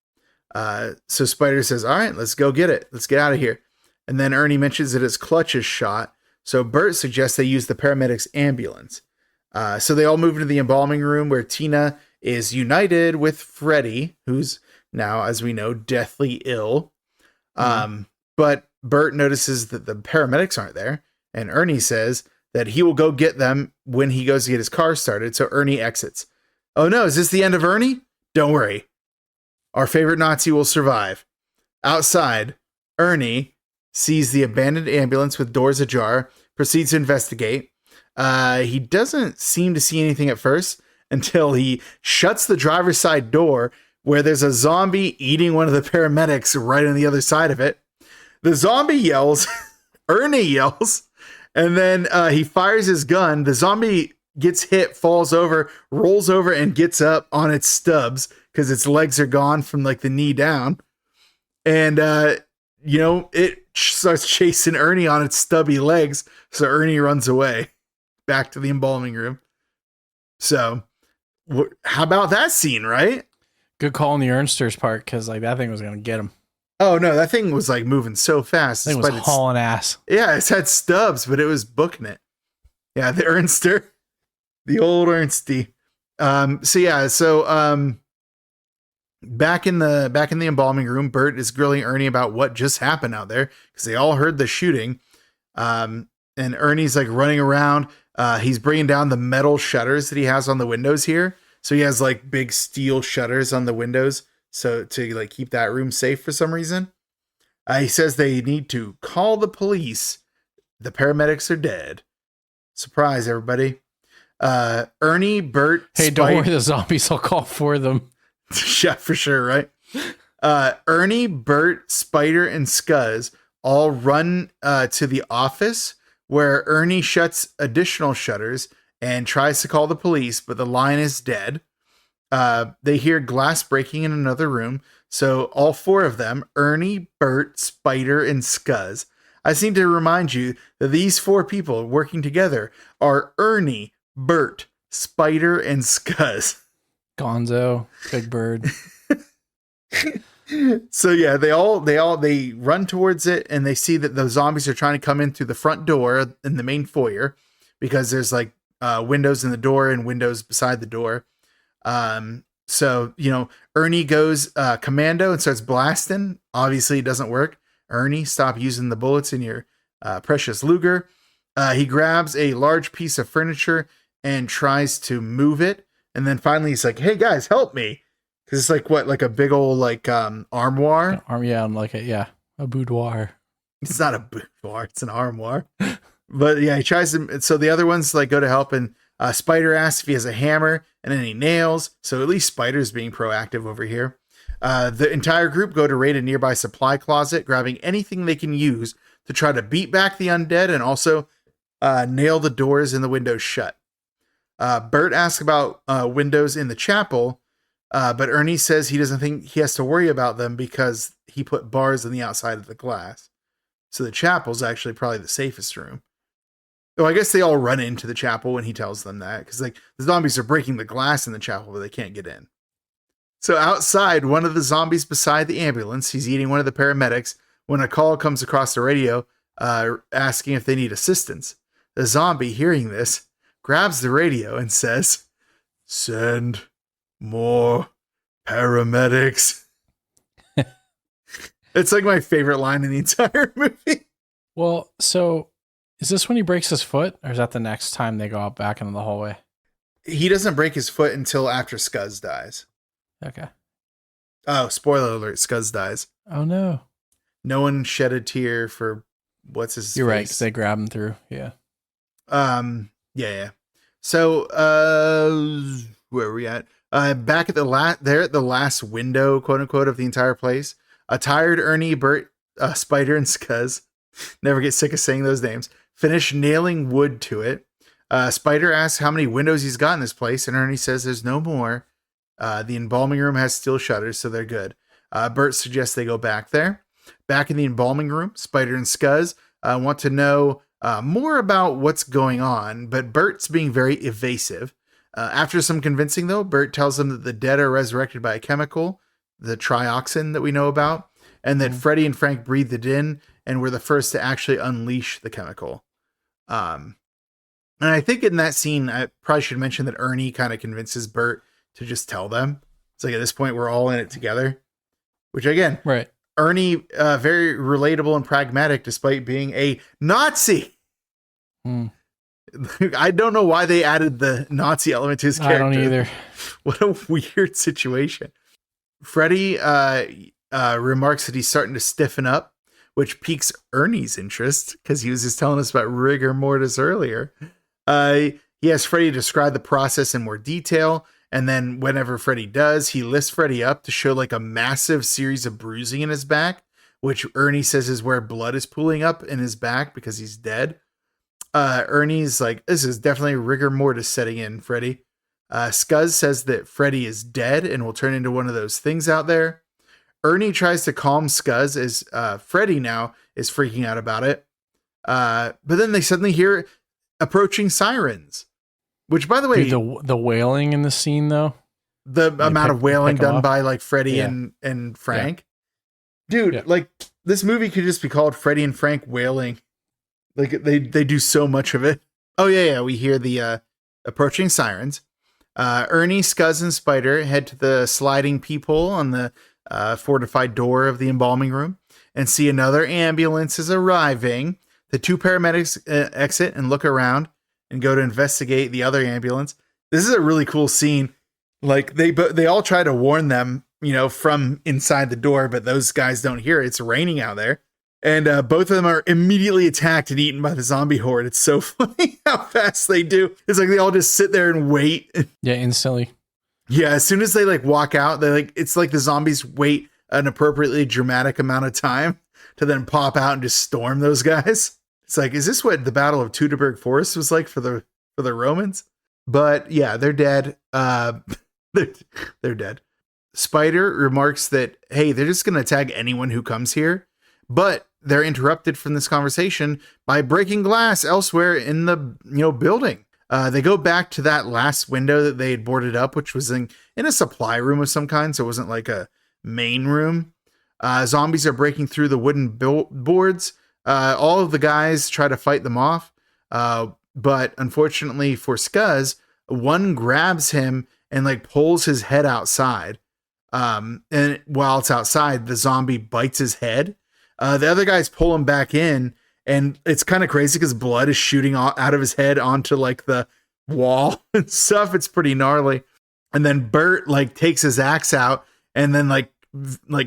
So Spider says, all right, let's go get it. Let's get out of here. And then Ernie mentions that his clutch is shot. So Bert suggests they use the paramedics ambulance. So they all move into the embalming room where Tina is united with Freddy, who's now, as we know, deathly ill. But Bert notices that the paramedics aren't there. And Ernie says that he will go get them when he goes to get his car started. So Ernie exits. Oh no, is this the end of Ernie? Don't worry. Our favorite Nazi will survive. Outside, Ernie sees the abandoned ambulance with doors ajar, proceeds to investigate. He doesn't seem to see anything at first until he shuts the driver's side door, where there's a zombie eating one of the paramedics right on the other side of it. The zombie yells, Ernie yells, and then he fires his gun. The zombie gets hit, falls over, rolls over, and gets up on its stubs because its legs are gone from the knee down. And, it starts chasing Ernie on its stubby legs. So Ernie runs away back to the embalming room. So how about that scene, right? Good call on the Ernsters part, because that thing was going to get him. Oh, no, that thing was moving so fast. It was hauling ass. Yeah, it's had stubs, but it was booking it. Yeah, the Ernster. The old Ernsty. Back in the embalming room, Bert is grilling Ernie about what just happened out there, because they all heard the shooting. And Ernie's running around. He's bringing down the metal shutters that he has on the windows here. So he has big steel shutters on the windows, so to keep that room safe for some reason. He says they need to call the police The paramedics are dead. Surprise, everybody. Ernie, Bert, Hey, don't worry, the zombies will call for them. Yeah, for sure, right? Ernie, Bert, Spider, and Scuzz all run to the office where Ernie shuts additional shutters and tries to call the police, but the line is dead. They hear glass breaking in another room, so all four of them, Ernie, Bert, Spider, and Scuzz. I seem to remind you that these four people working together are Ernie, Bert, Spider, and Scuzz. Gonzo, Big Bird. So yeah, they run towards it, and they see that the zombies are trying to come in through the front door in the main foyer, because there's like windows in the door and windows beside the door. So Ernie goes commando and starts blasting. Obviously, it doesn't work. Ernie, stop using the bullets in your precious Luger. He grabs a large piece of furniture and tries to move it, and then finally he's like, "Hey guys, help me!" Because it's like a big old armoire. A boudoir. It's not a boudoir; it's an armoire. But yeah, he tries to. So the other ones go to help, and Spider asks if he has a hammer, and then he nails. So at least Spider's being proactive over here. The entire group go to raid a nearby supply closet, grabbing anything they can use to try to beat back the undead and also nail the doors and the windows shut. Bert asks about windows in the chapel, but Ernie says he doesn't think he has to worry about them because he put bars on the outside of the glass. So the chapel's actually probably the safest room. Oh, I guess they all run into the chapel when he tells them that, because the zombies are breaking the glass in the chapel, but they can't get in. So outside, one of the zombies beside the ambulance, he's eating one of the paramedics, when a call comes across the radio asking if they need assistance. The zombie, hearing this, grabs the radio and says, "Send more paramedics." It's like my favorite line in the entire movie. Well, so is this when he breaks his foot, or is that the next time they go out back into the hallway? He doesn't break his foot until after Scuzz dies. Okay. Oh, spoiler alert, Scuzz dies. Oh, no. No one shed a tear for what's his You're face. right, 'cause they grab him through. Yeah. Yeah. So, where are we at? Back at the last window, quote unquote, of the entire place. A tired Ernie, Bert, Spider, and Scuzz, never get sick of saying those names, finish nailing wood to it. Spider asks how many windows he's got in this place, and Ernie says there's no more. The embalming room has steel shutters, so they're good. Bert suggests they go back there. Back in the embalming room, Spider and Scuzz want to know more about what's going on, but Bert's being very evasive. After some convincing, though, Bert tells them that the dead are resurrected by a chemical, the Trioxin that we know about, and that Freddy and Frank breathed it in and were the first to actually unleash the chemical. And I think in that scene, I probably should mention that Ernie kind of convinces Bert to just tell them. It's like, at this point, we're all in it together. Which, again, Right. Ernie, very relatable and pragmatic despite being a Nazi. I don't know why they added the Nazi element to his character. I don't either. What a weird situation. Freddy remarks that he's starting to stiffen up, which piques Ernie's interest because he was just telling us about rigor mortis earlier. He has Freddy describe the process in more detail, and then whenever Freddy does, he lifts Freddy up to show like a massive series of bruising in his back, which Ernie says is where blood is pooling up in his back because he's dead. Ernie's like, "This is definitely rigor mortis setting in, Freddy." Scuzz says that Freddy is dead and will turn into one of those things out there. Ernie tries to calm Scuzz as Freddy now is freaking out about it. But then they suddenly hear approaching sirens, which, by the way, Dude, the wailing in the scene, though. The amount of wailing pick 'em done up. by like Freddy and Frank. Dude, like this movie could just be called Freddy and Frank wailing. Like they do so much of it. Oh yeah. We hear the approaching sirens. Ernie, Scuzz, and Spider head to the sliding peephole on the fortified door of the embalming room and see another ambulance is arriving. The two paramedics exit and look around and go to investigate the other ambulance. This is a really cool scene. Like they all try to warn them, from inside the door, but those guys don't hear it. It's raining out there. And both of them are immediately attacked and eaten by the zombie horde. It's so funny how fast they do. It's like they all just sit there and wait. Yeah, instantly. Yeah, as soon as they like walk out, they like it's like the zombies wait an appropriately dramatic amount of time to then pop out and just storm those guys. It's like, is this what the Battle of Teutoburg Forest was like for the Romans? But yeah, they're dead. They're dead. Spider remarks that, hey, they're just going to attack anyone who comes here. But they're interrupted from this conversation by breaking glass elsewhere in the building. They go back to that last window that they had boarded up, which was in a supply room of some kind. So it wasn't like a main room. Zombies are breaking through the wooden boards. All of the guys try to fight them off. But unfortunately for Scuzz, one grabs him and like pulls his head outside. And while it's outside, the zombie bites his head. The other guys pull him back in, and it's kind of crazy because blood is shooting out of his head onto like the wall and stuff. It's pretty gnarly. And then Bert like takes his axe out and then like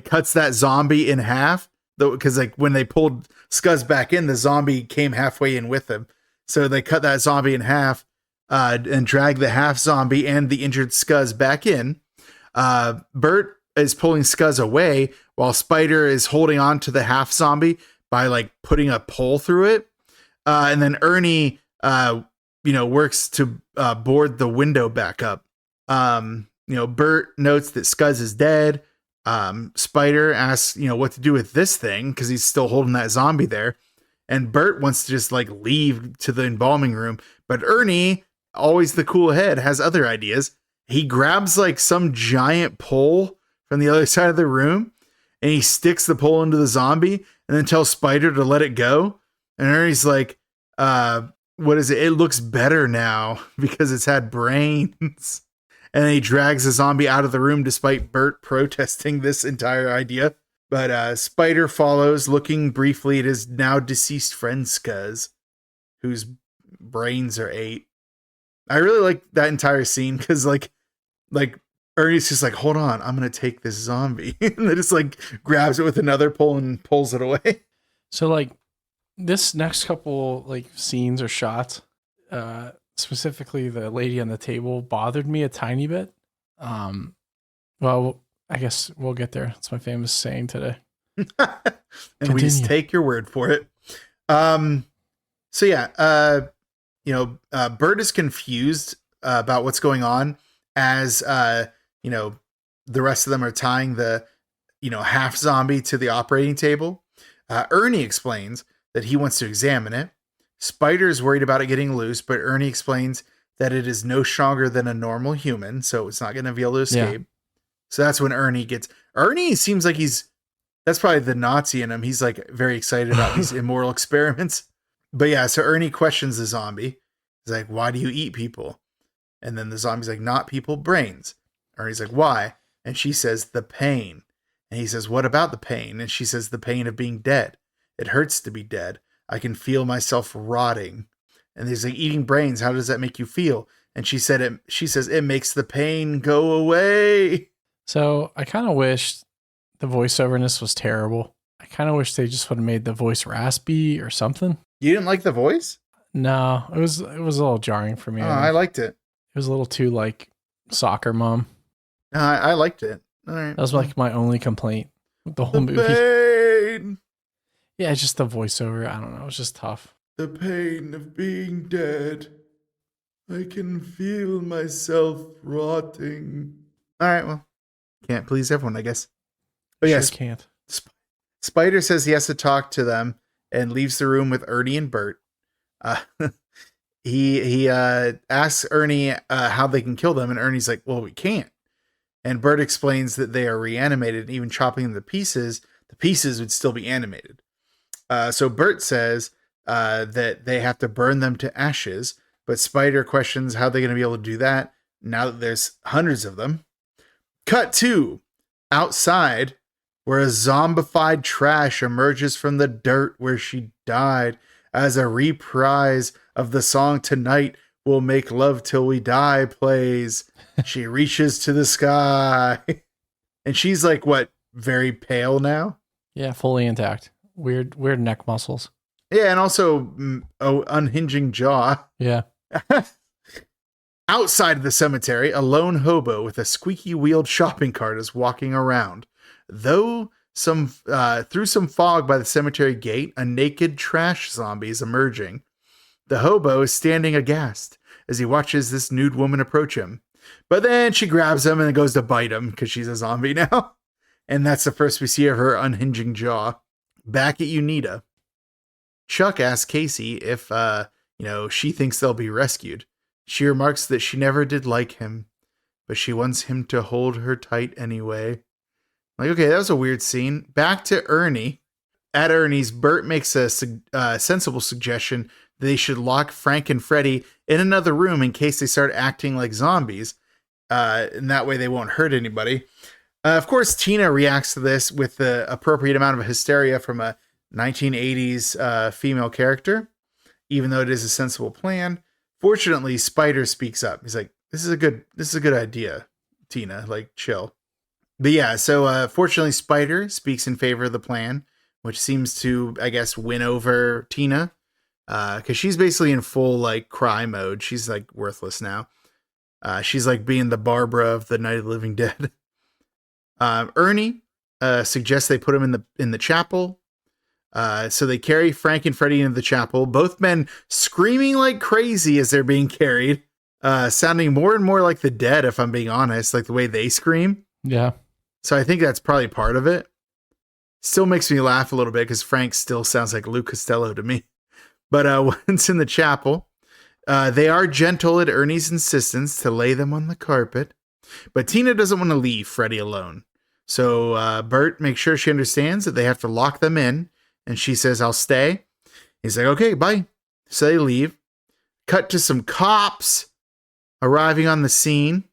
cuts that zombie in half. Though, because like when they pulled Scuzz back in, the zombie came halfway in with him. So they cut that zombie in half and drag the half zombie and the injured Scuzz back in. Bert is pulling Scuzz away while Spider is holding on to the half zombie by like putting a pole through it. And then Ernie, works to board the window back up. Bert notes that Scuzz is dead. Spider asks, what to do with this thing because he's still holding that zombie there. And Bert wants to just like leave to the embalming room. But Ernie, always the cool head, has other ideas. He grabs like some giant pole from the other side of the room and he sticks the pole into the zombie and then tells Spider to let it go. And Ernie's like, what is it? It looks better now because it's had brains. And then he drags the zombie out of the room despite Bert protesting this entire idea. But Spider follows, looking briefly at his now deceased friend Scuzz, whose brains are ate. I really like that entire scene because like Ernie's just like, hold on, I'm going to take this zombie. And then just like grabs it with another pole and pulls it away. So like this next couple like scenes or shots, specifically the lady on the table bothered me a tiny bit. Well, I guess we'll get there. It's my famous saying today. And we just take your word for it. So yeah, Bert is confused about what's going on as, the rest of them are tying the, half zombie to the operating table. Ernie explains that he wants to examine it. Spider is worried about it getting loose, but Ernie explains that it is no stronger than a normal human, so it's not going to be able to escape. Yeah. So that's when Ernie seems like that's probably the Nazi in him. He's like very excited about these immoral experiments. But yeah, so Ernie questions the zombie. He's like, why do you eat people? And then the zombie's like, not people, brains. Ernie's like, why? And she says, the pain. And he says, what about the pain? And she says, the pain of being dead. It hurts to be dead. I can feel myself rotting. And he's like, eating brains, how does that make you feel? And she says, it makes the pain go away. So I kind of wish the voiceover in this was terrible. I kind of wish they just would have made the voice raspy or something. You didn't like the voice? No, it was a little jarring for me. Oh, I liked it. It was a little too like soccer mom. No, I liked it. All right. That was like my only complaint with the whole movie. Pain. Yeah, it's just the voiceover. I don't know. It's just tough. The pain of being dead. I can feel myself rotting. All right, well, can't please everyone, I guess. But sure yes, can't. Spider says he has to talk to them and leaves the room with Ernie and Bert. He asks Ernie how they can kill them, and Ernie's like, well, we can't. And Bert explains that they are reanimated, and even chopping them to pieces, the pieces would still be animated. So Bert says that they have to burn them to ashes, but Spider questions how they're going to be able to do that now that there's hundreds of them. Cut to outside, where a zombified trash emerges from the dirt where she died as a reprise of the song Tonight We'll Make Love Till We Die plays. She reaches to the sky. And she's like, what, very pale now? Yeah, fully intact. Weird neck muscles. Yeah, and also unhinging jaw. Yeah. Outside of the cemetery, a lone hobo with a squeaky-wheeled shopping cart is walking around. Through some fog by the cemetery gate, a naked trash zombie is emerging. The hobo is standing aghast as he watches this nude woman approach him. But then she grabs him and goes to bite him because she's a zombie now. And that's the first we see of her unhinging jaw. Back at Unita, Chuck asks Casey if, she thinks they'll be rescued. She remarks that she never did like him, but she wants him to hold her tight anyway. Like, okay, that was a weird scene. Back to Ernie. At Ernie's, Bert makes a sensible suggestion that they should lock Frank and Freddy in another room in case they start acting like zombies. And that way they won't hurt anybody. Of course, Tina reacts to this with the appropriate amount of hysteria from a 1980s female character, even though it is a sensible plan. Fortunately, Spider speaks up. He's like, this is a good idea, Tina, like, chill. But yeah, so fortunately, Spider speaks in favor of the plan, which seems to, I guess, win over Tina. Because she's basically in full, like, cry mode. She's, like, worthless now. She's, like, being the Barbara of the Night of the Living Dead. Ernie suggests they put him in the chapel. So they carry Frank and Freddy into the chapel, both men screaming like crazy as they're being carried, sounding more and more like the Dead, if I'm being honest, like the way they scream. Yeah. So I think that's probably part of it. Still makes me laugh a little bit because Frank still sounds like Lou Costello to me. But once in the chapel, they are gentle at Ernie's insistence to lay them on the carpet. But Tina doesn't want to leave Freddy alone. So Bert makes sure she understands that they have to lock them in. And she says, I'll stay. He's like, okay, bye. So they leave. Cut to some cops arriving on the scene.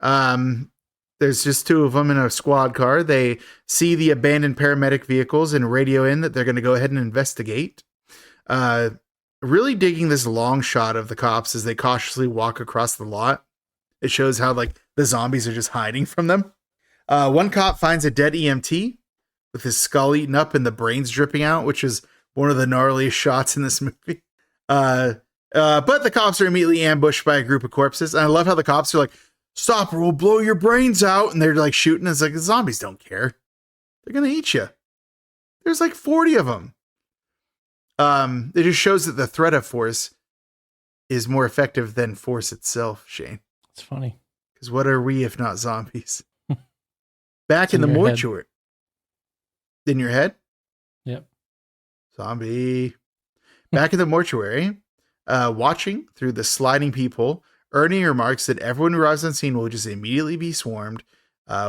There's just two of them in a squad car. They see the abandoned paramedic vehicles and radio in that they're going to go ahead and investigate. Really digging this long shot of the cops as they cautiously walk across the lot. It shows how, like, the zombies are just hiding from them. One cop finds a dead EMT with his skull eaten up and the brains dripping out, which is one of the gnarliest shots in this movie. But the cops are immediately ambushed by a group of corpses. And I love how the cops are like, stop or we'll blow your brains out. And they're like shooting. It's like, the zombies don't care. They're going to eat you. There's like 40 of them. It just shows that the threat of force is more effective than force itself, Shane. It's funny. Because what are we if not zombies? Back in the mortuary. In your head? Yep. Zombie. Back in the mortuary, watching through the sliding peephole, Ernie remarks that everyone who arrives on scene will just immediately be swarmed.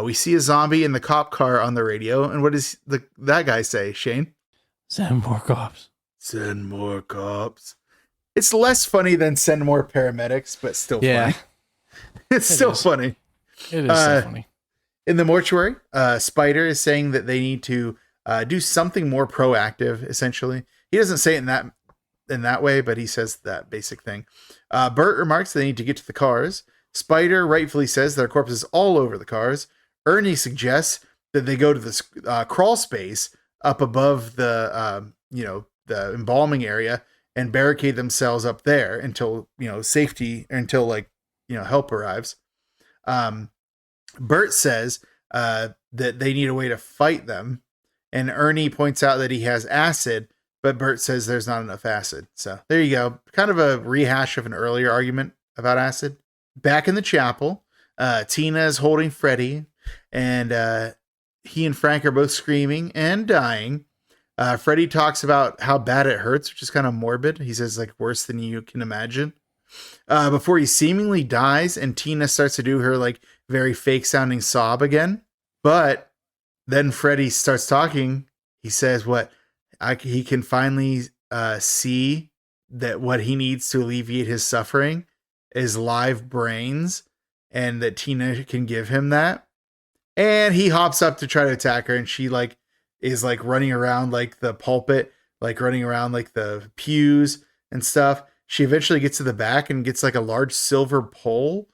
We see a zombie in the cop car on the radio. And what does that guy say, Shane? Send more cops. Send more cops. It's less funny than send more paramedics, but still funny. It's still funny. It is so funny. In the mortuary, Spider is saying that they need to do something more proactive, essentially. He doesn't say it in that way, but he says that basic thing. Bert remarks they need to get to the cars. Spider rightfully says there are corpses all over the cars. Ernie suggests that they go to this crawl space up above the embalming area and barricade themselves up there until, safety, until help arrives. Bert says that they need a way to fight them. And Ernie points out that he has acid, but Bert says there's not enough acid. So there you go. Kind of a rehash of an earlier argument about acid. Back in the chapel, Tina is holding Freddy, and he and Frank are both screaming and dying. Freddy talks about how bad it hurts, which is kind of morbid. He says, like, worse than you can imagine. Before he seemingly dies, and Tina starts to do her, like, very fake sounding sob again. But then Freddy starts talking. He says he can finally see that what he needs to alleviate his suffering is live brains, and that Tina can give him that. And he hops up to try to attack her, and she is running around like the pulpit, like running around like the pews and stuff. She eventually gets to the back and gets like a large silver pole.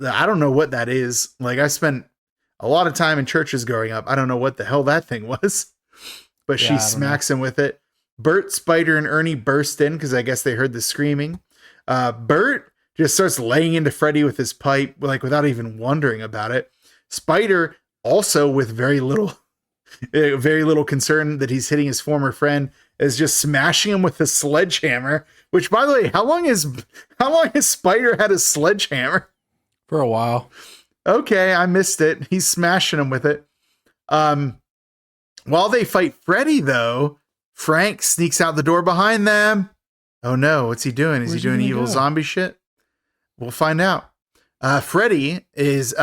I don't know what that is. Like, I spent a lot of time in churches growing up. I don't know what the hell that thing was. but she smacks him with it. Bert, Spider, and Ernie burst in because I guess they heard the screaming. Bert just starts laying into Freddy with his pipe, like without even wondering about it. Spider, also with very little concern that he's hitting his former friend, is just smashing him with a sledgehammer. Which, by the way, how long has Spider had a sledgehammer? For a while. Okay, I missed it. He's smashing him with it. While they fight Freddy, though, Frank sneaks out the door behind them. Oh no, what's he doing? Is he doing evil zombie shit? We'll find out. Freddy is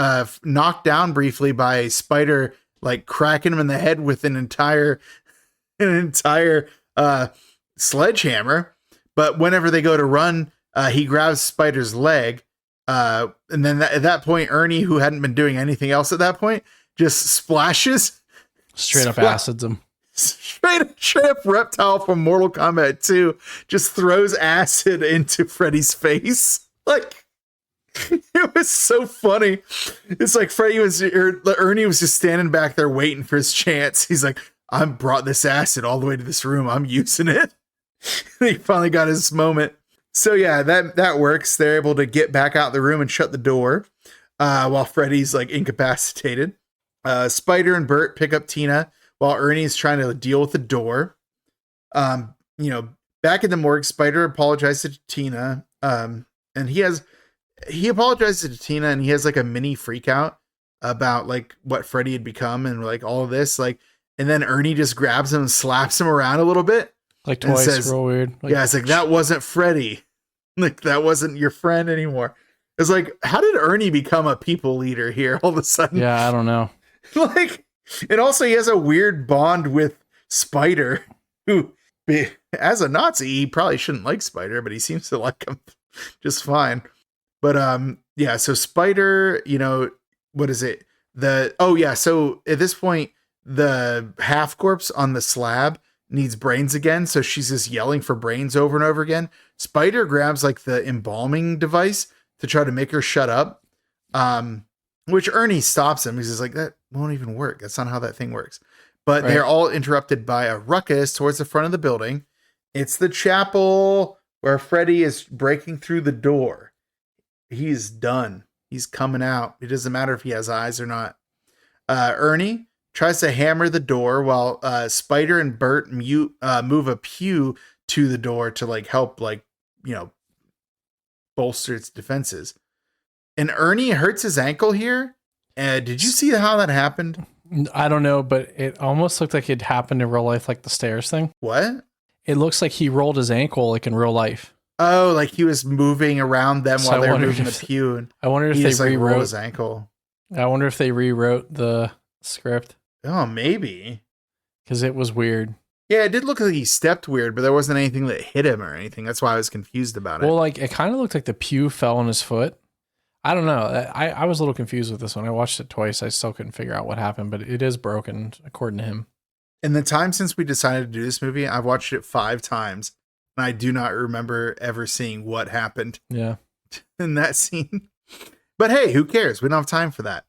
knocked down briefly by Spider, like cracking him in the head with an entire sledgehammer. But whenever they go to run, he grabs Spider's leg. And then at that point, Ernie, who hadn't been doing anything else at that point, just splashes. Straight up acids him. Straight up reptile from Mortal Kombat 2 just throws acid into Freddy's face. Like, it was so funny. It's like Ernie was just standing back there waiting for his chance. He's like, I brought this acid all the way to this room. I'm using it. He finally got his moment. So yeah, that works. They're able to get back out the room and shut the door while Freddy's like incapacitated. Spider and Bert pick up Tina while Ernie's trying to deal with the door. Back in the morgue, Spider apologizes to Tina. And he apologizes to Tina and he has like a mini freak out about like what Freddy had become and like all of this. Like, and then Ernie just grabs him and slaps him around a little bit. Like twice, says, real weird. Like, yeah, it's like, that wasn't Freddy. Like, that wasn't your friend anymore. It's like, how did Ernie become a people leader here all of a sudden? Yeah, I don't know. Like, and also he has a weird bond with Spider, who, as a Nazi, he probably shouldn't like Spider, but he seems to like him just fine. But, yeah, so Spider, what is it? So at this point, the half corpse on the slab needs brains again, so she's just yelling for brains over and over again. Spider grabs like the embalming device to try to make her shut up, which Ernie stops him. He's just like, that won't even work. That's not how that thing works. But right. They're all interrupted by a ruckus towards the front of the building. It's the chapel where Freddy is breaking through the door. He's done. He's coming out. It doesn't matter if he has eyes or not. Ernie tries to hammer the door while Spider and Bert move a pew to the door to like help bolster its defenses. And Ernie hurts his ankle here. Did you see how that happened? I don't know, but it almost looked like it happened in real life, like the stairs thing. What? It looks like he rolled his ankle like in real life. Oh, like he was moving around them while they were moving the pew. And I wonder if they rewrote his ankle. I wonder if they rewrote the script. Oh, maybe. Because it was weird. Yeah, it did look like he stepped weird, but there wasn't anything that hit him or anything. That's why I was confused about it. Well, like it kind of looked like the pew fell on his foot. I don't know. I was a little confused with this one. I watched it twice. I still couldn't figure out what happened, but it is broken, according to him. In the time since we decided to do this movie, I've watched it 5 times, and I do not remember ever seeing what happened in that scene. But hey, who cares? We don't have time for that.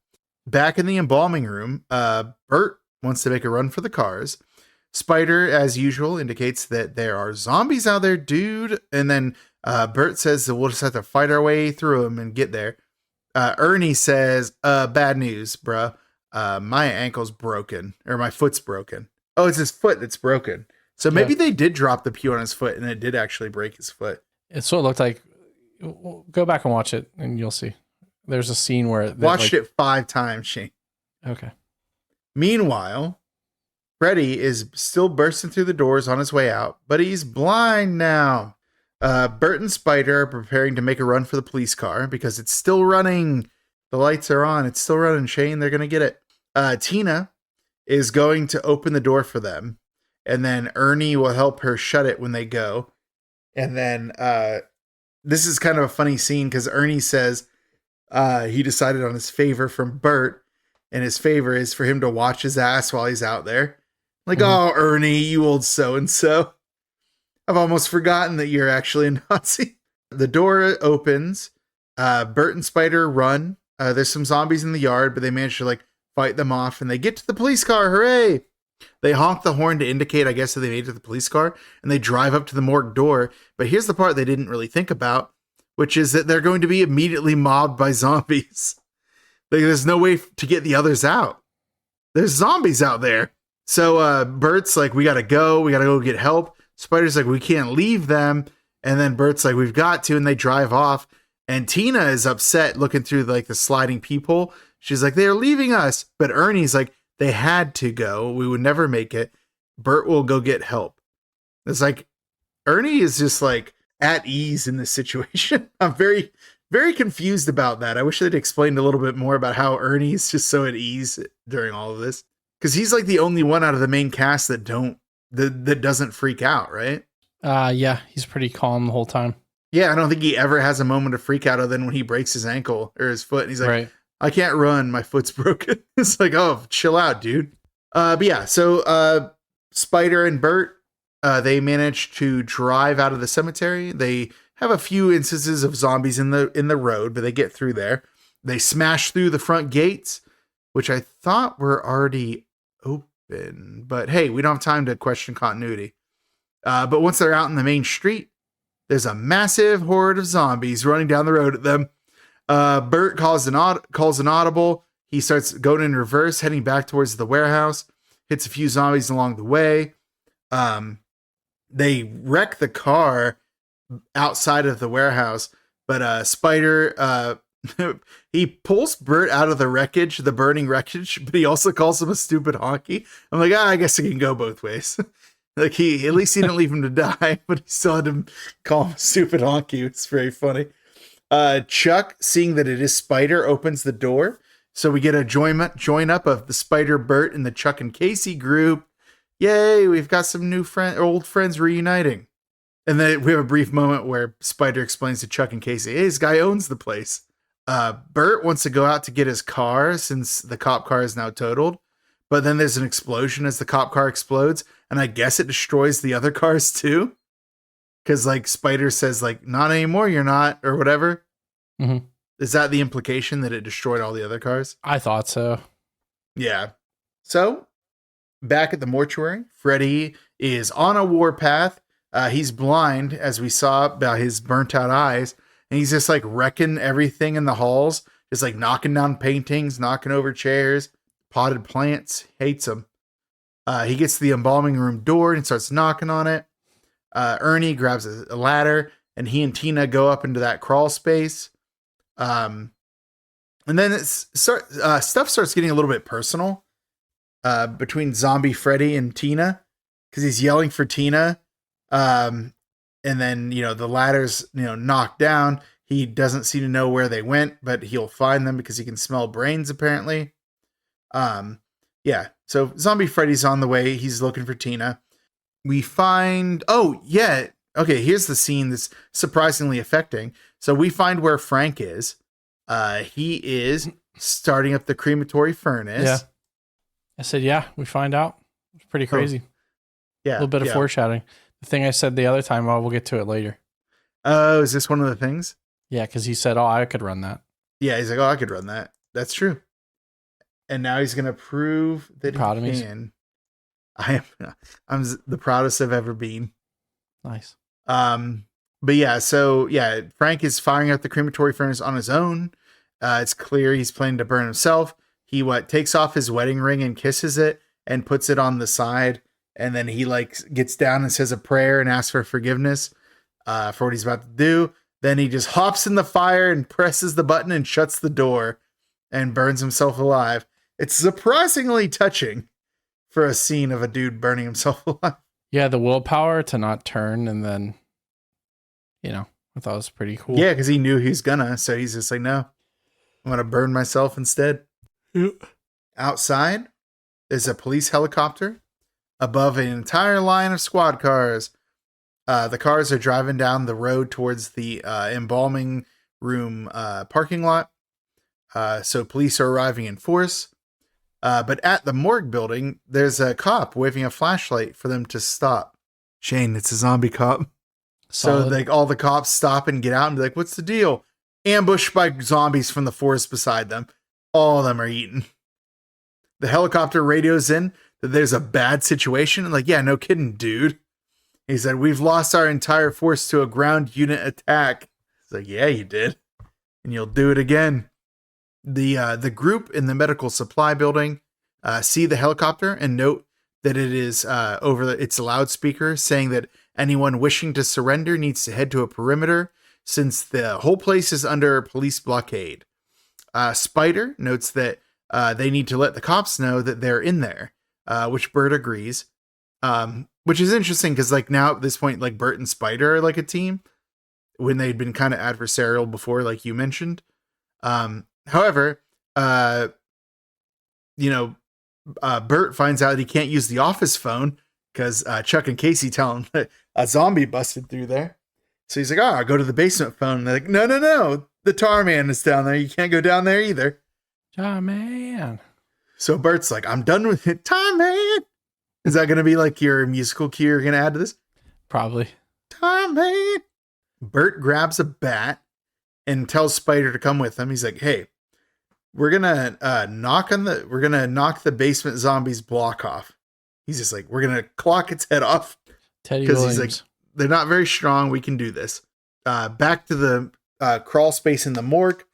Back in the embalming room, Bert wants to make a run for the cars. Spider, as usual, indicates that there are zombies out there, dude. And then Bert says that we'll just have to fight our way through them and get there. Ernie says, bad news, bro. My ankle's broken, or my foot's broken. Oh, it's his foot that's broken. So maybe they did drop the pew on his foot and it did actually break his foot. It's what it looked like. Go back and watch it and you'll see. There's a scene where... Watched it 5 times, Shane. Okay. Meanwhile, Freddy is still bursting through the doors on his way out, but he's blind now. Bert and Spider are preparing to make a run for the police car because it's still running. The lights are on. It's still running, Shane. They're going to get it. Tina is going to open the door for them, and then Ernie will help her shut it when they go. And then this is kind of a funny scene because Ernie says he decided on his favor from Bert, and his favor is for him to watch his ass while he's out there. Like, oh, Ernie, you old so-and-so. I've almost forgotten that you're actually a Nazi. The door opens. Bert and Spider run. There's some zombies in the yard, but they manage to fight them off, and they get to the police car. Hooray! They honk the horn to indicate, I guess, that they made it to the police car, and they drive up to the morgue door. But here's the part they didn't really think about, which is that they're going to be immediately mobbed by zombies. Like, there's no way to get the others out. There's zombies out there. So Bert's like, we gotta go get help. Spider's like, we can't leave them. And then Bert's like, we've got to, and they drive off. And Tina is upset looking through like the sliding peephole. She's like, they're leaving us. But Ernie's like, they had to go. We would never make it. Bert will go get help. It's like, Ernie is just like at ease in this situation. I'm very, very confused about that. I wish they'd explained a little bit more about how Ernie's just so at ease during all of this. Because he's like the only one out of the main cast that doesn't freak out, right? Yeah, he's pretty calm the whole time. Yeah, I don't think he ever has a moment of freak out other than when he breaks his ankle or his foot. And he's like, right. I can't run. My foot's broken. It's like, oh, chill out, dude. But yeah, so Spider and Bert, they manage to drive out of the cemetery. They have a few instances of zombies in the road, but they get through there. They smash through the front gates, which I thought were already open. But hey, we don't have time to question continuity. But once they're out in the main street, there's a massive horde of zombies running down the road at them. Bert calls an audible. He starts going in reverse, heading back towards the warehouse. Hits a few zombies along the way. They wreck the car outside of the warehouse, but Spider he pulls Bert out of the burning wreckage, but he also calls him a stupid honky. I'm like, I guess it can go both ways. Like, at least he didn't leave him to die, but he still had to call him a stupid honky. It's very funny. Chuck, seeing that it is Spider, opens the door. So we get a join up of the Spider, Bert, and the Chuck and Casey group. Yay, we've got some old friends reuniting. And then we have a brief moment where Spider explains to Chuck and Casey, hey, this guy owns the place. Bert wants to go out to get his car since the cop car is now totaled. But then there's an explosion as the cop car explodes. And I guess it destroys the other cars too. Because like Spider says, like, not anymore, you're not, or whatever. Mm-hmm. Is that the implication that it destroyed all the other cars? I thought so. Yeah. So, back at the mortuary, Freddy is on a warpath. He's blind, as we saw by his burnt out eyes. And he's just like wrecking everything in the halls. Just like knocking down paintings, knocking over chairs, potted plants. Hates them. He gets to the embalming room door and starts knocking on it. Ernie grabs a ladder and he and Tina go up into that crawl space. And then stuff starts getting a little bit personal between zombie Freddy and Tina because he's yelling for Tina. And then, the ladder's, knocked down. He doesn't seem to know where they went, but he'll find them because he can smell brains apparently. Yeah. So zombie Freddy's on the way. He's looking for Tina. We find, okay, here's the scene that's surprisingly affecting. So we find where Frank is. He is starting up the crematory furnace. Yeah. I said, yeah, we find out. It's pretty crazy. Yeah. A little bit of foreshadowing. The thing I said the other time, we'll get to it later. Oh, is this one of the things? Yeah, because he said, I could run that. Yeah, he's like, I could run that. That's true. And now he's going to prove that he can. I'm the proudest I've ever been. Nice. But yeah, so yeah, Frank is firing up the crematory furnace on his own. It's clear he's planning to burn himself. He takes off his wedding ring and kisses it and puts it on the side. And then he gets down and says a prayer and asks for forgiveness for what he's about to do. Then he just hops in the fire and presses the button and shuts the door and burns himself alive. It's surprisingly touching for a scene of a dude burning himself alive. Yeah, the willpower to not turn, and then, I thought it was pretty cool. Yeah, because he knew he was gonna, so he's just like, no, I'm gonna burn myself instead. Yep. Outside, there's a police helicopter above an entire line of squad cars. The cars are driving down the road towards the embalming room parking lot. So police are arriving in force. But at the morgue building, there's a cop waving a flashlight for them to stop. Shane, it's a zombie cop. Solid. So all the cops stop and get out and be like, what's the deal? Ambushed by zombies from the forest beside them. All of them are eaten. The helicopter radios in that there's a bad situation. And like, yeah, no kidding, dude. He said, we've lost our entire force to a ground unit attack. It's like, yeah, you did. And you'll do it again. The group in the medical supply building see the helicopter and note that it is over its loudspeaker saying that anyone wishing to surrender needs to head to a perimeter since the whole place is under police blockade. Spider notes that they need to let the cops know that they're in there, which Bert agrees. Which is interesting because like now at this point, like Bert and Spider are like a team when they'd been kind of adversarial before, like you mentioned. However, Bert finds out he can't use the office phone because Chuck and Casey tell him that a zombie busted through there. So he's like, I'll go to the basement phone. And they're like, no. The Tar Man is down there. You can't go down there either. Tar Man. So Bert's like, I'm done with it. Tar Man. Is that going to be like your musical cue you're going to add to this? Probably. Tar Man. Bert grabs a bat and tells Spider to come with him. He's like, hey, we're going to knock the basement zombies block off. He's just like, we're going to clock its head off. Teddy Williams. He's like, they're not very strong. We can do this. Back to the crawl space in the morgue.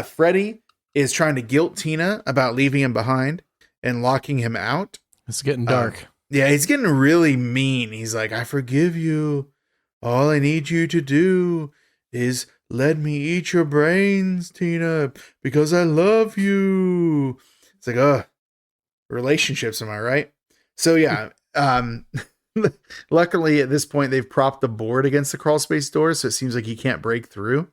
Freddy is trying to guilt Tina about leaving him behind and locking him out. It's getting dark. Yeah, he's getting really mean. He's like, I forgive you. All I need you to do is let me eat your brains, Tina, because I love you. It's like, relationships, am I right? So yeah, luckily at this point they've propped the board against the crawl space door, so it seems like he can't break through.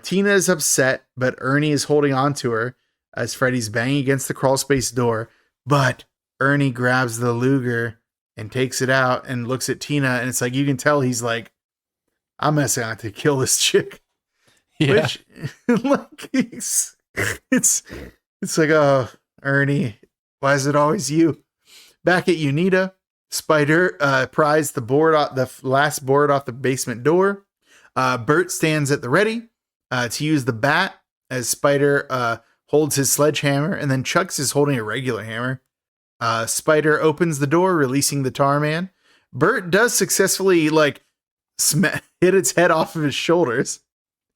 Tina is upset, but Ernie is holding on to her as Freddy's banging against the crawl space door. But Ernie grabs the Luger and takes it out and looks at Tina, and it's like you can tell he's like, I'm messing out to kill this chick. Yeah. Which, like, it's like, oh, Ernie, why is it always you? Back at Unita, Spider pries the last board off the basement door. Bert stands at the ready to use the bat as Spider holds his sledgehammer, and then Chucks is holding a regular hammer. Spider opens the door, releasing the Tar Man. Bert does successfully like hit its head off of his shoulders,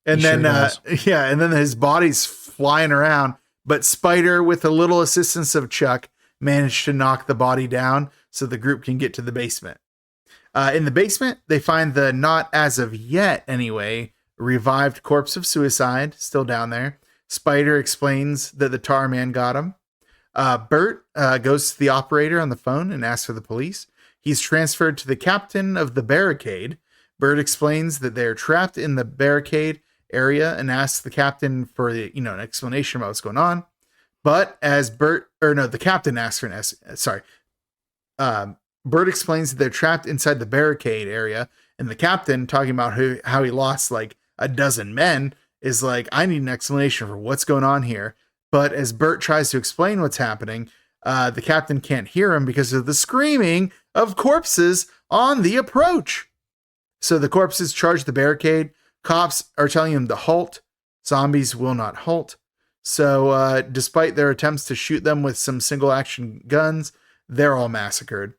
and then and then his body's flying around. But Spider, with a little assistance of Chuck, managed to knock the body down so the group can get to the basement. In the basement, they find the not as of yet anyway revived corpse of suicide still down there. Spider explains that the Tar Man got him. Bert goes to the operator on the phone and asks for the police. He's transferred to the captain of the barricade. Bert explains that they're trapped in the barricade area and asks the captain for an explanation about what's going on. But as the captain asks for Bert explains that they're trapped inside the barricade area, and the captain, talking about how he lost like a dozen men, is like, I need an explanation for what's going on here. But as Bert tries to explain what's happening, the captain can't hear him because of the screaming of corpses on the approach. So the corpses charge the barricade. Cops are telling him to halt. Zombies will not halt. So despite their attempts to shoot them with some single action guns, they're all massacred.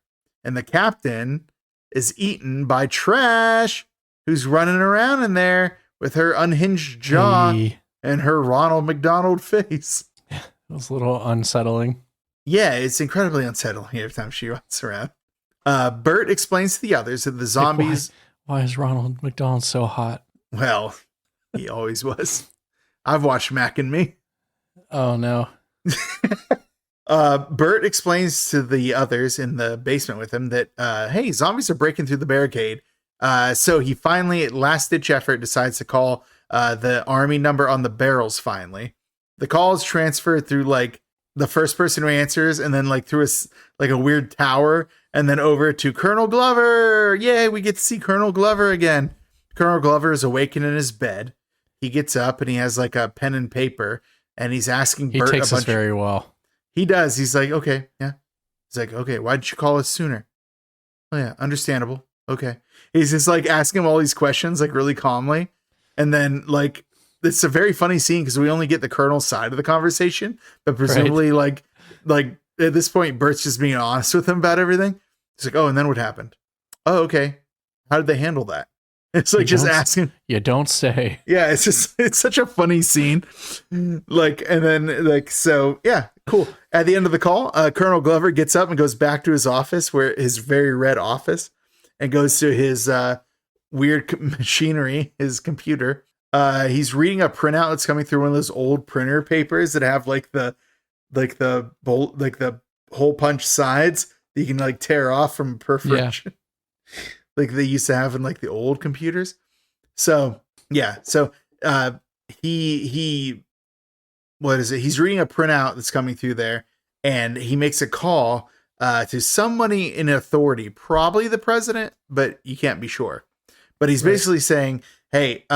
And the captain is eaten by Trash, who's running around in there with her unhinged jaw and her Ronald McDonald face. It was a little unsettling. Yeah, it's incredibly unsettling every time she runs around. Bert explains to the others that the zombies... Why is Ronald McDonald so hot? Well, he always was. I've watched Mac and Me. Oh, no. Bert explains to the others in the basement with him that, hey, zombies are breaking through the barricade. So he finally, at last-ditch effort, decides to call the army number on the barrels finally. The call is transferred through, like, the first person who answers, and then, like, through a weird tower, and then over to Colonel Glover. Yay, we get to see Colonel Glover again. Colonel Glover is awakened in his bed. He gets up, and he has, like, a pen and paper, and he's asking Bert He takes us very well. He does. He's like, okay, yeah. He's like, okay, why didn't you call us sooner? Oh, yeah, understandable. Okay. He's just, like, asking him all these questions, like, really calmly. And then, like, it's a very funny scene because we only get the Colonel's side of the conversation, but presumably, like at this point, Bert's just being honest with him about everything. He's like, oh, and then what happened? Oh, okay. How did they handle that? It's like just asking. You don't say. Yeah, it's such a funny scene. Like, and then like, so yeah, cool. At the end of the call, Colonel Glover gets up and goes back to his office, where his very red office, and goes to his weird machinery, his computer. He's reading a printout that's coming through one of those old printer papers that have like the hole punch sides that you can like tear off from perforation. Yeah. Like they used to have in like the old computers. So yeah. So he what is it? He's reading a printout that's coming through there, and he makes a call to somebody in authority, probably the president, but you can't be sure. But he's basically saying, hey,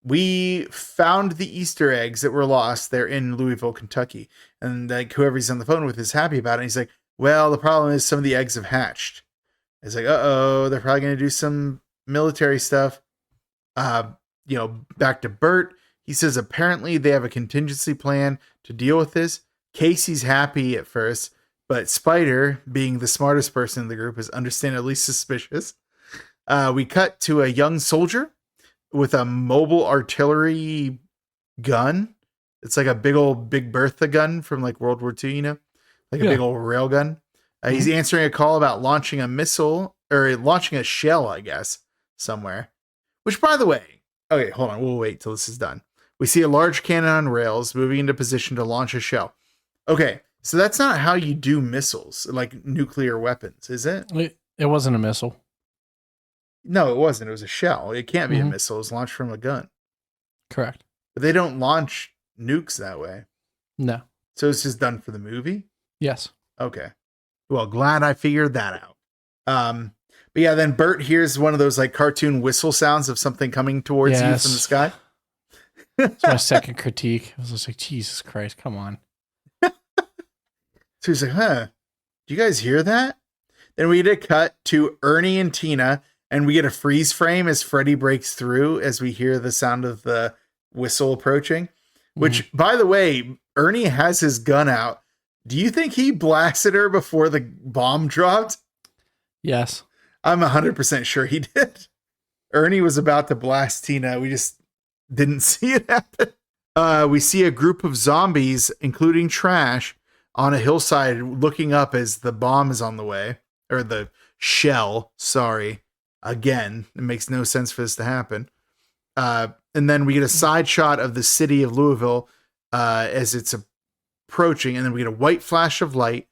we found the Easter eggs that were lost. They're in Louisville, Kentucky. And like whoever he's on the phone with is happy about it. And he's like, well, the problem is some of the eggs have hatched. It's like, uh-oh, they're probably going to do some military stuff. Back to Bert. He says apparently they have a contingency plan to deal with this. Casey's happy at first, but Spider, being the smartest person in the group, is understandably suspicious. We cut to a young soldier with a mobile artillery gun. It's like a Big Bertha gun from like World War II, like a big old rail gun. He's answering a call about launching a missile or launching a shell, I guess, somewhere. Which, by the way, okay, hold on. We'll wait till this is done. We see a large cannon on rails moving into position to launch a shell. Okay, so that's not how you do missiles, like nuclear weapons, is it? It wasn't a missile. No, it wasn't. It was a shell. It can't be a missile. It's launched from a gun. Correct. But they don't launch nukes that way. No. So it's just done for the movie? Yes. Okay. Well, glad I figured that out. But yeah, then Bert hears one of those like cartoon whistle sounds of something coming towards you from the sky. That's my second critique. I was just like, Jesus Christ, come on. So he's like, do you guys hear that? Then we get a cut to Ernie and Tina, and we get a freeze frame as Freddy breaks through as we hear the sound of the whistle approaching. Which, by the way, Ernie has his gun out. Do you think he blasted her before the bomb dropped? Yes. I'm 100% sure he did. Ernie was about to blast Tina. We just didn't see it happen. We see a group of zombies, including Trash, on a hillside looking up as the bomb is on the way. Or the shell, sorry. Again, it makes no sense for this to happen. And then we get a side shot of the city of Louisville as it's approaching, and then we get a white flash of light,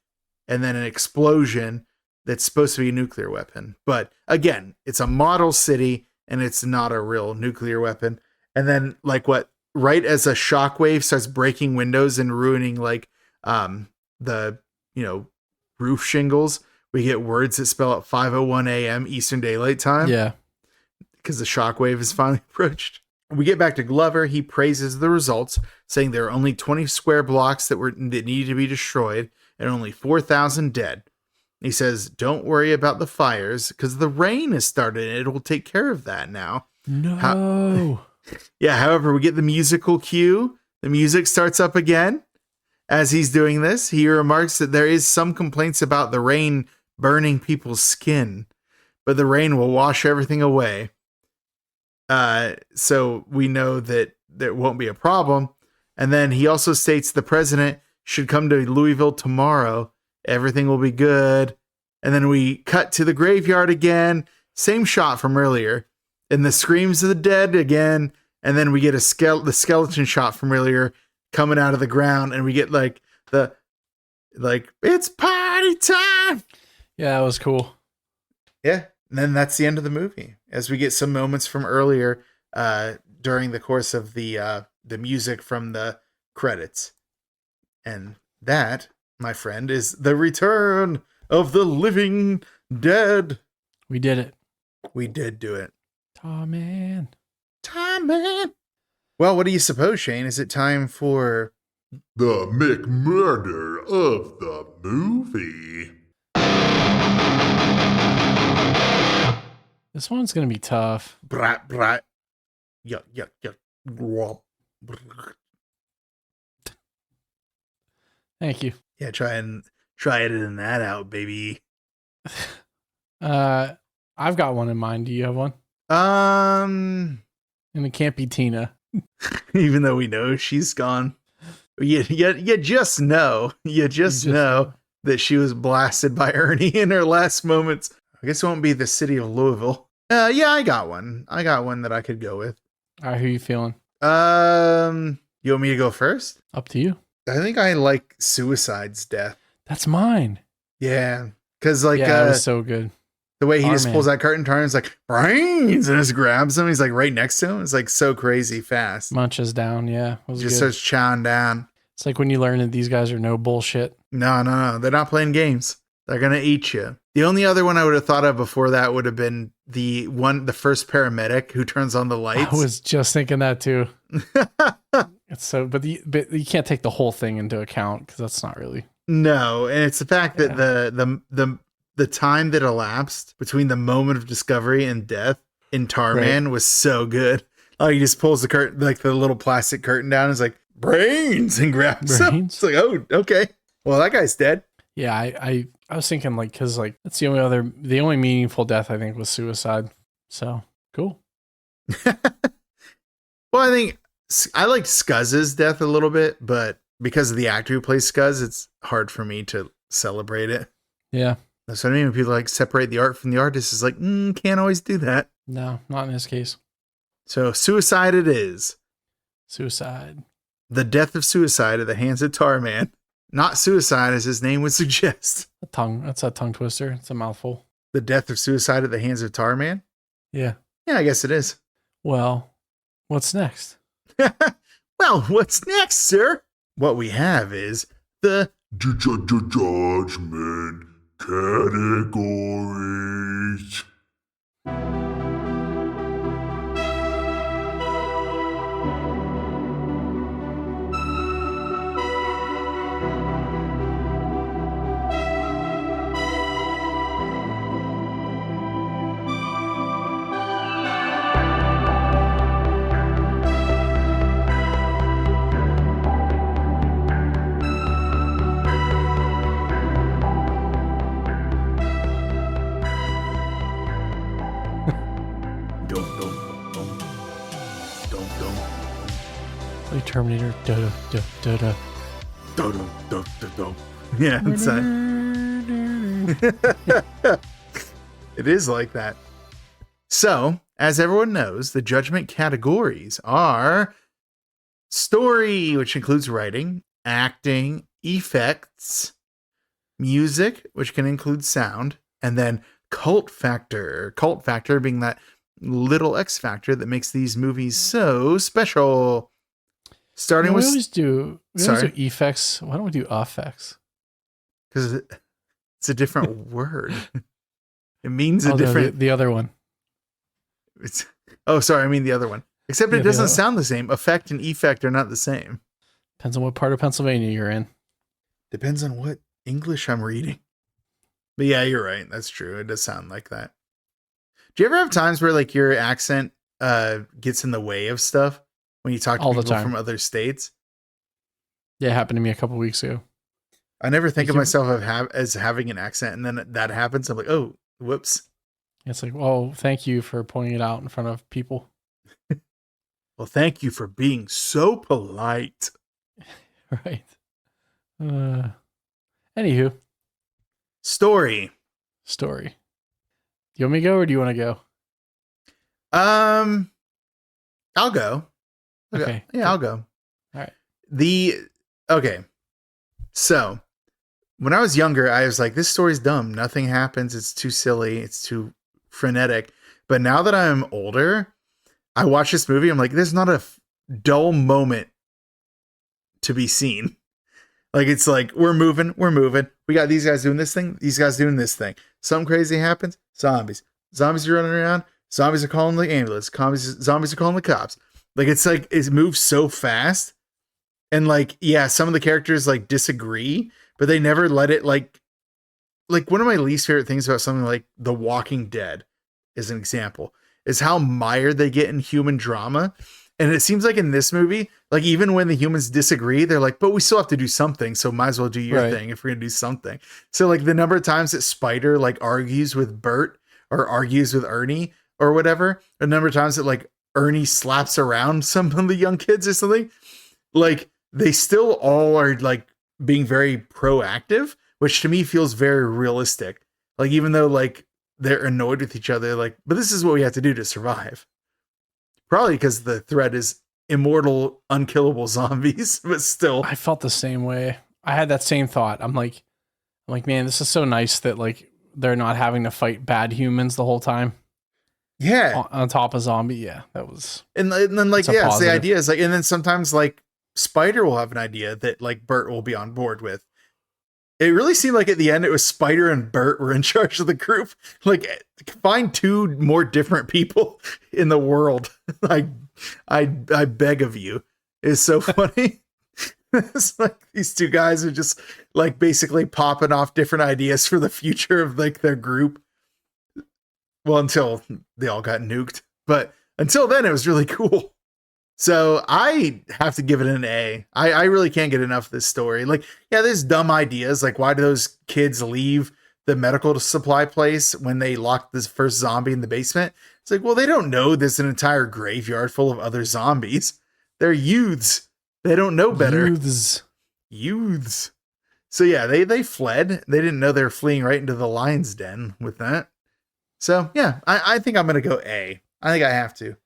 and then an explosion that's supposed to be a nuclear weapon. But again, it's a model city, and it's not a real nuclear weapon. And then, right as a shockwave starts breaking windows and ruining the roof shingles, we get words that spell out 5:01 a.m. Eastern Daylight Time. Yeah, because the shockwave is finally approached. We get back to Glover. He praises the results, saying there are only 20 square blocks that needed to be destroyed and only 4,000 dead. He says, don't worry about the fires because the rain has started and it will take care of that now. No. However, we get the musical cue. The music starts up again. As he's doing this, he remarks that there is some complaints about the rain burning people's skin, but the rain will wash everything away. So we know that there won't be a problem. And then he also states the president should come to Louisville tomorrow. Everything will be good. And then we cut to the graveyard again. Same shot from earlier. And the screams of the dead again. And then we get the skeleton shot from earlier coming out of the ground. And we get it's party time. Yeah, it was cool. Yeah. And then that's the end of the movie, as we get some moments from earlier during the course of the music from the credits. And that, my friend, is the return of the living dead. We did it. We did do it. Tom man. Well, what do you suppose, Shane? Is it time for the McMurder of the movie? This one's going to be tough. Brat, brat. Yuck, yuck, yuck. Thank you. Yeah, try and Try editing that out, baby. I've got one in mind. Do you have one? Um, And it can't be Tina. even though we know she's gone, you just know, know that she was blasted by Ernie in her last moments. I guess it won't be the city of Louisville. Yeah, I got one. I got one that I could go with. All right, who you feeling? You want me to go first? Up to you. I think I like Suicide's death. That's mine. Yeah, because like Yeah, it was so good. the way he Our just man. pulls that curtain, turns like brains, and just grabs him. He's like right next to him. It's like so crazy fast. Munches down. Yeah, it was Just good. starts chowing down. It's like when you learn that these guys are no bullshit. No, they're not playing games. They're gonna eat you. The only other one I would have thought of before that would have been the first paramedic who turns on the lights. I was just thinking that too. It's so, but you can't take the whole thing into account because that's not really. No, and it's the fact that the time that elapsed between the moment of discovery and death in Tarman was so good. Like he just pulls the curtain, like the little plastic curtain down, and is like brains and grabs him. Brains? It's like, oh, okay. Well, that guy's dead. Yeah, I was thinking like because like that's the only meaningful death I think was suicide. So cool. Well, I think I liked Scuzz's death a little bit, but because of the actor who plays Scuzz, it's hard for me to celebrate it. Yeah. That's what I mean when people like separate the art from the artist. It's like, can't always do that. No, not in this case. So Suicide it is. Suicide. The death of Suicide at the hands of Tarman. Not suicide as his name would suggest. That's a tongue twister. It's a mouthful. The death of Suicide at the hands of Tarman? Yeah. Yeah, I guess it is. Well, what's next? Well, what's next, sir? What we have is the Judgment categories. Like Terminator. Da da da da da. Yeah, it's it is like that. So, as everyone knows, the judgment categories are story, which includes writing, acting, effects, music, which can include sound, and then cult factor. Cult factor being that little X factor that makes these movies so special. Starting we with always do effects. Why don't we do effects? because it's a different word. It means a different. The other one. It's, sorry, I mean the other one. Except it doesn't sound the same. Effect and effect are not the same. Depends on what part of Pennsylvania you're in. Depends on what English I'm reading. But yeah, you're right. That's true. It does sound like that. Do you ever have times where like your accent gets in the way of stuff when you talk to All the people time. from other states? Yeah, it happened to me a couple weeks ago. I never think of myself as having an accent, and then that happens. I'm like, oh, whoops. It's like, well, thank you for pointing it out in front of people. Well, thank you for being so polite. Right. Anywho. Story. Do you want me to go or do you want to go? I'll go. Okay. Yeah, I'll go. All right. Okay. So when I was younger, I was like, this story's dumb. Nothing happens. It's too silly. It's too frenetic. But now that I'm older, I watch this movie. I'm like, there's not a dull moment to be seen. Like, it's like, we're moving. We got these guys doing this thing. These guys doing this thing. Something crazy happens. Zombies are running around. Zombies are calling the ambulance. Zombies are calling the cops. Like, it's like, it moves so fast. And like, yeah, some of the characters like disagree, but they never let it like one of my least favorite things about something like The Walking Dead, as an example, is how mired they get in human drama. And it seems like in this movie, like even when the humans disagree, they're like, but we still have to do something. So might as well do your thing if we're going to do something. So like the number of times that Spider like argues with Bert or argues with Ernie or whatever, a number of times that like Ernie slaps around some of the young kids or something, like they still all are like being very proactive, which to me feels very realistic. Like even though like they're annoyed with each other, like, but this is what we have to do to survive. Probably because the threat is immortal, unkillable zombies, but still. I felt the same way. I had that same thought. I'm like, man, this is so nice that like they're not having to fight bad humans the whole time. Yeah. On top of zombie. Yeah, that was. And then like, yeah, it's the positive. idea is like, and then sometimes like Spider will have an idea that like Bert will be on board with. It really seemed like at the end, it was Spider and Bert were in charge of the group. Like, find two more different people in the world. I beg of you. It's so funny. It's like these two guys are just like basically popping off different ideas for the future of like their group. Well, until they all got nuked. But until then, it was really cool. So I have to give it an A. I really can't get enough of this story. Like, yeah, there's dumb ideas. Like, why do those kids leave the medical supply place when they locked this first zombie in the basement? It's like, well, they don't know there's an entire graveyard full of other zombies. They're youths. They don't know better. Youths. So yeah, they fled. They didn't know they were fleeing right into the lion's den with that. So yeah, I think I'm going to go A. I think I have to.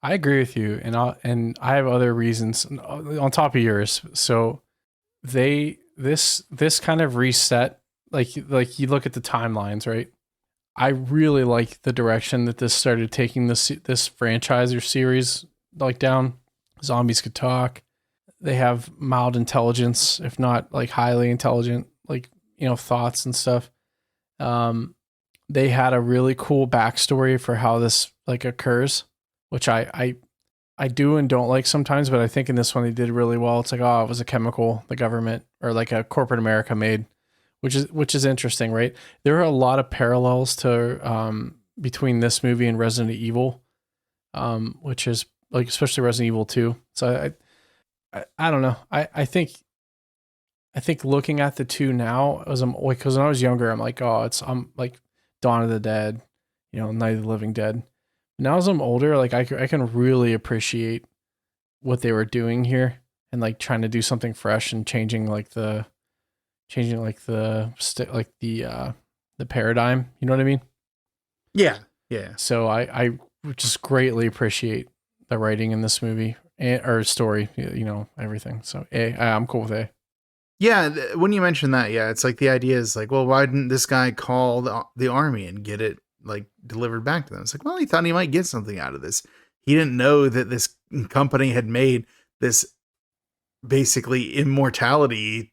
I agree with you, and I have other reasons on top of yours. So this kind of reset, like you look at the timelines, right? I really like the direction that this started taking this franchise or series like down. Zombies could talk. They have mild intelligence, if not like highly intelligent, like thoughts and stuff. They had a really cool backstory for how this like occurs, which I do and don't like sometimes, but I think in this one they did really well. It's like, oh, it was a chemical the government or like a corporate America made, which is interesting, right? There are a lot of parallels to between this movie and Resident Evil, which is like especially Resident Evil 2. So I don't know. I think looking at the two now, because when I was younger, I'm like, oh, I'm like Dawn of the Dead, Night of the Living Dead. Now as I'm older, like I can really appreciate what they were doing here and like trying to do something fresh and changing the paradigm. You know what I mean? Yeah. Yeah. So I just greatly appreciate the writing in this movie or story, everything. So I'm cool with A. Yeah. When you mention that, yeah, it's like the idea is like, well, why didn't this guy call the army and get it like delivered back to them? It's like, well, he thought he might get something out of this. He didn't know that this company had made this basically immortality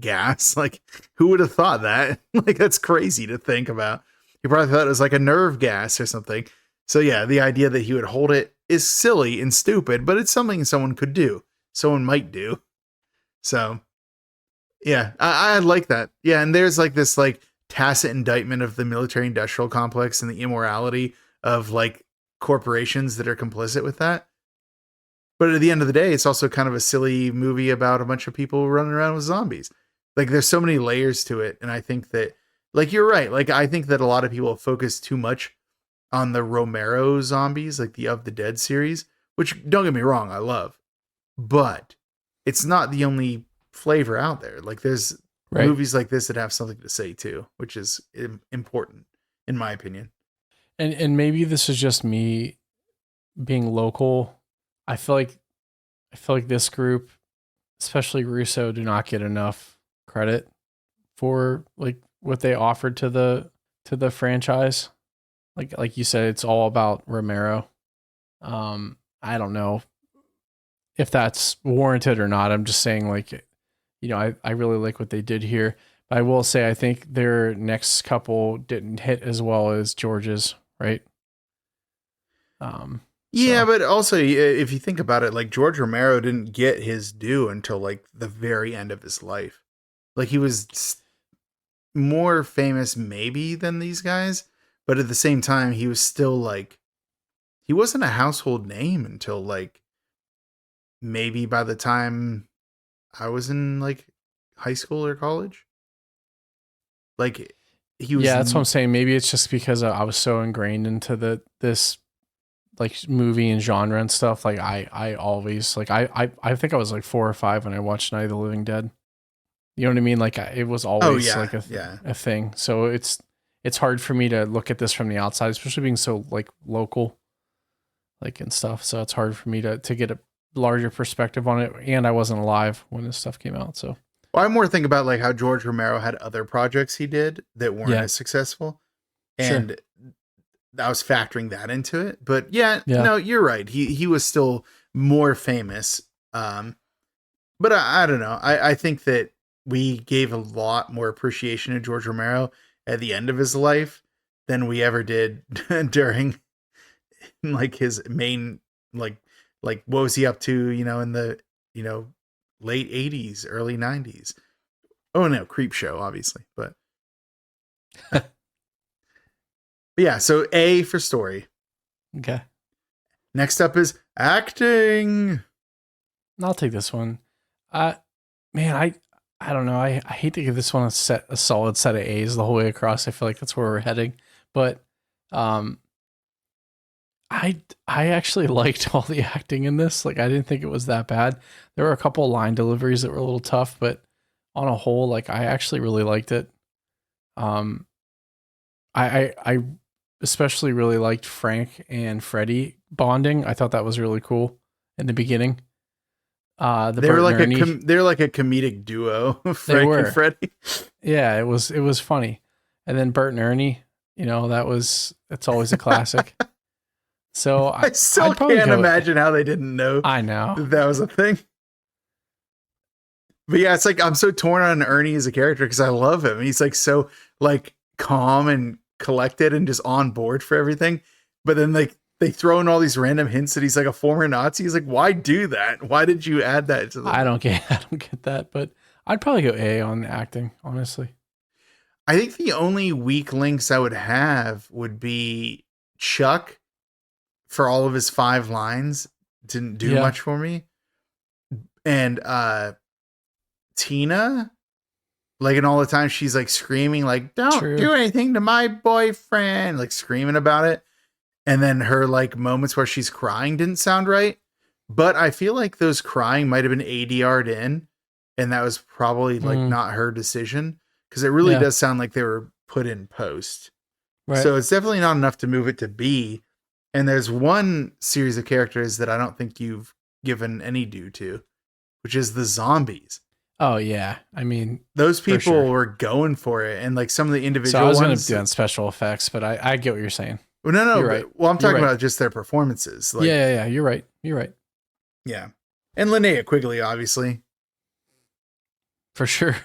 gas. Like, who would have thought that? Like, that's crazy to think about. He probably thought it was like a nerve gas or something. So yeah, the idea that he would hold it is silly and stupid, but it's something someone could do. Someone might do. So yeah, I like that. Yeah. And there's like this like tacit indictment of the military industrial complex and the immorality of like corporations that are complicit with that. But at the end of the day, it's also kind of a silly movie about a bunch of people running around with zombies. Like there's so many layers to it. And I think that like, you're right. Like, I think that a lot of people focus too much on the Romero zombies, like the Of the Dead series, which don't get me wrong, I love, but it's not the only flavor out there. Like there's movies like this that have something to say too, which is important in my opinion. And maybe this is just me being local. I feel like this group, especially Russo, do not get enough credit for like what they offered to the franchise. Like you said, it's all about Romero. I don't know if that's warranted or not. I'm just saying, like, I really like what they did here. But I will say, I think their next couple didn't hit as well as George's, right? Yeah, but also if you think about it, like George Romero didn't get his due until like the very end of his life. Like he was more famous maybe than these guys, but at the same time, he was still like he wasn't a household name until like maybe by the time I was in like high school or college. Like he was. Yeah, that's what I'm saying. Maybe it's just because I was so ingrained into this like movie and genre and stuff. Like I always like I think I was like 4 or 5 when I watched Night of the Living Dead. You know what I mean? Like it was always like a thing. So it's hard for me to look at this from the outside, especially being so like local, like and stuff. So it's hard for me to get a larger perspective on it. And I wasn't alive when this stuff came out. So well, I more think about like how George Romero had other projects he did that weren't as successful. And I was factoring that into it. But no, you're right. He was still more famous. But I don't know. I think that we gave a lot more appreciation to George Romero at the end of his life than we ever did during like his main, like what was he up to, in the, late 80s, early 90s. Oh no, Creep Show, obviously. But yeah, so A for story. Okay. Next up is acting. I'll take this one. Man, I don't know. I hate to give this one a solid set of A's the whole way across. I feel like that's where we're heading. But I actually liked all the acting in this. Like I didn't think it was that bad. There were a couple line deliveries that were a little tough, but on a whole, like I actually really liked it. I especially really liked Frank and Freddie bonding. I thought that was really cool in the beginning. They were like a comedic duo, Frank and Freddie. Yeah, it was funny. And then Bert and Ernie, it's always a classic. So I still can't imagine how they didn't know. I know that was a thing. But yeah, it's like I'm so torn on Ernie as a character because I love him. He's like so like calm and collected and just on board for everything. But then like they throw in all these random hints that he's like a former Nazi. He's like, why do that? Why did you add that to the I don't get that, but I'd probably go A on the acting, honestly. I think the only weak links I would have would be Chuck for all of his 5 lines. Didn't do much for me. And Tina, like, and all the time she's like screaming, like, don't do anything to my boyfriend, like screaming about it. And then her like moments where she's crying didn't sound right. But I feel like those crying might have been ADR'd in. And that was probably like not her decision. Because it really does sound like they were put in post. Right. So it's definitely not enough to move it to B. And there's one series of characters that I don't think you've given any due to, which is the zombies. Oh yeah, I mean those people were going for it, and like some of the individual. So I was going to do on special effects, but I get what you're saying. Well, no, you're right. Well, I'm talking about just their performances. Like, yeah. You're right. Yeah, and Linnea Quigley, obviously, for sure.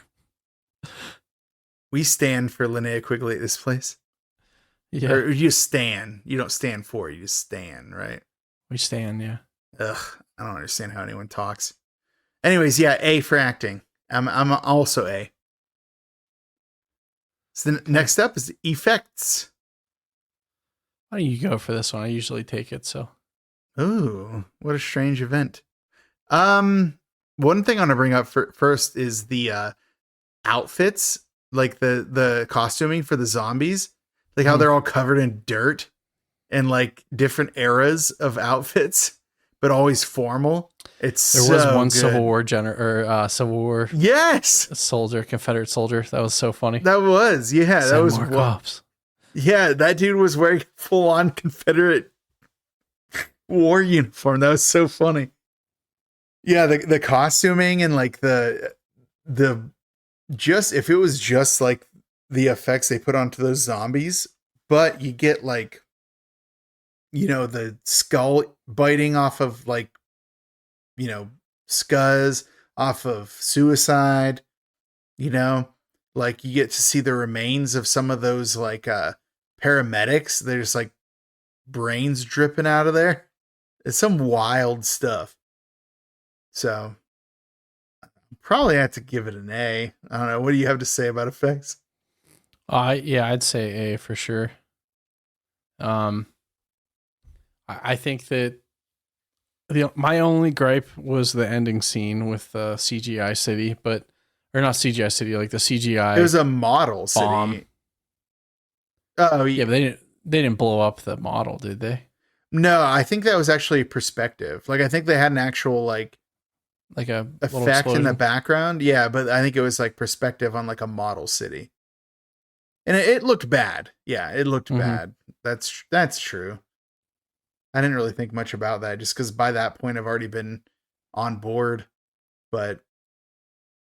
We stand for Linnea Quigley at this place. Yeah, or you stand. You don't stand for. You just stand, right? We stand. Yeah. Ugh, I don't understand how anyone talks. Anyways, yeah, A for acting. I'm also A. So the next up is effects. Why don't you go for this one? I usually take it. So. Ooh, what a strange event. One thing I want to bring up first is the outfits, like the costuming for the zombies, like how they're all covered in dirt and like different eras of outfits, but always formal. There was one good. Civil War Civil War soldier, Confederate soldier. That was so funny. That was, that was more cops. Yeah, that dude was wearing full on Confederate war uniform. That was so funny. Yeah, the costuming and like the just if it was just like the effects they put onto those zombies, but you get like the skull biting off of like scuzz off of Suicide, like you get to see the remains of some of those like paramedics. There's like brains dripping out of there. It's some wild stuff. So probably have to give it an A. I don't know. What do you have to say about effects? I'd say A for sure. I think that my only gripe was the ending scene with the CGI city, or not CGI city, like the CGI. It was a model bomb. city. Oh Yeah, but they didn't blow up the model, did they? no, I think that was actually perspective. Like I think they had an actual like a effect in the background. Yeah, but I think it was like perspective on like a model city. And it looked bad. Yeah, it looked bad. That's true. I didn't really think much about that just because by that point I've already been on board. But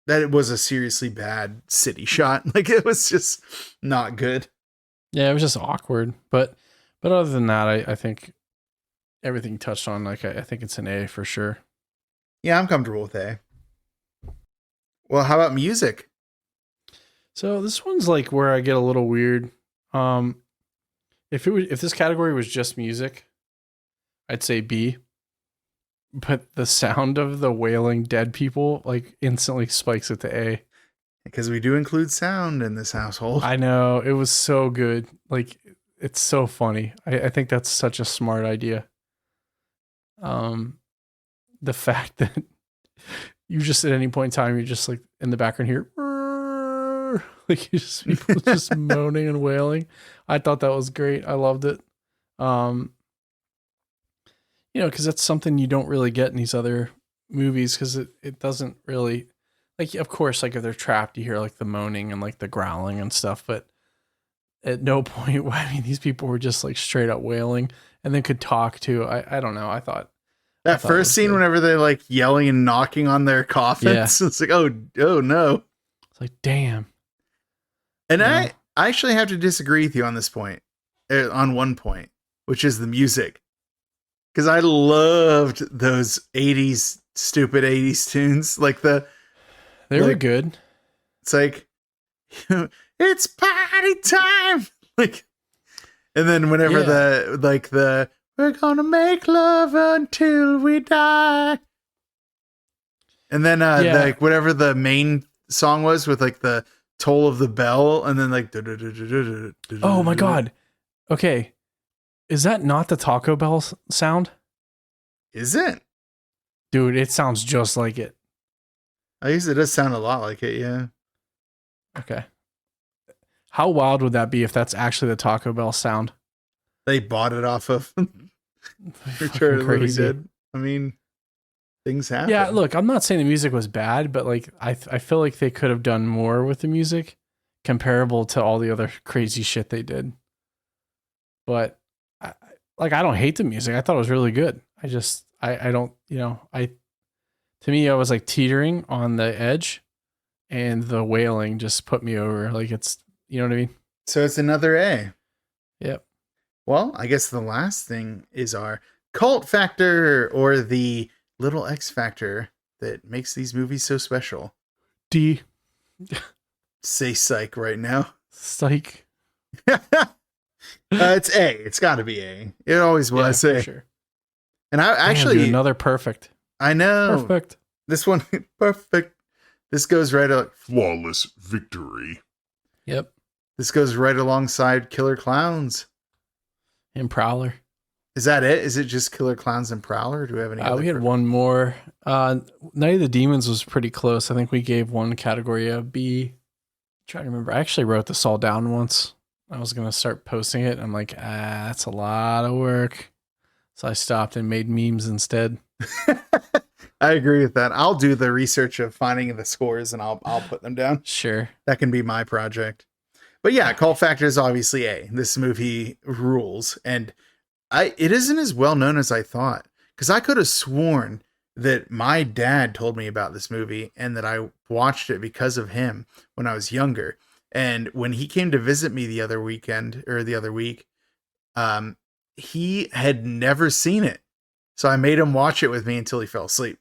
that it was a seriously bad city shot. Like it was just not good. Yeah, it was just awkward. But other than that, I think everything touched on, like I think it's an A for sure. Yeah, I'm comfortable with A. Well, how about music? So this one's like where I get a little weird. If this category was just music, I'd say B. But the sound of the wailing dead people like instantly spikes it to A. Because we do include sound in this household. I know, it was so good. Like it's so funny. I think that's such a smart idea. The fact that you just at any point in time you're just like in the background here, like people just moaning and wailing. I thought that was great. I loved it. Because that's something you don't really get in these other movies because it doesn't really, like, of course, like if they're trapped, you hear like the moaning and like the growling and stuff, but at no point, I mean, these people were just like straight up wailing and then could talk too. I don't know. I thought first scene, whenever they're like yelling and knocking on their coffins, it's like, oh no. It's like, damn. And I actually have to disagree with you on this point, on one point, which is the music. Because I loved those 80s, stupid 80s tunes. Like they were good. It's like, it's party time. Like, and then whenever we're gonna make love until we die. And then like whatever the main song was with like the toll of the bell and then like. Oh my God. Okay. Is that not the Taco Bell sound? Is it? Dude, it sounds just like it. I guess it does sound a lot like it, yeah. Okay. How wild would that be if that's actually the Taco Bell sound? They bought it off of Return of the Living Dead. I mean, things happen. Yeah, look, I'm not saying the music was bad, but like I feel like they could have done more with the music comparable to all the other crazy shit they did. But I don't hate the music. I thought it was really good. I don't, to me, I was like teetering on the edge and the wailing just put me over. Like it's, you know what I mean? So it's another A. Yep. Well, I guess the last thing is our cult factor or the little X factor that makes these movies so special. D. Say psych right now. Psych. It's A. It's got to be A. It always was A. Sure. And I actually dude, another perfect. I know. Perfect. This one perfect. This goes right flawless victory. Yep. This goes right alongside Killer Clowns and Prowler. Is that it? Is it just Killer Clowns and Prowler? Or do we have any? We had one more. Night of the Demons was pretty close. I think we gave one category a B. I'm trying to remember. I actually wrote this all down once. I was going to start posting it. I'm like, that's a lot of work. So I stopped and made memes instead. I agree with that. I'll do the research of finding the scores and I'll put them down. Sure. That can be my project. But yeah, cult factor is obviously A. This movie rules. And it isn't as well known as I thought. Because I could have sworn that my dad told me about this movie and that I watched it because of him when I was younger. And when he came to visit me the other week, he had never seen it. So I made him watch it with me until he fell asleep.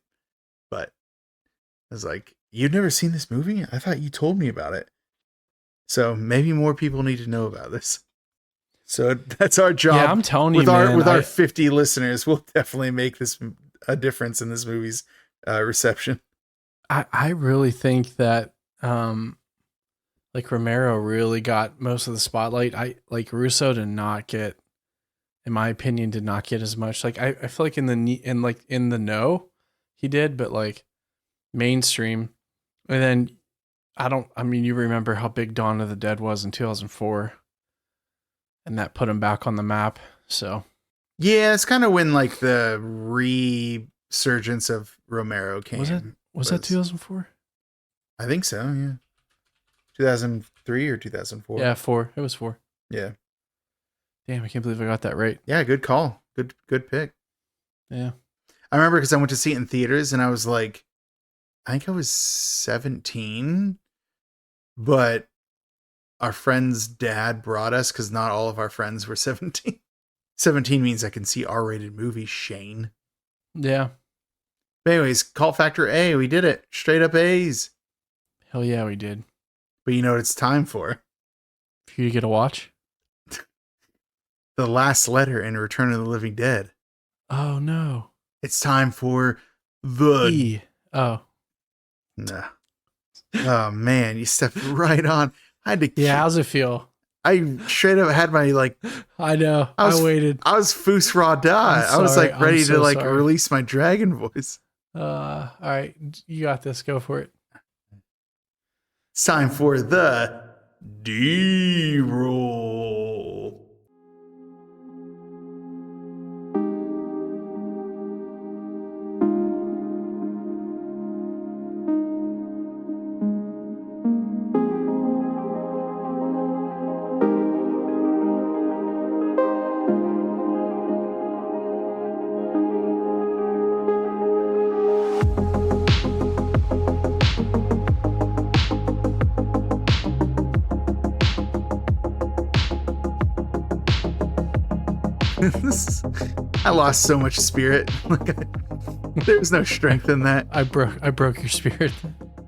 But I was like, you've never seen this movie? I thought you told me about it. So maybe more people need to know about this. So that's our job. Yeah, I'm telling you, with our 50 listeners, we'll definitely make this a difference in this movie's reception. I really think that like Romero really got most of the spotlight. Russo did not get in my opinion, did not get as much. Like I feel like in the know, he did, but like mainstream. And then you remember how big Dawn of the Dead was in 2004, and that put him back on the map. So yeah, it's kind of when like the resurgence of Romero came. Was that 2004? I think so. Yeah, 2003 or 2004. Yeah, 4. It was 4. Yeah. Damn, I can't believe I got that right. Yeah, good call. Good pick. Yeah. I remember because I went to see it in theaters and I was like, I think I was 17, but our friend's dad brought us because not all of our friends were 17. 17 means I can see R-rated movies, Shane. Yeah. But anyways, cult factor A, we did it. Straight up A's. Hell yeah, we did. But you know what it's time for? For you to get a watch? The last letter in Return of the Living Dead. Oh, no. It's time for the... E. Oh. Nah. Oh, man, you stepped right on. I had to... Yeah, how's it feel? I straight up had my, like... I know. I waited. I was Foos Raw Die. I was, like, ready to, like, release my dragon voice. All right. You got this. Go for it. It's time for the D-roll. I lost so much spirit. There was no strength in that. I broke your spirit.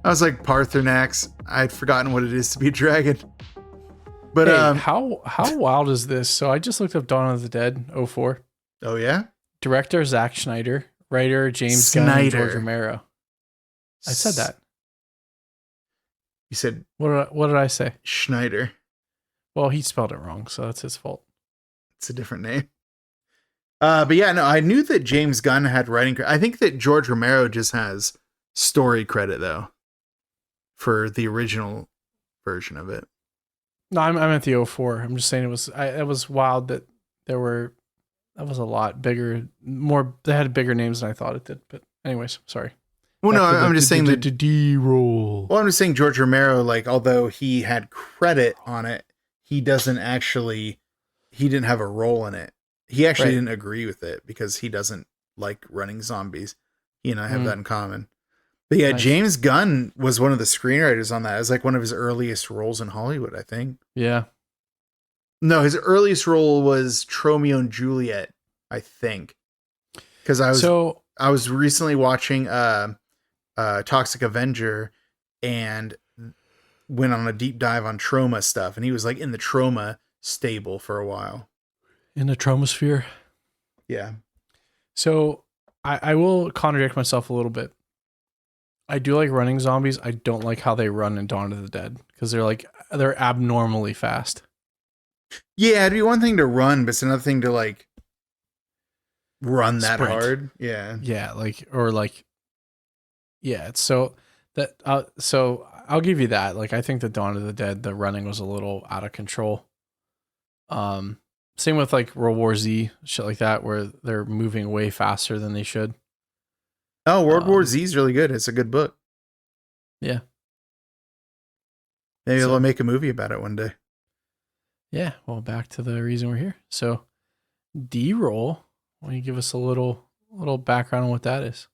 I was like Parthenax. I'd forgotten what it is to be a dragon. But hey, how wild is this? So I just looked up Dawn of the Dead 04. Oh yeah? Director Zack Snyder, writer James Gunn and George Romero. I said that. You said what did I say? Schneider. Well, he spelled it wrong, so that's his fault. It's a different name. But yeah, no, I knew that James Gunn had writing credit. I think that George Romero just has story credit though for the original version of it. No, I'm at the 04. I'm just saying it was wild that that was a lot bigger, they had bigger names than I thought it did. But anyways, sorry. Well, no, I'm just saying the D-roll. Well, I'm just saying George Romero, like, although he had credit on it, he didn't have a role in it. He actually didn't agree with it because he doesn't like running zombies. He and I have that in common. But yeah, nice. James Gunn was one of the screenwriters on that. It was like one of his earliest roles in Hollywood, I think. Yeah. No, his earliest role was Romeo and Juliet, I think. Because I was recently watching Toxic Avenger and went on a deep dive on trauma stuff, and he was like in the trauma stable for a while. In the trauma sphere? Yeah. So I will contradict myself a little bit. I do like running zombies. I don't like how they run in Dawn of the Dead because they're abnormally fast. Yeah, it'd be one thing to run, but it's another thing to like run that sprint. Hard. Yeah. Yeah, it's so that so I'll give you that. Like I think the Dawn of the Dead, the running was a little out of control. Same with like World War Z, shit like that, where they're moving way faster than they should. Oh, World War Z is really good. It's a good book. Yeah. Maybe they'll make a movie about it one day. Yeah. Well, back to the reason we're here. So D-roll, why don't you give us a little background on what that is?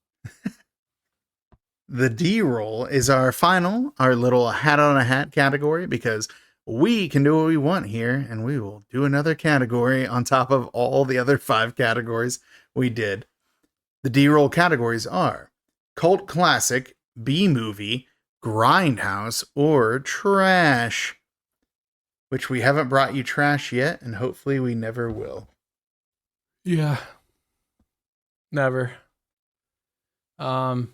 The D-roll is our little hat on a hat category because we can do what we want here, and we will do another category on top of all the other 5 categories we did. The D-roll categories are cult classic, B-movie, grindhouse, or trash. Which we haven't brought you trash yet, and hopefully we never will. Yeah. Never. I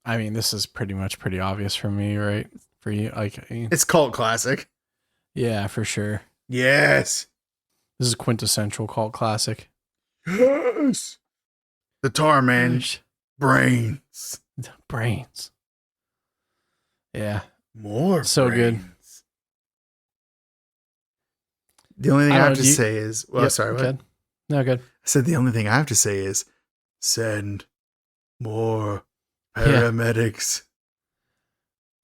mean, this is pretty obvious for me, right? For you, like it's cult classic. Yeah, for sure. Yes. This is a quintessential cult classic. Yes. The Tar Man brains. Brains. Yeah. More So brains. good. The only thing I don't have know, to say is, well, Yep, sorry, what? good. No, good. I said the only thing I have to say is send more paramedics.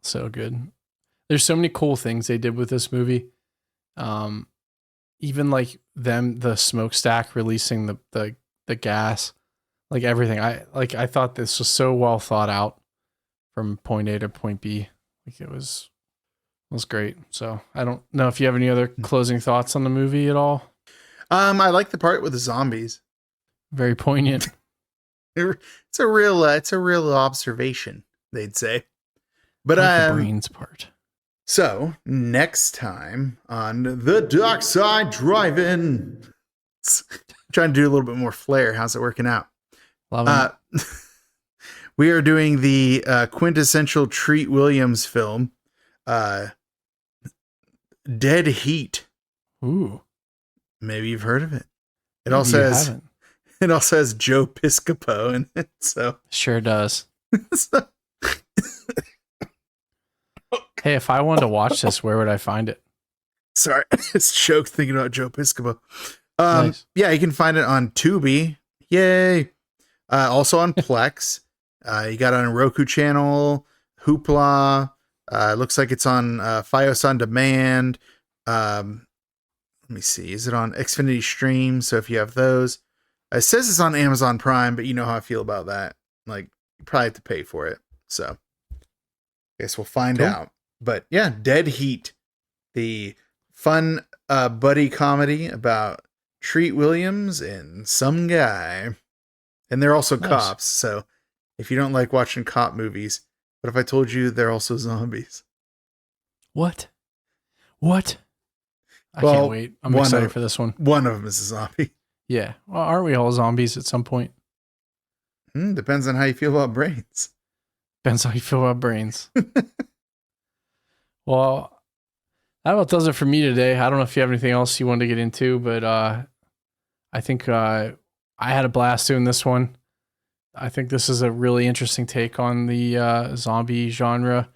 So good. There's so many cool things they did with this movie. Even like the smokestack releasing the gas, like everything. I thought this was so well thought out from point A to point B. Like it was great. So I don't know if you have any other closing thoughts on the movie at all. I like the part with the zombies. Very poignant. It's a real observation, they'd say. But I like the brains part. So next time on the Darkside Drive-In, trying to do a little bit more flair. How's it working out? Love it. We are doing the quintessential Treat Williams film, Dead Heat. Ooh. Maybe you've heard of it. It Maybe also you has haven't. it also has Joe Piscopo in it. So Sure does. Hey, if I wanted to watch this, where would I find it? sorry, it's joke thinking about Joe Piscopo. Nice. Yeah, you can find it on Tubi. Yay. Also on Plex. You got it on Roku channel, Hoopla. It looks like it's on Fios on Demand. Let me see. Is it on Xfinity Stream? So if you have those, it says it's on Amazon Prime, but you know how I feel about that. Like, you probably have to pay for it. So, guess we'll find out. But yeah, Dead Heat, the fun buddy comedy about Treat Williams and some guy. And they're also cops. So if you don't like watching cop movies, what if I told you they're also zombies? What? I Well, can't wait. I'm excited for this one. One of them is a zombie. Yeah. Well, aren't we all zombies at some point? Depends on how you feel about brains. Depends how you feel about brains. Well, that about does it for me today. I don't know if you have anything else you wanted to get into, but I think I had a blast doing this one. I think this is a really interesting take on the zombie genre,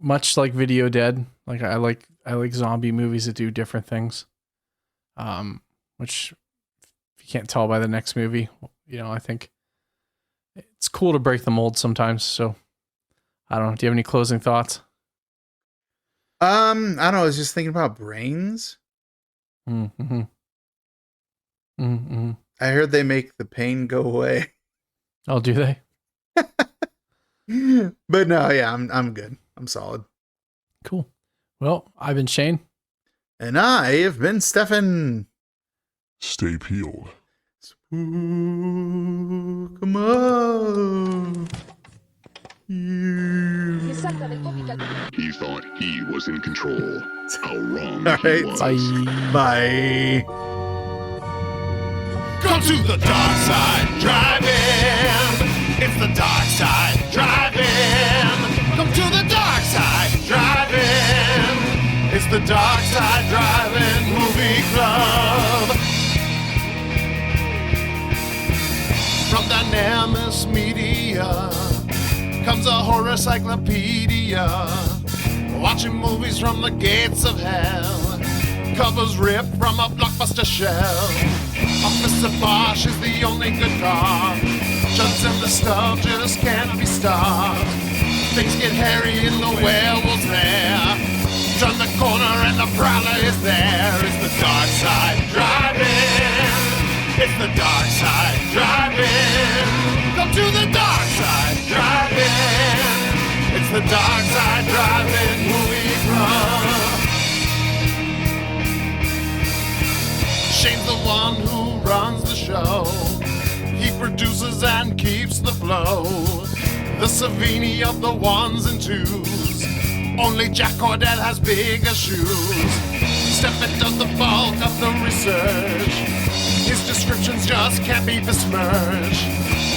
much like Video Dead. Like I like zombie movies that do different things. Which, if you can't tell by the next movie, I think it's cool to break the mold sometimes. So I don't know. Do you have any closing thoughts? I don't know. I was just thinking about brains. Mm-hmm. Mm-hmm. I heard they make the pain go away. Oh, do they? But no, yeah, I'm good. I'm solid. Cool. Well, I've been Shane. And I have been Stefan. Stay peeled. Come on. He thought he was in control. How wrong All he right. was. Bye. Come to the dark side, drive-in. It's the dark side, drive-in. Come to the dark side, drive-in. It's the dark side, drive-in movie club. From Dynamis Media comes a horror cyclopedia, watching movies from the gates of hell. Covers ripped from a blockbuster shelf. Officer Bosch is the only good cop. Jugs and the stuff just can't be stopped. Things get hairy in the werewolves there. Turn the corner and the prowler is there. It's the dark side drive-in. It's the dark side drive-in. Come to the dark side drive-in. It's the dark side drive-in movie club. Shane's the one who runs the show. He produces and keeps the flow. The Savini of the ones and twos. Only Jack Cordell has bigger shoes. Stefan does the bulk of the research. His descriptions just can't be besmirched.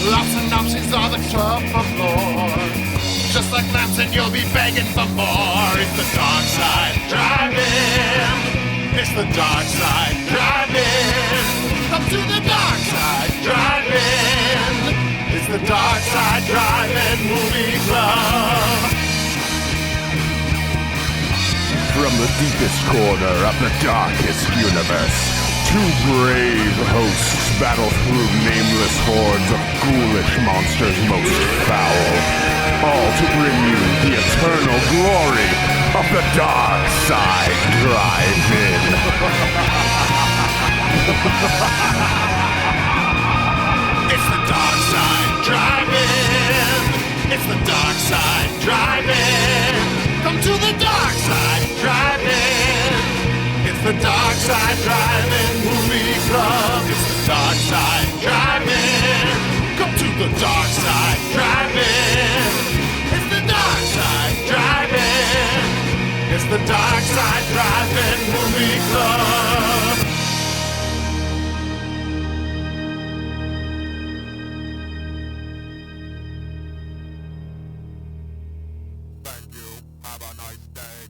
Lots of synopses are the top of lore. Just like Lamson, you'll be begging for more. It's the dark side drive-in. It's the dark side drive-in. from the deepest corner of the darkest universe, two brave hosts battle through nameless hordes of ghoulish monsters most foul, all to bring you the eternal glory of the Darkside Drive-In. It's the Darkside Drive-In. It's the Darkside Drive-In. Come to the Darkside Drive-In. It's the Darkside Drive-In movie club. It's the Darkside Drive-In. Come to the Darkside Drive-In. It's the Darkside Drive-In. It's the Darkside Drive-In movie club. Thank you. Have a nice day.